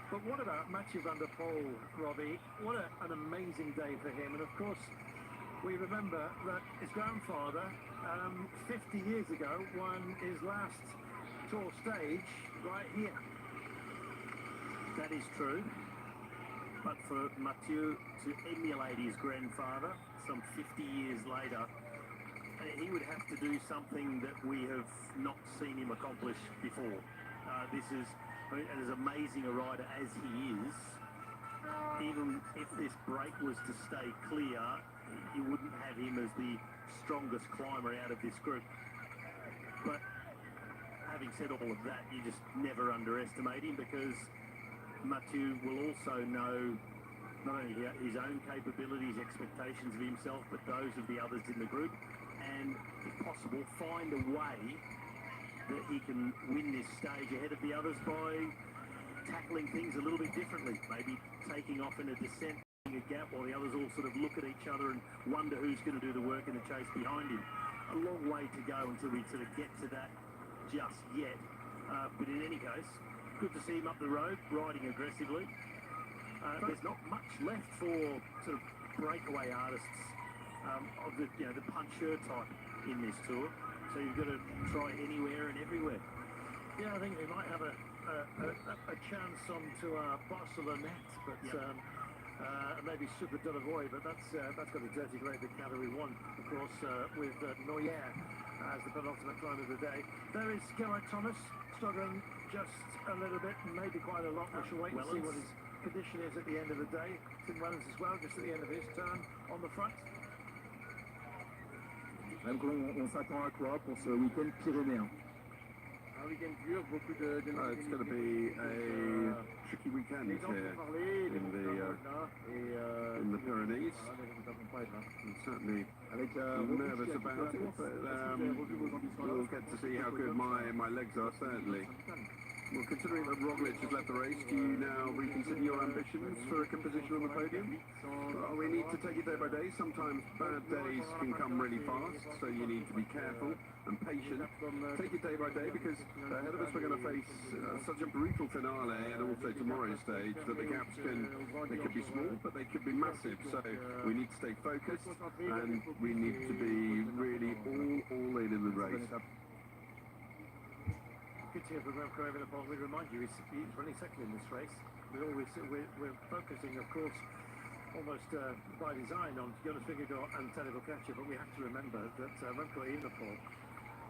But what about Mathieu van der Poel, Robbie? What an amazing day for him. And of course, we remember that his grandfather, 50 years ago, won his last Tour stage right here. That is true. But for Mathieu to emulate his grandfather some 50 years later, he would have to do something that we have not seen him accomplish before. This is, as amazing a rider as he is, even if this break was to stay clear, you wouldn't have him as the strongest climber out of this group. But having said all of that, you just never underestimate him, because Mathieu will also know not only his own capabilities, expectations of himself, but those of the others in the group, and if possible find a way that he can win this stage ahead of the others by tackling things a little bit differently, maybe taking off in a descent, a gap, while the others all sort of look at each other and wonder who's going to do the work in the chase behind him. A long way to go until we sort of get to that just yet, but in any case, good to see him up the road, riding aggressively. There's not much left for sort of breakaway artists of the puncheur type in this tour, so you've got to try anywhere and everywhere. Yeah, I think we might have a chance on to Barcelonette, but maybe Super Delavoye, but that's got a dirty grade of category 1, of course, with Noyer as the penultimate climb of the day. There is Geraint Thomas struggling just a little bit, maybe quite a lot. We shall wait and see what his condition is at the end of the day. Tim Wellens as well, just at the end of his turn on the front. Même qu'on s'attend à quoi pour ce week-end pyrénéen? It's going to be a tricky weekend here in the Pyrenees. I'm certainly nervous about it, but we'll get to see how good my legs are, certainly. Well, considering that Roglic has left the race, do you now reconsider your ambitions for a position on the podium? Well, we need to take it day by day. Sometimes bad days can come really fast, so you need to be careful and patient. Take it day by day, because ahead of us we're going to face such a brutal finale and also tomorrow's stage that the gaps they could be small, but they could be massive. So we need to stay focused and we need to be really all in the race. Good to hear from Remco Evenepoel. We remind you, he's running second in this race. We're focusing, of course, almost by design on Jonas Vingegaard and Tadej Pogačar, but we have to remember that Remco Evenepoel,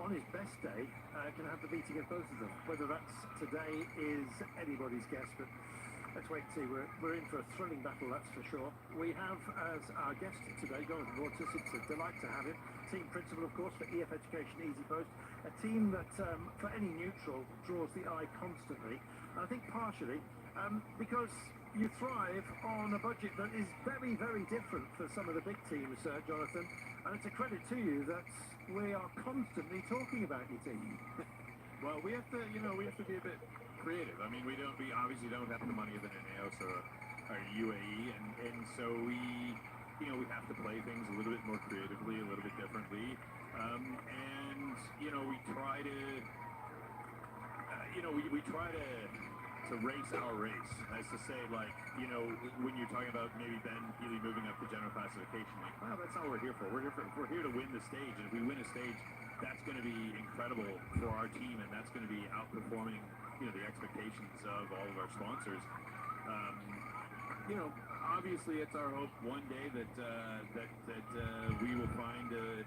on his best day, can have the beating of both of them. Whether that's today is anybody's guess, but let's wait and see. We're in for a thrilling battle, that's for sure. We have as our guest today, Jonathan Waters. It's a delight to have him. Team principal, of course, for EF Education Easy Post. A team that, for any neutral, draws the eye constantly. And I think partially because you thrive on a budget that is very, very different for some of the big teams, Jonathan. And it's a credit to you that we are constantly talking about your team. Well, we have to be a bit creative. I mean, we obviously don't have the money of an Ineos or UAE, and so we have to play things a little bit more creatively, a little bit differently, and we try to, we try to race our race, as to say, like, when you're talking about maybe Ben Healy moving up to general classification, like, well, that's not what we're here for. We're here to win the stage, and if we win a stage, that's going to be incredible for our team, and that's going to be outperforming, the expectations of all of our sponsors. Obviously, it's our hope one day that we will find a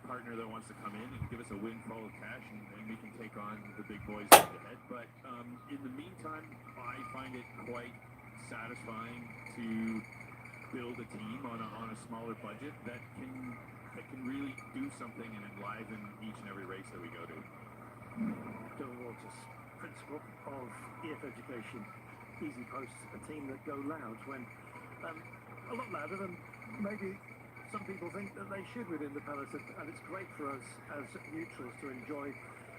partner that wants to come in and give us a windfall of cash, and we can take on the big boys head to head. But in the meantime, I find it quite satisfying to build a team on a smaller budget that can really do something and enliven each and every race that we go to. Jonathan Waters, principal of EF Education Easy Post, a team that go loud when a lot louder than maybe some people think that they should within the peloton, and it's great for us as neutrals to enjoy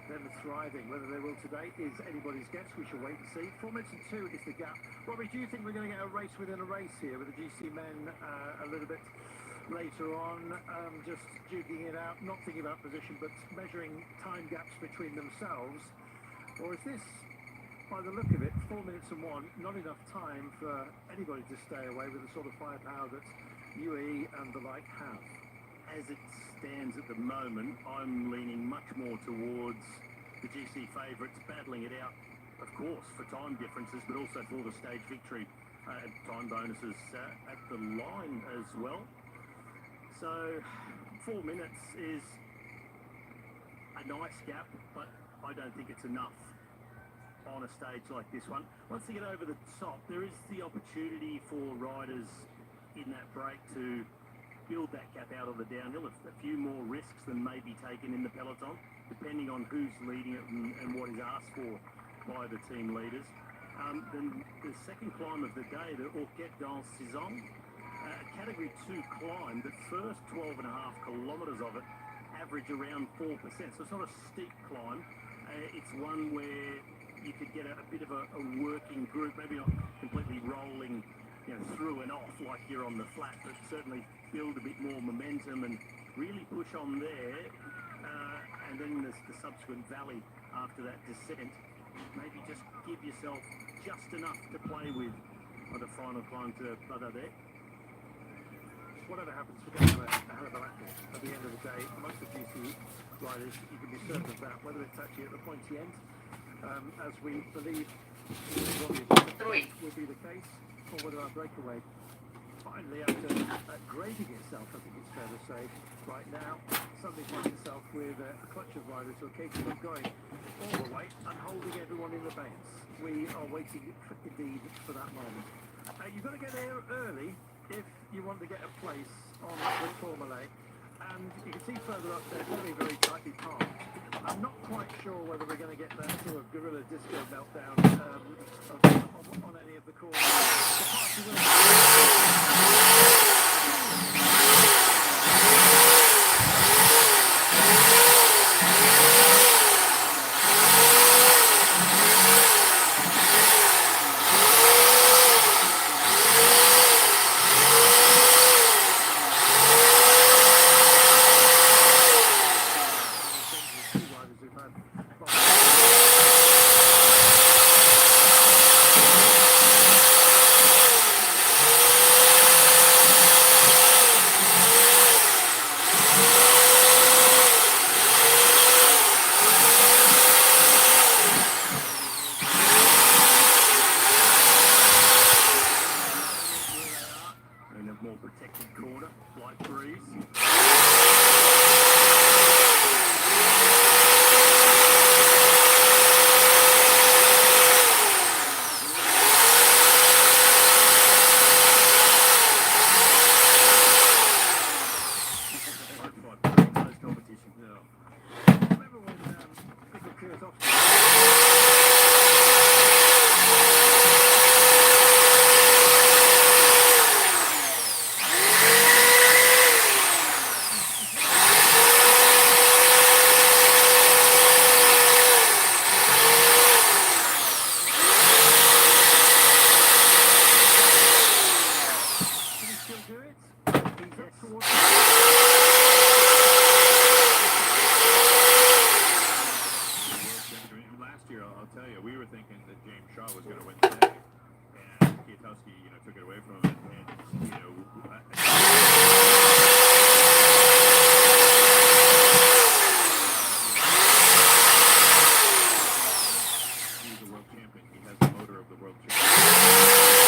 them thriving. Whether they will today is anybody's guess. We shall wait and see. 4 minutes and 2 is the gap. Robbie, do you think we're going to get a race within a race here with the GC men a little bit later on, just duking it out, not thinking about position, but measuring time gaps between themselves? Or is this, by the look of it, 4 minutes and 1, not enough time for anybody to stay away with the sort of firepower that UAE and the like have? As it stands at the moment, I'm leaning much more towards the GC favourites, battling it out, of course, for time differences, but also for the stage victory and time bonuses at the line as well. So 4 minutes is a nice gap, but I don't think it's enough on a stage like this one. Once they get over the top, there is the opportunity for riders in that break to build that gap out on the downhill. A few more risks than may be taken in the peloton, depending on who's leading it and what is asked for by the team leaders. Then the second climb of the day, the Orquette dans Saison, a category 2 climb, the first 12.5 kilometres of it average around 4%, so it's not a steep climb. It's one where you could get a bit of a working group, maybe not completely rolling through and off like you're on the flat, but certainly build a bit more momentum and really push on there, and then there's the subsequent valley after that descent. Maybe just give yourself just enough to play with on the final climb to Badade. Whatever happens, we're going to have a hell of a battle at the end of the day. Most of the GC riders, you can be certain of that, whether it's actually at the pointy end, as we believe will be the case, or whether our breakaway finally, after grading itself, I think it's fair to say, right now, suddenly finds itself with a clutch of riders who are capable of going all the way and holding everyone in abeyance. We are waiting indeed for that moment. You've got to get there early if you want to get a place on the Tourmalet. and you can see further up they're very, very tightly parked. I'm not quite sure whether we're going to get that sort of guerrilla disco meltdown on any of the corners. The party in a more protected corner, light breeze. Last year, I'll tell you, we were thinking that James Shaw was going to win today, and Kwiatkowski, took it away from him, and he's a world champion. He has the motor of the world champion.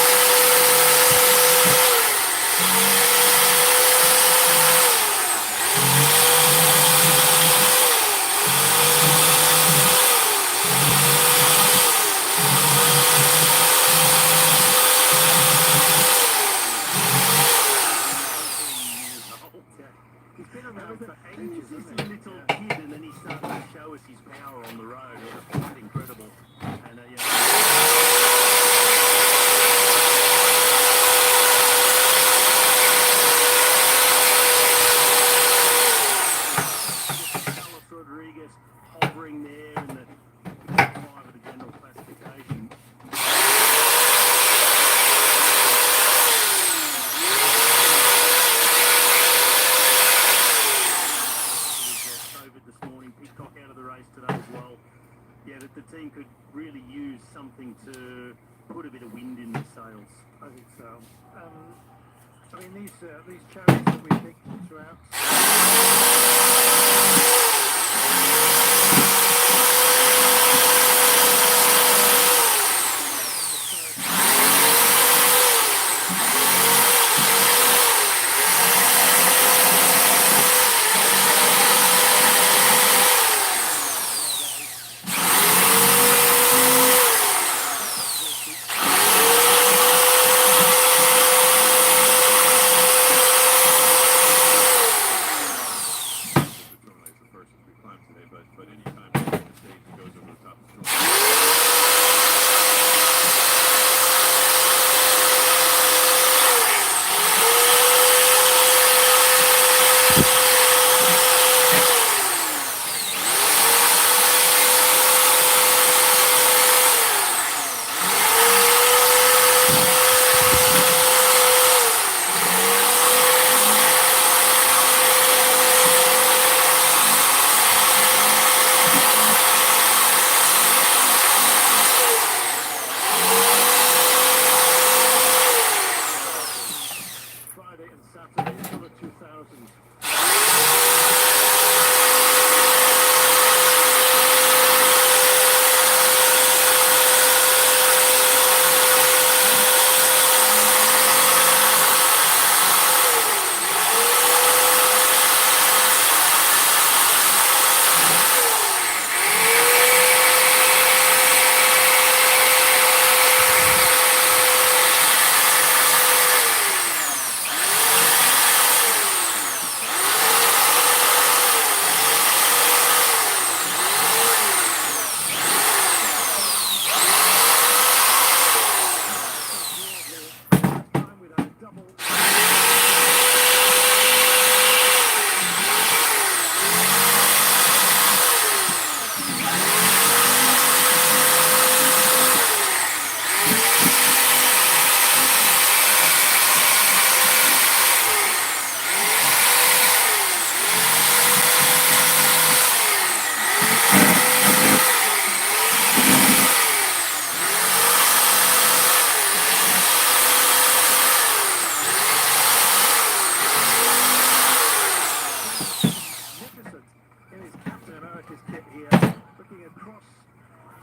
He's been around for ages, He's isn't just a he? little kid, and then he started to show us his power on the road. It was quite incredible. And Carlos Rodriguez hovering there in the top five of the general classification. COVID this morning, Pitcock out of the race today as well. Yeah, that the team could really use something to put a bit of wind in their sails. I think so. I mean, these chariots that we picked throughout. But anytime the stage goes over the top of the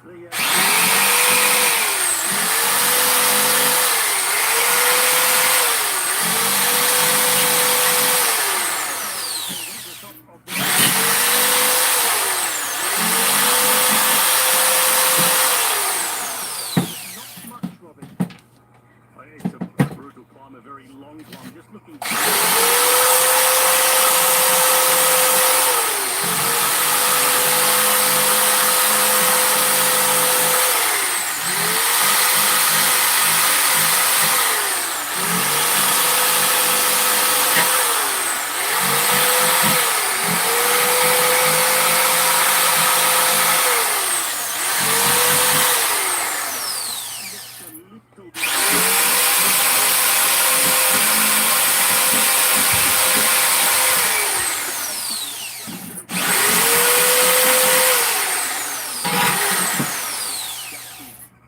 It's a brutal climb, a very long climb. Just looking.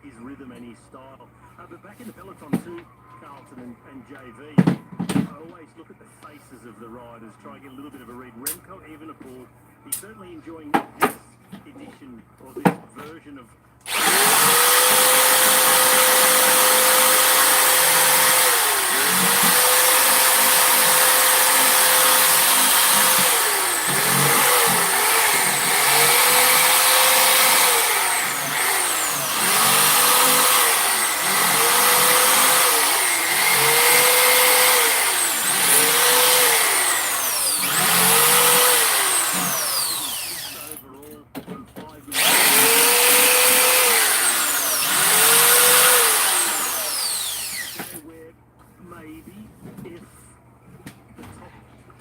His rhythm and his style. But back in the peloton too, Carlton and JV, I always look at the faces of the riders, try and get a little bit of a read. Remco Evenepoel, he's certainly enjoying this edition or this version of where maybe if the top,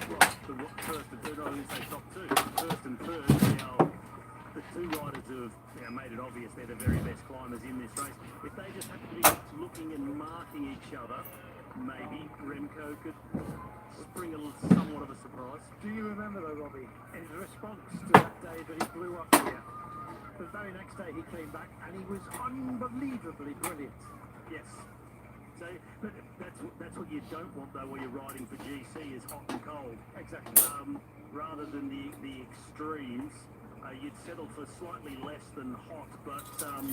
well, the first and third, I didn't say top two, first and third, the two riders who have made it obvious they're the very best climbers in this race. If they just happen to be looking and marking each other, maybe Remco could spring somewhat of a surprise. Do you remember though, Robbie, in response to that day that he blew up here, the very next day he came back and he was unbelievably brilliant. Yes. So, but that's what you don't want though when you're riding for GC is hot and cold. Exactly. Rather than the extremes, you'd settle for slightly less than hot, but at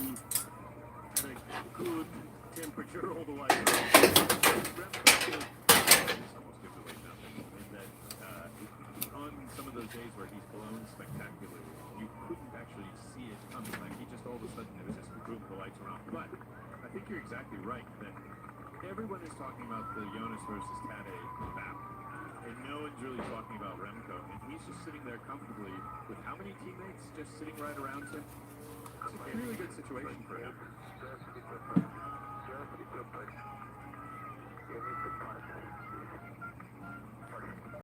a good temperature all the way through. It's almost gives away nothing in that on some of those days where he's blown spectacularly, you couldn't actually see it coming. Like he just all of a sudden it was just boom, the lights were off. But I think you're exactly right that everyone is talking about the Jonas versus Tadej battle, and no one's really talking about Remco, and he's just sitting there comfortably with how many teammates just sitting right around him. It's a really good situation for him.